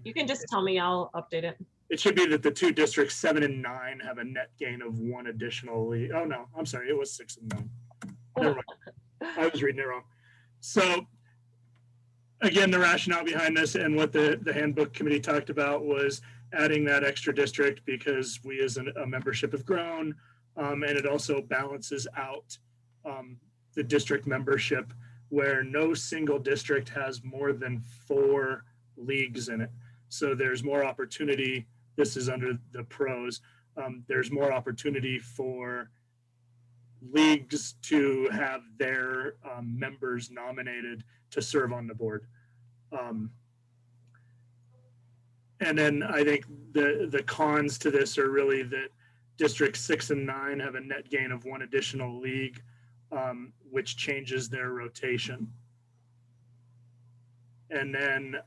You can just tell me, I'll update it. It should be that the 2 districts 7 and 9 have a net gain of 1 additional league. Oh no, I'm sorry, it was 6 and 9. Never mind. I was reading it wrong. So again, the rationale behind this and what the handbook committee talked about was adding that extra district because we as a membership have grown, and it also balances out the district membership, where no single district has more than 4 leagues in it. So there's more opportunity. This is under the pros. There's more opportunity for leagues to have their members nominated to serve on the board. And then I think the cons to this are really that Districts 6 and 9 have a net gain of 1 additional league, which changes their rotation. And then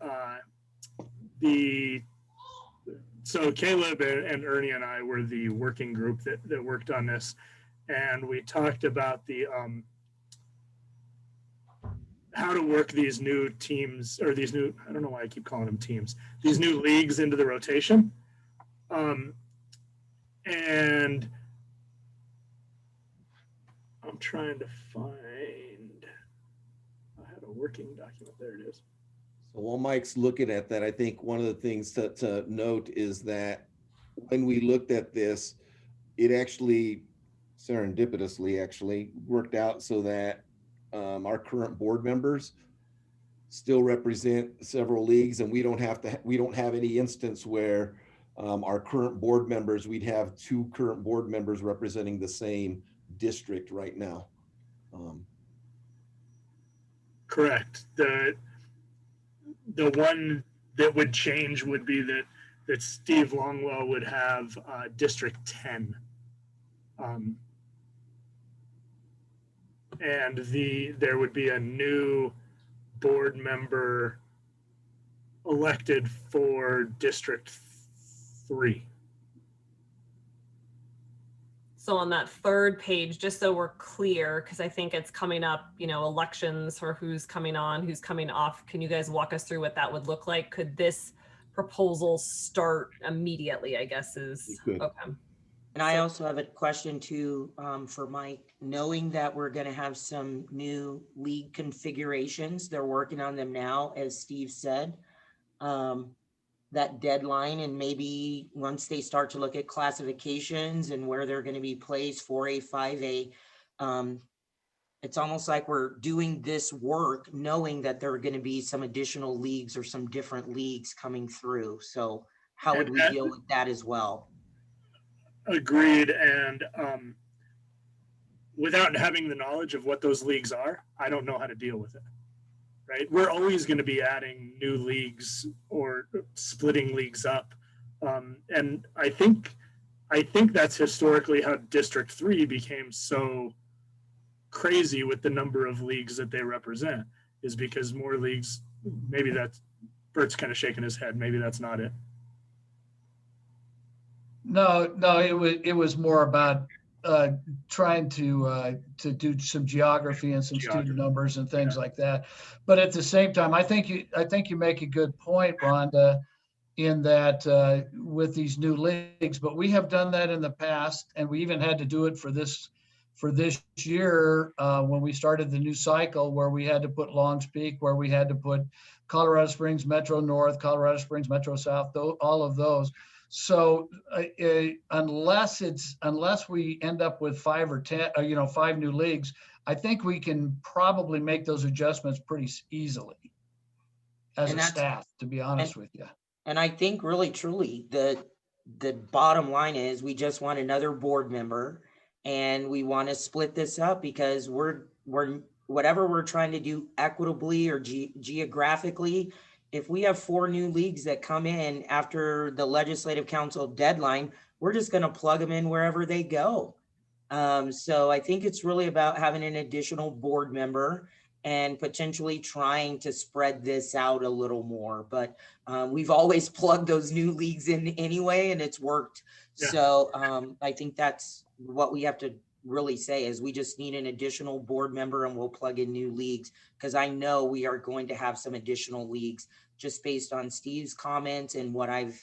so Caleb and Ernie and I were the working group that worked on this, and we talked about the how to work these new teams, or these new, I don't know why I keep calling them teams, these new leagues into the rotation. And I'm trying to find, I had a working document, there it is. So while Mike's looking at that, I think one of the things to note is that when we looked at this, it actually serendipitously actually worked out so that our current board members still represent several leagues, and we don't have any instance where our current board members, we'd have 2 current board members representing the same district right now. Correct. The one that would change would be that Steve Longwell would have District 10. And there would be a new board member elected for District 3. So on that 3rd page, just so we're clear, because I think it's coming up, elections for who's coming on, who's coming off. Can you guys walk us through what that would look like? Could this proposal start immediately, I guess is, okay. And I also have a question too for Mike, knowing that we're going to have some new league configurations. They're working on them now, as Steve said. That deadline, and maybe once they start to look at classifications and where they're going to be placed, 4A, 5A, it's almost like we're doing this work knowing that there are going to be some additional leagues or some different leagues coming through. So how would we deal with that as well? Agreed. And without having the knowledge of what those leagues are, I don't know how to deal with it. Right? We're always going to be adding new leagues or splitting leagues up. And I think that's historically how District 3 became so crazy with the number of leagues that they represent, is because more leagues, maybe that's, Bert's kind of shaking his head. Maybe that's not it. No, it was more about trying to do some geography and some student numbers and things like that. But at the same time, I think you make a good point, Rhonda, in that with these new leagues. But we have done that in the past, and we even had to do it for this year when we started the new cycle, where we had to put Longs Peak, where we had to put Colorado Springs Metro North, Colorado Springs Metro South, all of those. So unless we end up with 5 or 10, 5 new leagues, I think we can probably make those adjustments pretty easily as a staff, to be honest with you. And I think really, truly, the bottom line is we just want another board member, and we want to split this up because we're whatever we're trying to do equitably or geographically. If we have 4 new leagues that come in after the legislative council deadline, we're just going to plug them in wherever they go. So I think it's really about having an additional board member and potentially trying to spread this out a little more. But we've always plugged those new leagues in anyway, and it's worked. Yeah. So I think that's what we have to really say, is we just need an additional board member, and we'll plug in new leagues, because I know we are going to have some additional leagues just based on Steve's comments and what I've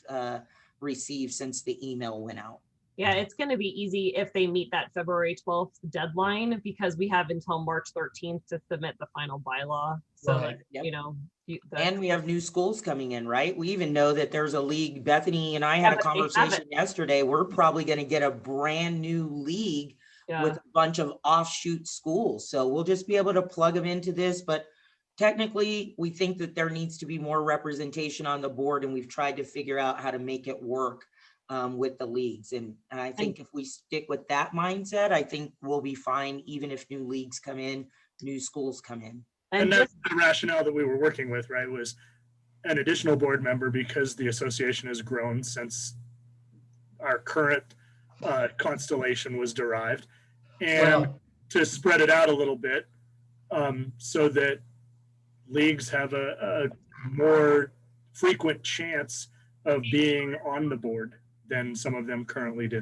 received since the email went out. Yeah, it's going to be easy if they meet that February 12th deadline, because we have until March 13th to submit the final bylaw. So, Right. that, Yep. And we have new schools coming in, right? We even know that there's a league. Bethany and I had a conversation yesterday. We're probably going to get a brand new league with a bunch of offshoot schools. So we'll just be able to plug them into this. But technically, we think that there needs to be more representation on the board, and we've tried to figure out how to make it work with the leagues. And I think if we stick with that mindset, I think we'll be fine, even if new leagues come in, new schools come in. And that's the rationale that we were working with, right, was an additional board member, because the association has grown since our current constellation was derived, and to spread it out a little bit so that leagues have a more frequent chance of being on the board than some of them currently do.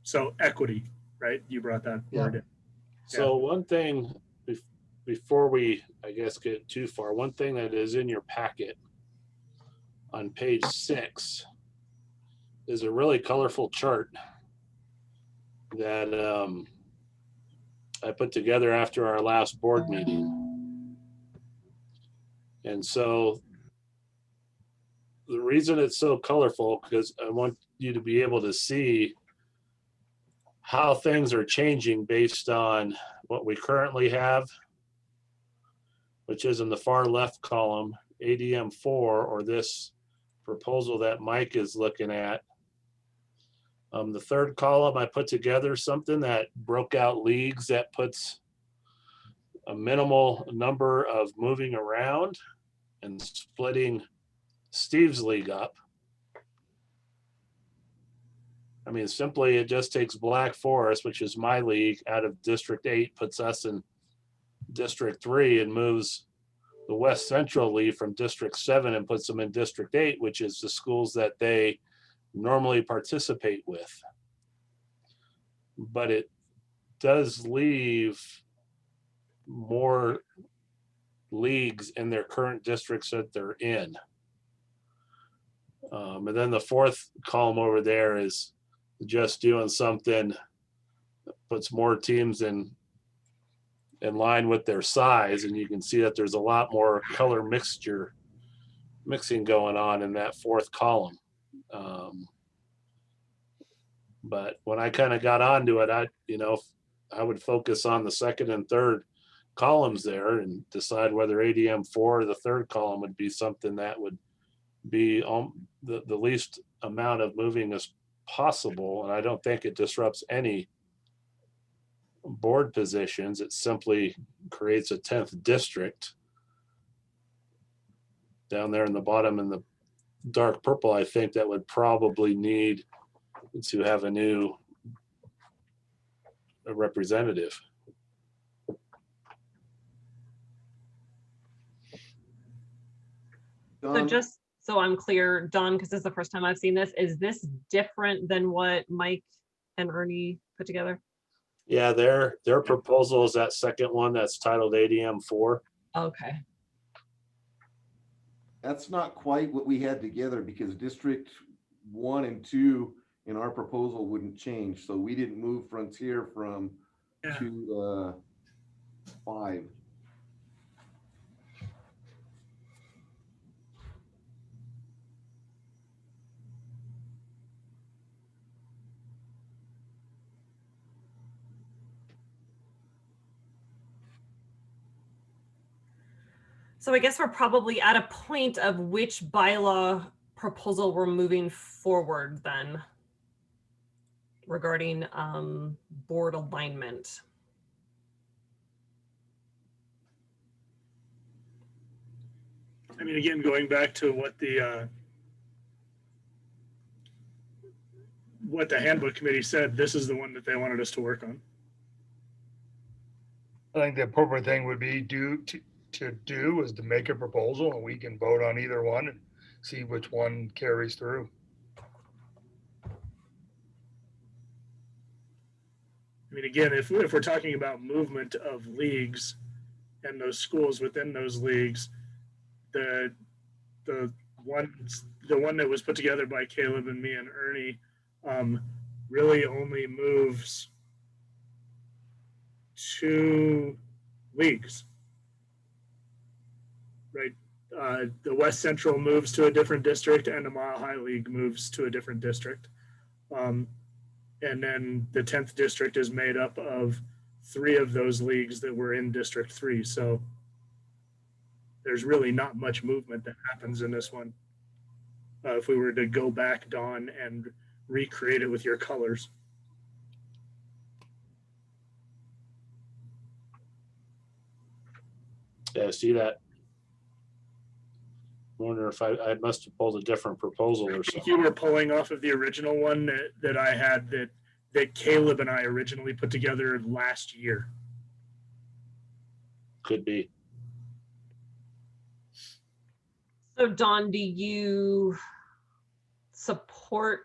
So equity, right? You brought that word in. So one thing before we, I guess, get too far, one thing that is in your packet on page 6 is a really colorful chart that I put together after our last board meeting. And so the reason it's so colorful, because I want you to be able to see how things are changing based on what we currently have, which is in the far left column, ADM 4, or this proposal that Mike is looking at. The third column, I put together something that broke out leagues that puts a minimal number of moving around and splitting Steve's league up. I mean, simply, it just takes Black Forest, which is my league, out of District 8, puts us in District 3, and moves the West Central League from District 7 and puts them in District 8, which is the schools that they normally participate with. But it does leave more leagues in their current districts that they're in. And then the fourth column over there is just doing something that puts more teams in line with their size, and you can see that there's a lot more color mixing going on in that fourth column. But when I kind of got onto it, I would focus on the second and third columns there and decide whether ADM 4 or the third column would be something that would be the least amount of moving as possible. And I don't think it disrupts any board positions. It simply creates a 10th district. Down there in the bottom in the dark purple, I think that would probably need to have a representative. So just so I'm clear, Don, because this is the first time I've seen this, is this different than what Mike and Ernie put together? Yeah, their proposal is that second one that's titled ADM 4. Okay. That's not quite what we had together because District 1 and 2 in our proposal wouldn't change. So we didn't move Frontier from 2 to 5. So I guess we're probably at a point of which bylaw proposal we're moving forward then regarding board alignment. I mean, again, going back to what the handbook committee said, this is the one that they wanted us to work on. I think the appropriate thing would be to do is to make a proposal and we can vote on either one and see which one carries through. I mean, again, if we're talking about movement of leagues and those schools within those leagues, the one that was put together by Caleb and me and Ernie really only moves 2 leagues. Right, the West Central moves to a different district, and the Mile High League moves to a different district. And then the 10th district is made up of 3 of those leagues that were in District 3. So there's really not much movement that happens in this one. If we were to go back, Dawn, and recreate it with your colors. Yeah, see that? I wonder if I must have pulled a different proposal or I think something. you were pulling off of the original one that I had that Caleb and I originally put together last year. Could be. So Don, do you support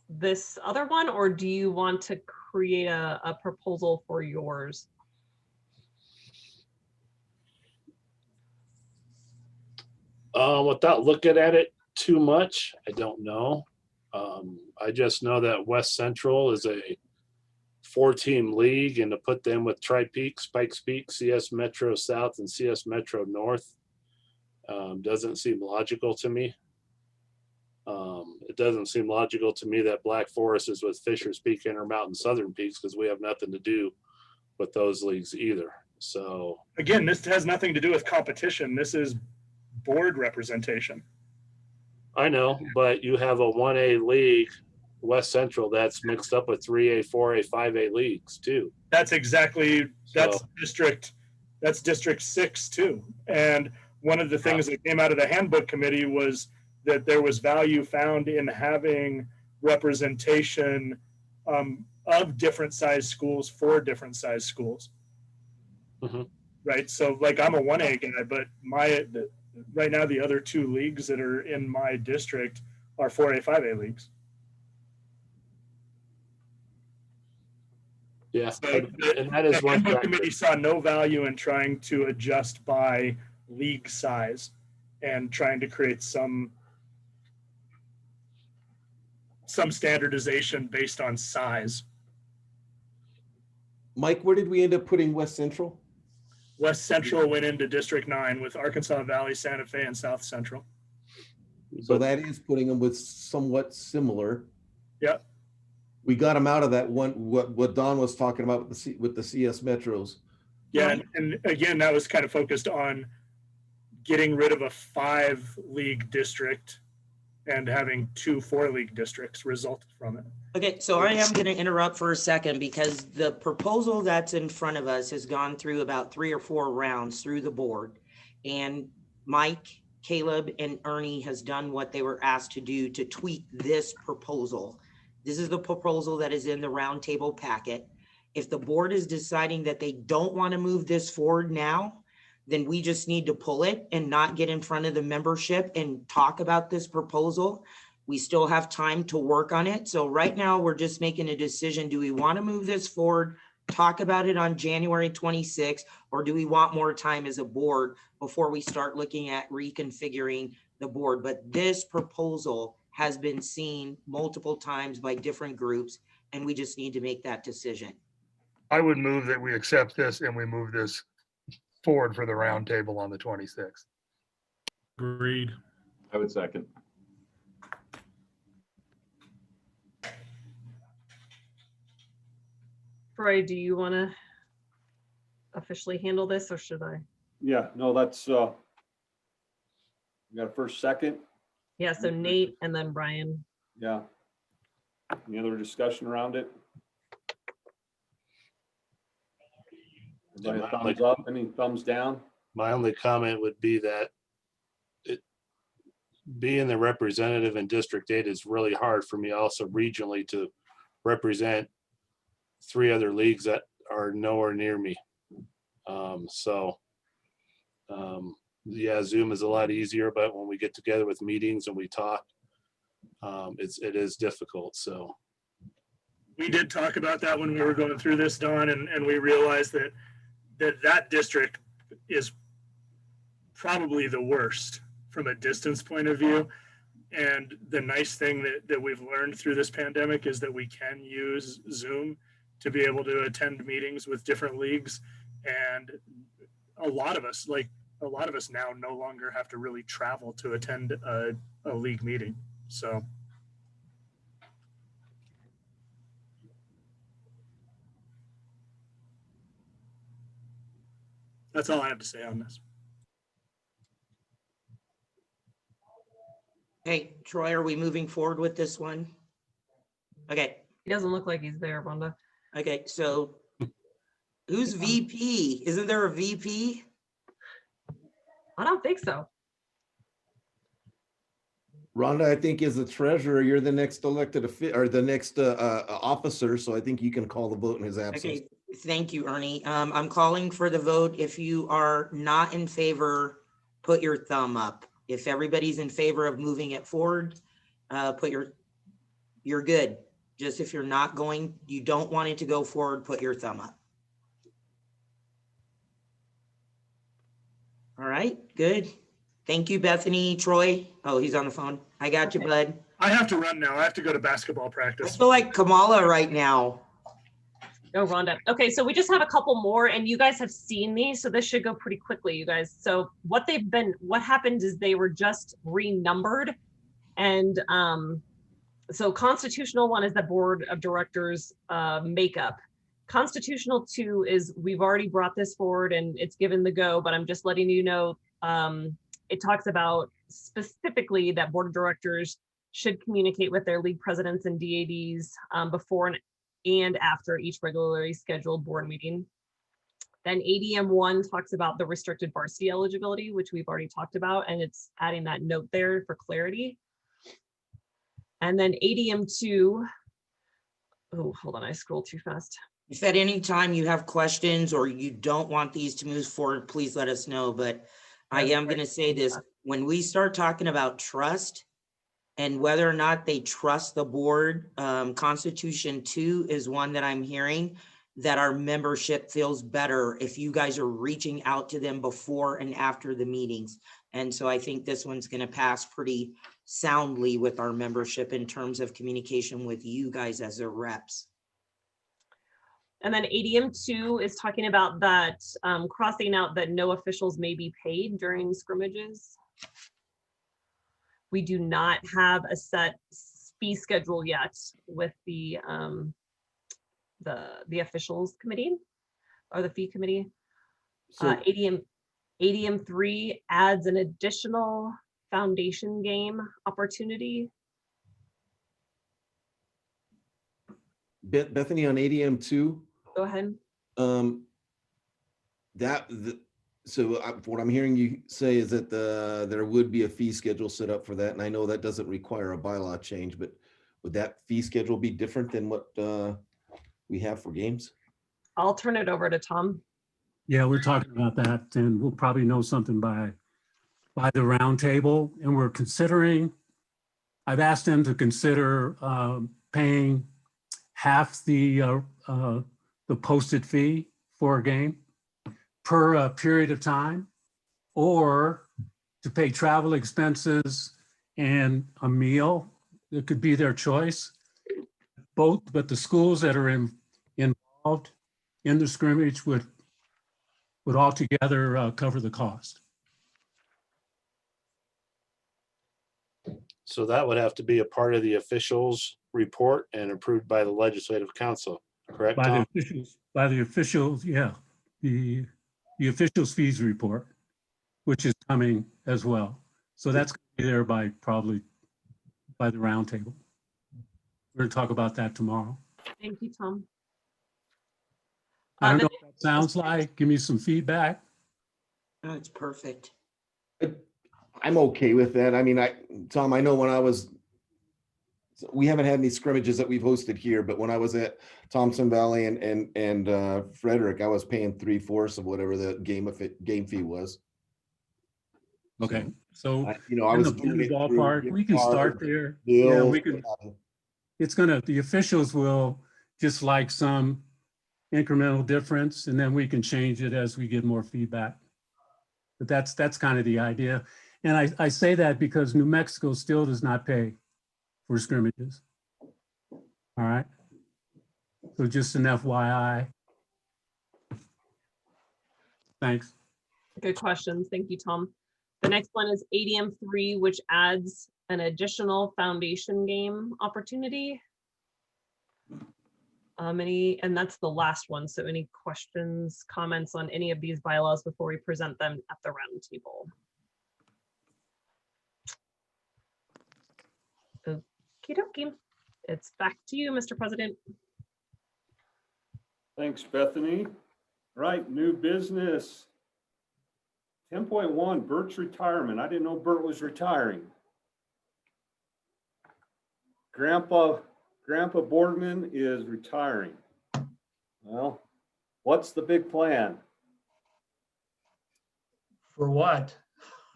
this other one, or do you want to create a proposal for yours? Without looking at it too much, I don't know. I just know that West Central is a 4-team league, and to put them with Tri-Peak, Spikes Peak, CS Metro South, and CS Metro North doesn't seem logical to me. It doesn't seem logical to me that Black Forest is with Fisher's Peak, Intermountain, Southern Peaks, because we have nothing to do with those leagues either. So Again, this has nothing to do with competition. This is board representation. I know, but you have a 1A league, West Central, that's mixed up with 3A, 4A, 5A leagues too. That's District 6 too. And one of the things that came out of the handbook committee was that there was value found in having representation of different size schools for different size schools. Mm-hmm. Right. So like I'm a 1A guy, but right now the other 2 leagues that are in my district are 4A, 5A leagues. Yeah, So and that is the one handbook factor. committee saw no value in trying to adjust by league size and trying to create some standardization based on size. Mike, where did we end up putting West Central? West Central went into District 9 with Arkansas Valley, Santa Fe, and South Central. So that is putting them with somewhat similar. Yep. We got them out of that one, what Don was talking about with the CS Metros. Yeah, and again, that was kind of focused on getting rid of a 5-league district and having 2 4-league districts resulted from it. Okay, so I am going to interrupt for a second because the proposal that's in front of us has gone through about 3 or 4 rounds through the board. And Mike, Caleb, and Ernie has done what they were asked to do to tweak this proposal. This is the proposal that is in the roundtable packet. If the board is deciding that they don't want to move this forward now, then we just need to pull it and not get in front of the membership and talk about this proposal. We still have time to work on it. So right now we're just making a decision. Do we want to move this forward, talk about it on January 26th, or do we want more time as a board before we start looking at reconfiguring the board? But this proposal has been seen multiple times by different groups, and we just need to make that decision. I would move that we accept this and we move this forward for the roundtable on the 26th. Agreed. I would second. Troy, do you want to officially handle this, or should I? Yeah, no, that's, you got a first, second? Yeah, so Nate and then Brian. Yeah. Any other discussion around it? Everybody thumbs up, any thumbs down? My only comment would be that being the representative in District 8 is really hard for me also regionally to represent 3 other leagues that are nowhere near me. Yeah, Zoom is a lot easier, but when we get together with meetings and we talk, it is difficult. So We did talk about that when we were going through this, Don, and we realized that district is probably the worst from a distance point of view. And the nice thing that we've learned through this pandemic is that we can use Zoom to be able to attend meetings with different leagues. And a lot of us now no longer have to really travel to attend a league meeting. So. That's all I have to say on this. Hey, Troy, are we moving forward with this one? Okay. He doesn't look like he's there, Rhonda. Okay, so who's VP? Isn't there a VP? I don't think so. Rhonda, I think is the treasurer. You're the next elected or the next officer, so I think you can call the vote in his absence. Okay, thank you, Ernie. I'm calling for the vote. If you are not in favor, put your thumb up. If everybody's in favor of moving it forward, you're good. Just if you're not going, you don't want it to go forward, put your thumb up. All right, good. Thank you, Bethany. Troy. Oh, he's on the phone. I got you, bud. I have to run now. I have to go to basketball I practice. feel like Kamala right now. Go, Rhonda. Okay, so we just have a couple more, and you guys have seen these, so this should go pretty quickly, you guys. So what happened is they were just renumbered, and so constitutional one is the board of directors makeup. Constitutional 2 is, we've already brought this forward and it's given the go, but I'm just letting you know, it talks about specifically that board of directors should communicate with their league presidents and DADs before and after each regularly scheduled board meeting. Then ADM 1 talks about the restricted varsity eligibility, which we've already talked about, and it's adding that note there for clarity. And then ADM 2, oh, hold on, I scrolled too fast. If at any time you have questions or you don't want these to move forward, please let us know. But I am going to say this, when we start talking about trust and whether or not they trust the board, Constitution 2 is one that I'm hearing that our membership feels better if you guys are reaching out to them before and after the meetings. And so I think this one's going to pass pretty soundly with our membership in terms of communication with you guys as their reps. And then ADM 2 is talking about that, crossing out that no officials may be paid during scrimmages. We do not have a set fee schedule yet with the officials committee or the fee committee. So- ADM 3 adds an additional foundation game opportunity. Bethany, on ADM 2, Go ahead. What I'm hearing you say is that there would be a fee schedule set up for that, and I know that doesn't require a bylaw change, but would that fee schedule be different than what we have for games? I'll turn it over to Tom. Yeah, we're talking about that, and we'll probably know something by the roundtable. And we're considering, I've asked them to consider paying half the posted fee for a game per period of time, or to pay travel expenses and a meal. It could be their choice. Both, but the schools that are involved in the scrimmage would altogether cover the cost. So that would have to be a part of the officials' report and approved by the legislative council, correct, Tom? By the officials, yeah. The officials' fees report, which is coming as well. So that's going to be there probably by the roundtable. We're going to talk about that tomorrow. Thank you, Tom. I don't know what that sounds like. Give me some feedback. Oh, it's perfect. I'm okay with that. I mean, Tom, I know we haven't had any scrimmages that we've hosted here, but when I was at Thompson Valley and Frederick, I was paying 3/4 of whatever the game fee was. Okay, so I was in the ballpark. We can start there. Yeah, we can. The officials will just like some incremental difference, and then we can change it as we get more feedback. But that's kind of the idea. And I say that because New Mexico still does not pay for scrimmages. All right. So just an FYI. Thanks. Good questions. Thank you, Tom. The next one is ADM 3, which adds an additional foundation game opportunity. And that's the last one. So any questions, comments on any of these bylaws before we present them at the round table? Okie dokie. It's back to you, Mr. President. Thanks, Bethany. Right, new business. 10.1, Bert's retirement. I didn't know Bert was retiring. Grandpa Boardman is retiring. Well, what's the big plan? For what?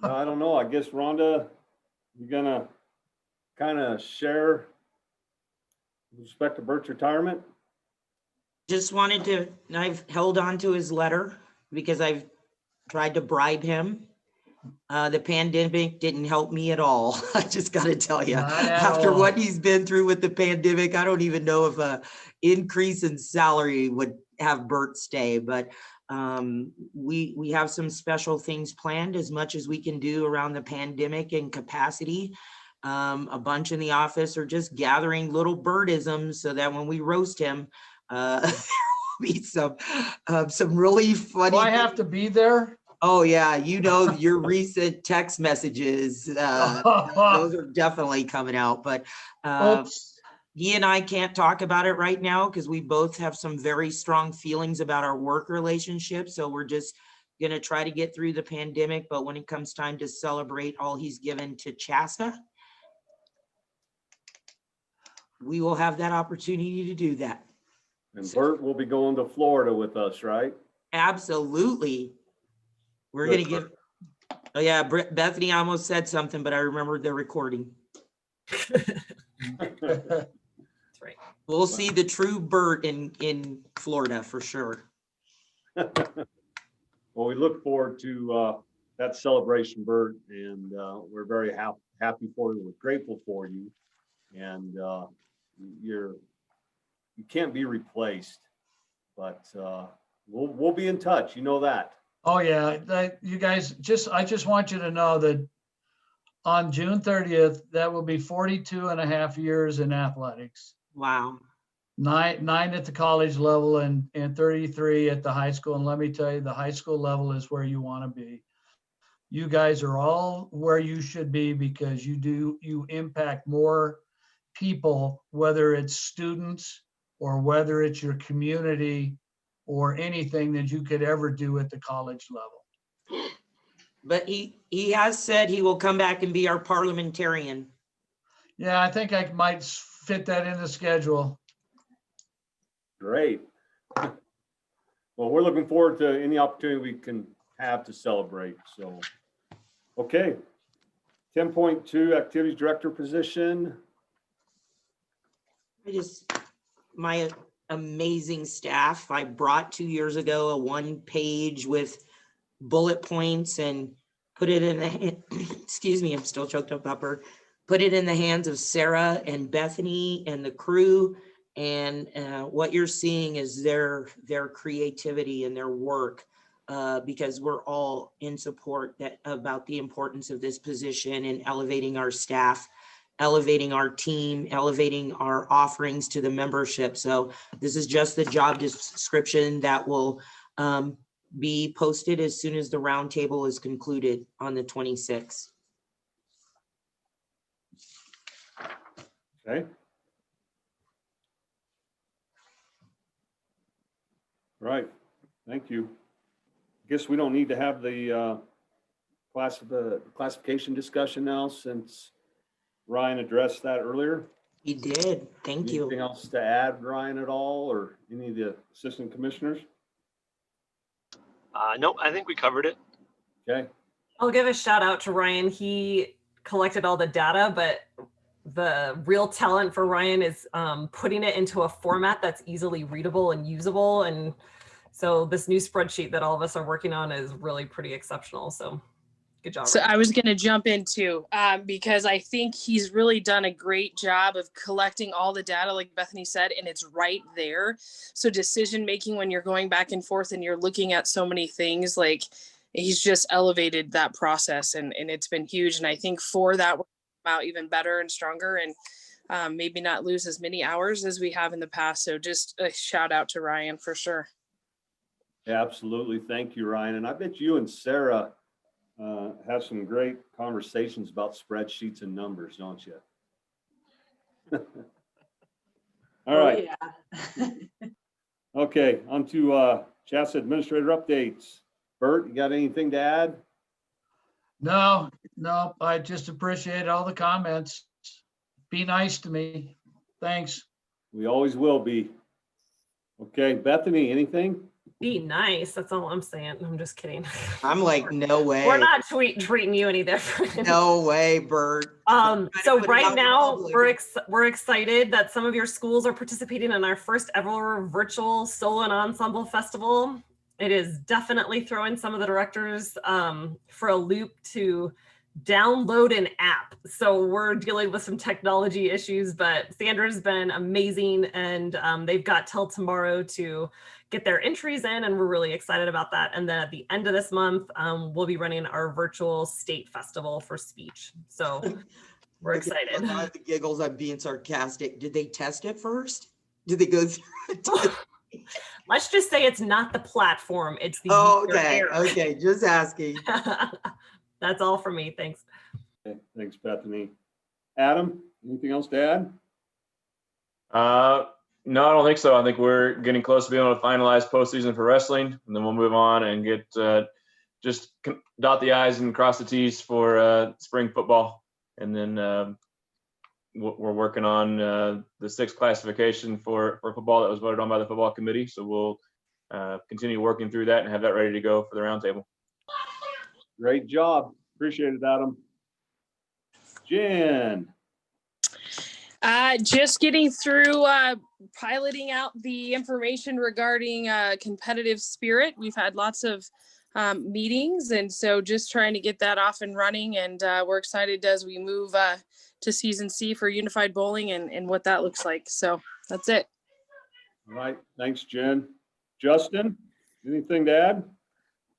I don't know. I guess, Rhonda, you're gonna kind of share with respect to Bert's retirement? Just wanted to, I've held on to his letter because I've tried to bribe him. The pandemic didn't help me at all. I just got to tell you, after what he's been through with the pandemic, I don't even know if a increase in salary would have Bert stay, but we have some special things planned as much as we can do around the pandemic and capacity. A bunch in the office are just gathering little Bertisms so that when we roast him, there will be some really funny. Do I have to be there? Oh yeah, your recent text messages, those are definitely coming out, but he and I can't talk about it right now because we both have some very strong feelings about our work relationship. So we're just going to try to get through the pandemic. But when it comes time to celebrate all he's given to CHSAA, we will have that opportunity to do that. And Bert will be going to Florida with us, right? Absolutely. We're going to give, oh yeah, Bethany almost said something, but I remembered the recording. That's right. We'll see the true Bert in Florida for sure. Well, we look forward to that celebration, Bert, and we're very happy for you. We're grateful for you, and you can't be replaced. But we'll be in touch. You know that. Oh yeah, you guys I just want you to know that on June 30th, that will be 42 and a half years in athletics. Wow. Nine at the college level and 33 at the high school. And let me tell you, the high school level is where you want to be. you guys are all where you should be because you impact more people, whether it's students or whether it's your community or anything that you could ever do at the college level. But he has said he will come back and be our parliamentarian. Yeah, I think I might fit that in the schedule. Great. Well, we're looking forward to any opportunity we can have to celebrate. So, okay. 10.2 activities director position. My amazing staff. I brought 2 years ago a 1-page with bullet points and put it in the, excuse me, I'm still choked up about bird. Put it in the hands of Sarah and Bethany and the crew. And what you're seeing is their creativity and their work, because we're all in support about the importance of this position and elevating our staff, elevating our team, elevating our offerings to the membership. So this is just the job description that will be posted as soon as the roundtable is concluded on the 26th. Okay. Right. Thank you. Guess we don't need to have the classification discussion now since Ryan addressed that earlier. He did. Thank you. Anything else to add, Ryan, at all, or any of the assistant commissioners? No, I think we covered it. Okay. I'll give a shout out to Ryan. He collected all the data, but the real talent for Ryan is putting it into a format that's easily readable and usable. And so this new spreadsheet that all of us are working on is really pretty exceptional. So good job. So Ryan. I was going to jump in too, because I think he's really done a great job of collecting all the data, like Bethany said, and it's right there. So decision making when you're going back and forth and you're looking at so many things, like he's just elevated that process, and it's been huge. And I think for that, we're out even better and stronger, and maybe not lose as many hours as we have in the past. So just a shout out to Ryan for sure. Yeah, absolutely. Thank you, Ryan. And I bet you and Sarah have some great conversations about spreadsheets and numbers, don't you? All right. Yeah. Okay, on to CHSAA administrator updates. Bert, you got anything to add? No, I just appreciate all the comments. Be nice to me. Thanks. We always will be. Okay, Bethany, anything? Be nice. That's all I'm saying. I'm just kidding. I'm like, no way. We're not treating you any different. No way, Bert. So right now we're excited that some of your schools are participating in our first ever virtual solo and ensemble festival. It is definitely throwing some of the directors for a loop to download an app. So we're dealing with some technology issues, but Sandra's been amazing, and they've got till tomorrow to get their entries in, and we're really excited about that. And then at the end of this month, we'll be running our virtual state festival for speech. So we're excited. The giggles, I'm being sarcastic. Did they test it first? Did they go through it? Let's just say it's not the platform, it's the user okay, error. okay, just asking. That's all for me. Thanks. Okay, thanks, Bethany. Adam, anything else to add? No, I don't think so. I think we're getting close to being able to finalize postseason for wrestling, and then we'll move on and get just dot the I's and cross the T's for spring football. And then we're working on the 6th classification for football that was voted on by the football committee. So we'll continue working through that and have that ready to go for the roundtable. Great job. Appreciate it, Adam. Jen. Just getting through piloting out the information regarding competitive spirit. We've had lots of meetings, and so just trying to get that off and running, and we're excited as we move to season C for unified bowling and what that looks like. So that's it. All right. Thanks, Jen. Justin, anything to add?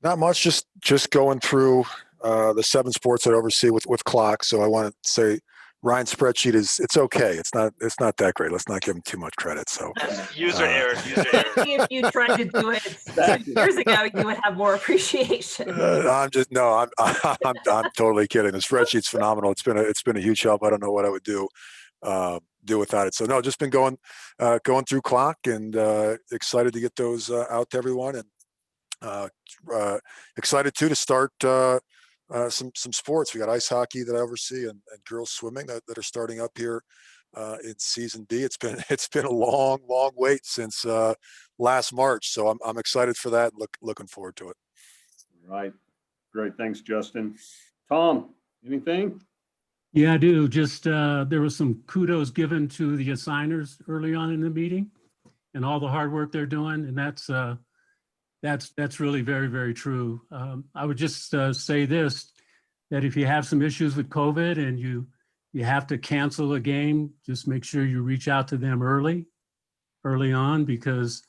Not much, just going through the 7 sports that I oversee with clock. So I want to say Ryan's spreadsheet it's okay. It's not that great. Let's not give him too much credit. So User error. If you tried to do it 6 years ago, you would have more appreciation. I'm I'm totally kidding. The spreadsheet's phenomenal. It's been a huge help. I don't know what I would do without it. So no, just been going through clock and excited to get those out to everyone, and excited too to start some sports. We got ice hockey that I oversee and girls swimming that are starting up here in season B. It's been a long wait since last March, so I'm excited for that. Looking forward to it. Right. Great. Thanks, Justin. Tom, anything? Yeah, I do. Just there was some kudos given to the assigners early on in the meeting and all the hard work they're doing. And that's really very, very true. I would just say this, that if you have some issues with COVID and you have to cancel a game, just make sure you reach out to them early on, because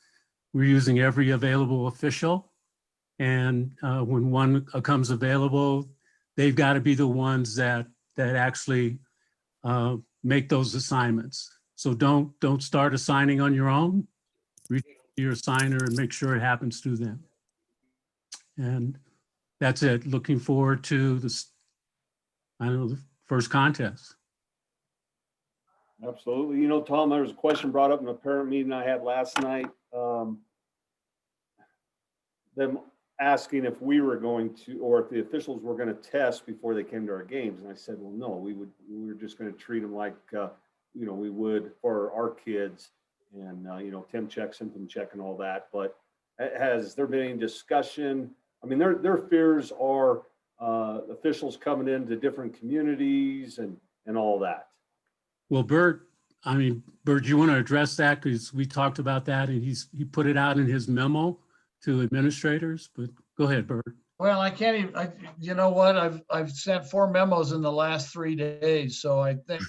we're using every available official. And when one comes available, they've got to be the ones that actually make those assignments. So don't start assigning on your own. Reach out to your assigner and make sure it happens through them. And that's it. Looking forward to the first contest. Absolutely. You know, Tom, there was a question brought up in a parent meeting I had last night. Them asking if we were going to, or if the officials were going to test before they came to our games. And I said, well, no, we were just going to treat them like, we would for our kids, and, temp check, symptom check and all that. But has there been any discussion? I mean, their fears are officials coming into different communities and all that. Well, Bert, you want to address that? Because we talked about that and he put it out in his memo to administrators, but go ahead, Bert. Well, I can't even, you know what? I've sent 4 memos in the last 3 days. So I think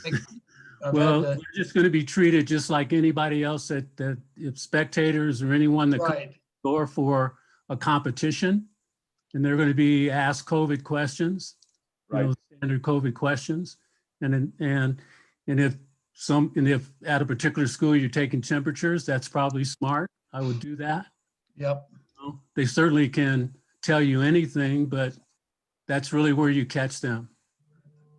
well, they're just going to be treated just like anybody else that if spectators or anyone that comes door for a competition, and they're going to be asked COVID questions, standard COVID questions. And if at a particular school you're taking temperatures, that's probably smart. I would do that. Yep. They certainly can tell you anything, but that's really where you catch them.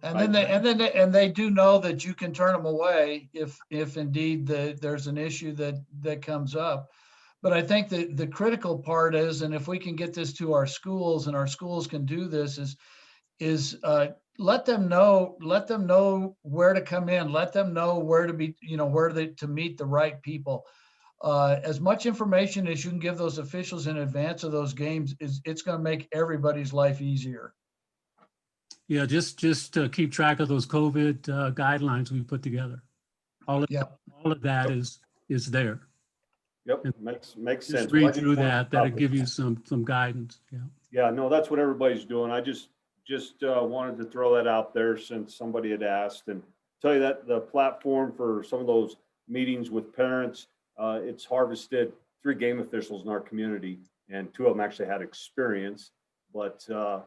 And then they do know that you can turn them away if indeed there's an issue that comes up. But I think the critical part is, and if we can get this to our schools and our schools can do this, is let them know where to come in, let them know where to be, to meet the right people. As much information as you can give those officials in advance of those games it's going to make everybody's life easier. Yeah, just keep track of those COVID guidelines we put together. All of that is there. Yep, makes sense. Just read through that. That'll give you some guidance. Yeah. Yeah, no, that's what everybody's doing. I just wanted to throw that out there since somebody had asked, and tell you that the platform for some of those meetings with parents, it's harvested 3 game officials in our community, and 2 of them actually had experience, but you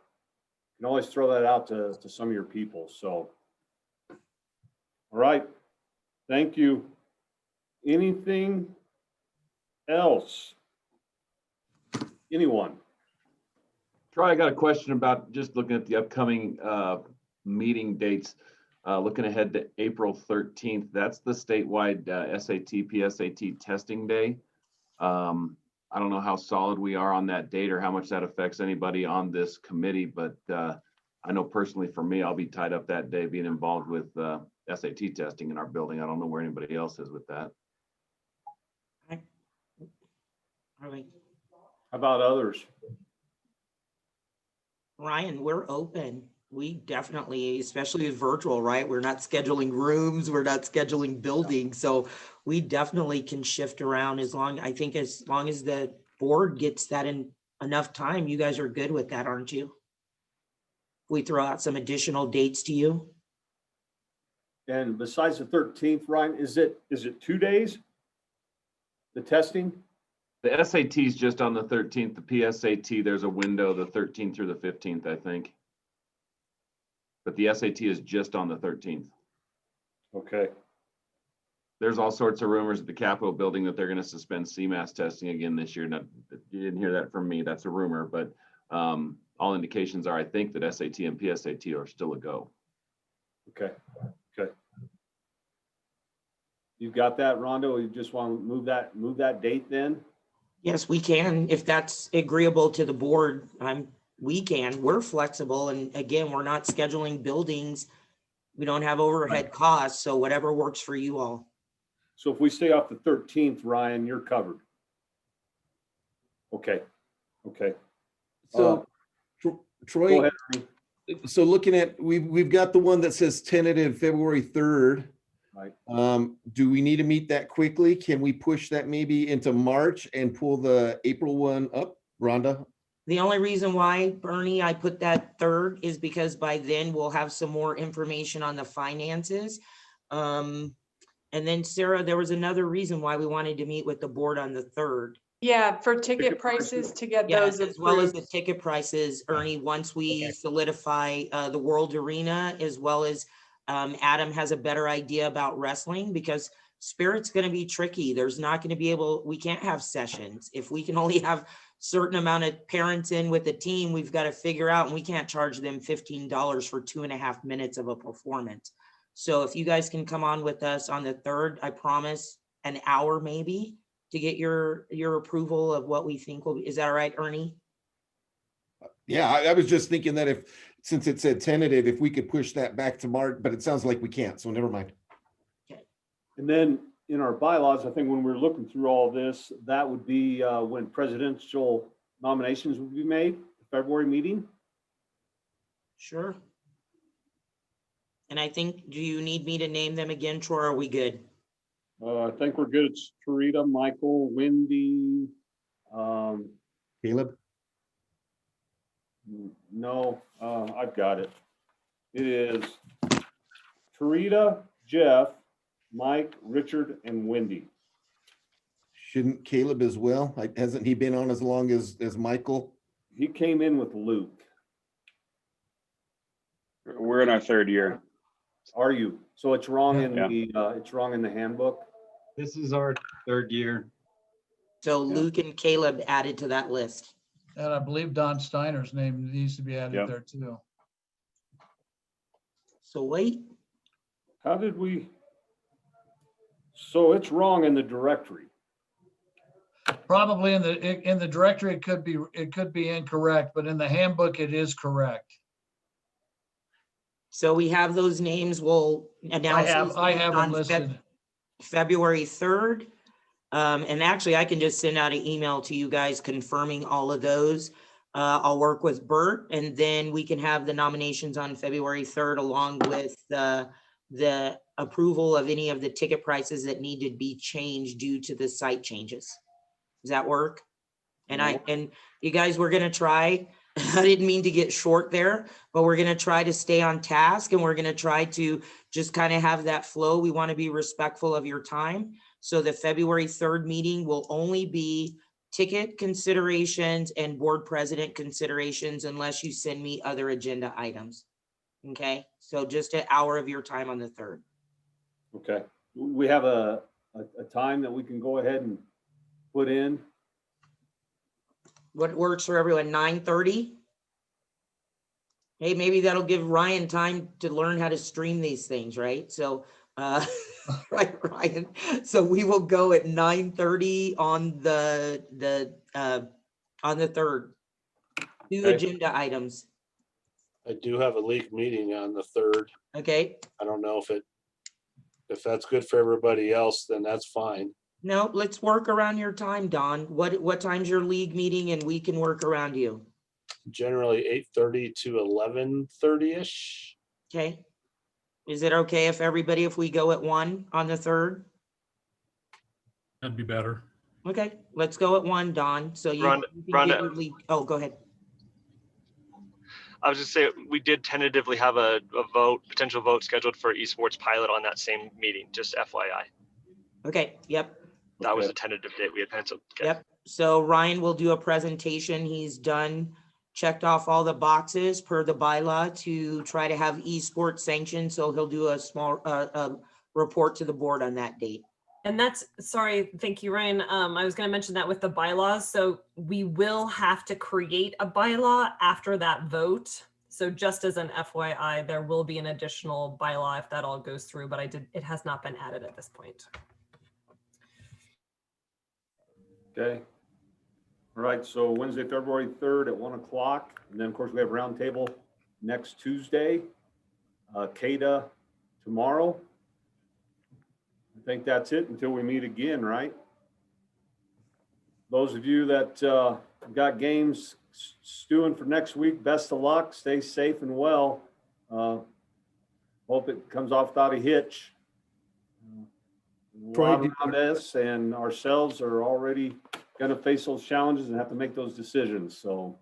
can always throw that out to some of your people. So, all right, thank you. Anything else? Anyone? Troy, I got a question about just looking at the upcoming meeting dates. Looking ahead to April 13th, that's the statewide SAT, PSAT testing day. I don't know how solid we are on that date or how much that affects anybody on this committee, but I know personally for me, I'll be tied up that day being involved with SAT testing in our building. I don't know where anybody else is with that. All right. How about others? Ryan, we're open. We definitely, especially with virtual, right? We're not scheduling rooms, we're not scheduling buildings. So we definitely can shift around as long as the board gets that in enough time. You guys are good with that, aren't you? We throw out some additional dates to you. And besides the 13th, Ryan, is it 2 days? The testing? The SAT is just on the 13th. The PSAT, there's a window, the 13th through the 15th, I think. But the SAT is just on the 13th. Okay. There's all sorts of rumors at the Capitol building that they're going to suspend CMAS testing again this year. Now, you didn't hear that from me. That's a rumor, but all indications are, I think, that SAT and PSAT are still a go. Okay. Okay. You got that, Rhonda? You just want to move that date then? Yes, we can, if that's agreeable to the board. We're flexible. And again, we're not scheduling buildings. We don't have overhead costs. So whatever works for you all. So if we stay off the 13th, Ryan, you're covered. Okay. Okay. So Troy, Go ahead, Ernie. so looking at, we've got the one that says tentative February 3rd. Right. Do we need to meet that quickly? Can we push that maybe into March and pull the April one up, Rhonda? The only reason why, Bernie, I put that 3rd is because by then we'll have some more information on the finances. And then Sarah, there was another reason why we wanted to meet with the board on the 3rd. Yeah, for ticket prices to get Yeah, those as well as approved. the ticket prices, Ernie, once we solidify the World Arena, as well as Adam has a better idea about wrestling, because Spirit's going to be tricky. There's not going to be we can't have sessions. If we can only have certain amount of parents in with the team, we've got to figure out, and we can't charge them $15 for 2.5 minutes of a performance. So if you guys can come on with us on the 3rd, I promise an hour maybe to get your approval of what we think will be. Is that all right, Ernie? Yeah, I was just thinking that since it said tentative, if we could push that back to March, but it sounds like we can't, so never mind. And then in our bylaws, I think when we're looking through all this, that would be when presidential nominations would be made, the February meeting. Sure. And I think, do you need me to name them again, Troy, or are we good? I think we're good. It's Tarita, Michael, Wendy. Caleb? No, I've got it. It is Tarita, Jeff, Mike, Richard, and Wendy. Shouldn't Caleb as well? Hasn't he been on as long as Michael? He came in with Luke. We're in our 3rd year. Are you? So it's wrong in Yeah. it's wrong in the handbook. This is our 3rd year. So Luke and Caleb added to that list. And I believe Don Steiner's name needs to be added Yep. there too. So wait, How did we? So it's wrong in the directory. Probably in the directory, it could be incorrect, but in the handbook, it is correct. so we have those names. We'll announce. I these have them on listed. February 3rd. And actually I can just send out an email to you guys confirming all of those. I'll work with Bert, and then we can have the nominations on February 3rd, along with the approval of any of the ticket prices that need to be changed due to the site changes. Does that work? And you guys, we're gonna try, I didn't mean to get short there, but we're gonna try to stay on task, and we're gonna try to just kind of have that flow. We want to be respectful of your time. So the February 3rd meeting will only be ticket considerations and board president considerations, unless you send me other agenda items. Okay, so just an hour of your time on the 3rd. Okay. We have a time that we can go ahead and put in. What works for everyone, 9:30? Hey, maybe that'll give Ryan time to learn how to stream these things, right? So, right, Ryan. So we will go at 9:30 on the 3rd. Two Okay. agenda items. I do have a league meeting on the 3rd. Okay. I don't know if that's good for everybody else, then that's fine. No, let's work around your time, Don. What time's your league meeting, and we can work around you? Generally 8:30 to 11:30-ish. Okay. Is it okay if we go at 1 on the 3rd? That'd be better. Okay, let's go at 1, Don. So you can get your league. Oh, go ahead. I was just saying, we did tentatively have a potential vote scheduled for esports pilot on that same meeting, just FYI. Okay, yep. That was a tentative date we had penciled. Okay. Yep. So Ryan will do a presentation. He's checked off all the boxes per the bylaw to try to have esports sanctioned. So he'll do a small, report to the board on that date. And that's, sorry, thank you, Ryan. I was going to mention that with the bylaws. So we will have to create a bylaw after that vote. So just as an FYI, there will be an additional bylaw if that all goes through, but it has not been added at this point. Okay. All right, so Wednesday, February 3rd at 1 o'clock. And then of course we have roundtable next Tuesday, CHSAA tomorrow. I think that's it until we meet again, right? Those of you that got games stewing for next week, best of luck, stay safe and well. Hope it comes off without a hitch. A lot around this and ourselves are already going to face those challenges and have to make those decisions. So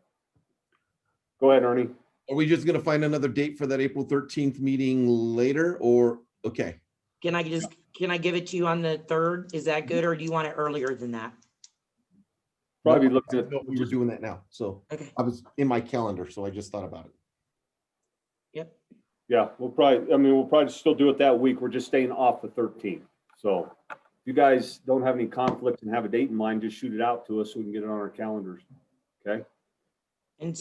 go ahead, Ernie. Are we just going to find another date for that April 13th meeting later, or okay? Can I give it to you on the 3rd? Is that good, or do you want it earlier than that? Probably looking at, we were doing that now, so okay. I was in my calendar, so I just thought about it. Yep. Yeah, we'll probably still do it that week. We're just staying off the 13th. So if you guys don't have any conflicts and have a date in mind, just shoot it out to us so we can get it on our calendars. Okay. And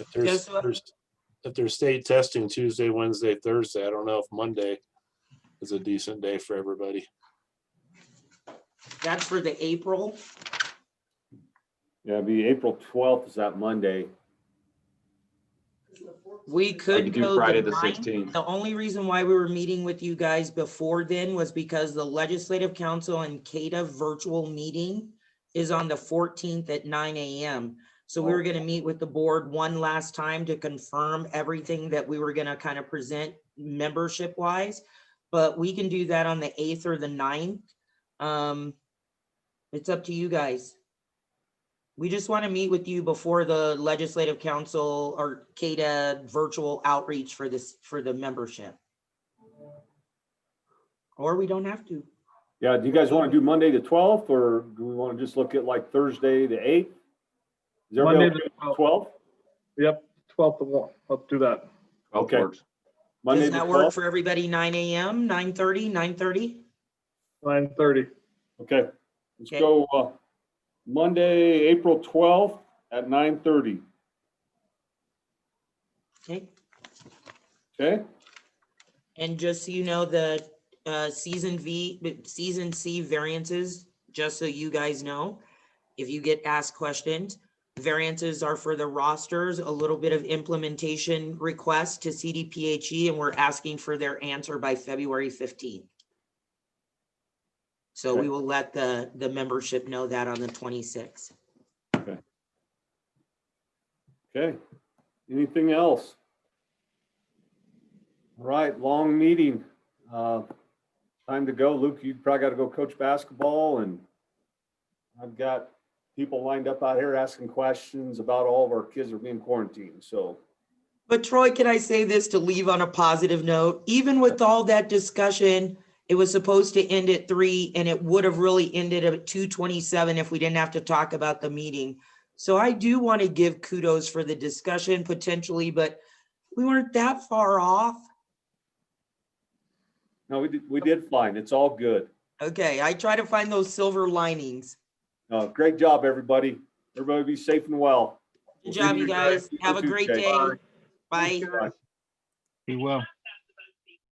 if there's state testing Tuesday, Wednesday, Thursday, I don't know if Monday is a decent day for everybody. That's for the April. Yeah, it'd be April 12th is that Monday. We could do go Friday the 9th. 16th. The only reason why we were meeting with you guys before then was because the Legislative Council and CHSAA virtual meeting is on the 14th at 9 a.m. So we were going to meet with the board one last time to confirm everything that we were going to kind of present membership wise, but we can do that on the 8th or the 9th. It's up to you guys. We just want to meet with you before the Legislative Council or CHSAA virtual outreach for the membership. Or we don't have to. Yeah, do you guys want to do Monday the 12th, or do we want to just look at like Thursday the 8th? Is everybody Monday okay with 12th? Yep, 12th of 1. Let's do that. Okay. Monday does that work for everybody? 9 a.m., 9:30, 9:30? 9:30. Okay, let's go Monday, April 12th at 9:30. Okay. Okay. And just so you know, the season C variances, just so you guys know, if you get asked questions, variances are for the rosters, a little bit of implementation request to CDPHE, and we're asking for their answer by February 15th. So we will let the membership know that on the 26th. Okay. Okay. Anything else? All right, long meeting. Time to go. Luke, you probably got to go coach basketball, and I've got people lined up out here asking questions about all of our kids are being quarantined. So, but Troy, can I say this to leave on a positive note? Even with all that discussion, it was supposed to end at 3, and it would have really ended at 2:27 if we didn't have to talk about the meeting. So I do want to give kudos for the discussion potentially, but we weren't that far off. no, we did fine. It's all good. Okay, I try to find those silver linings. Great job, everybody. Everybody be safe and well. Good job, you guys. Have a great day. Bye. Bye. Be well.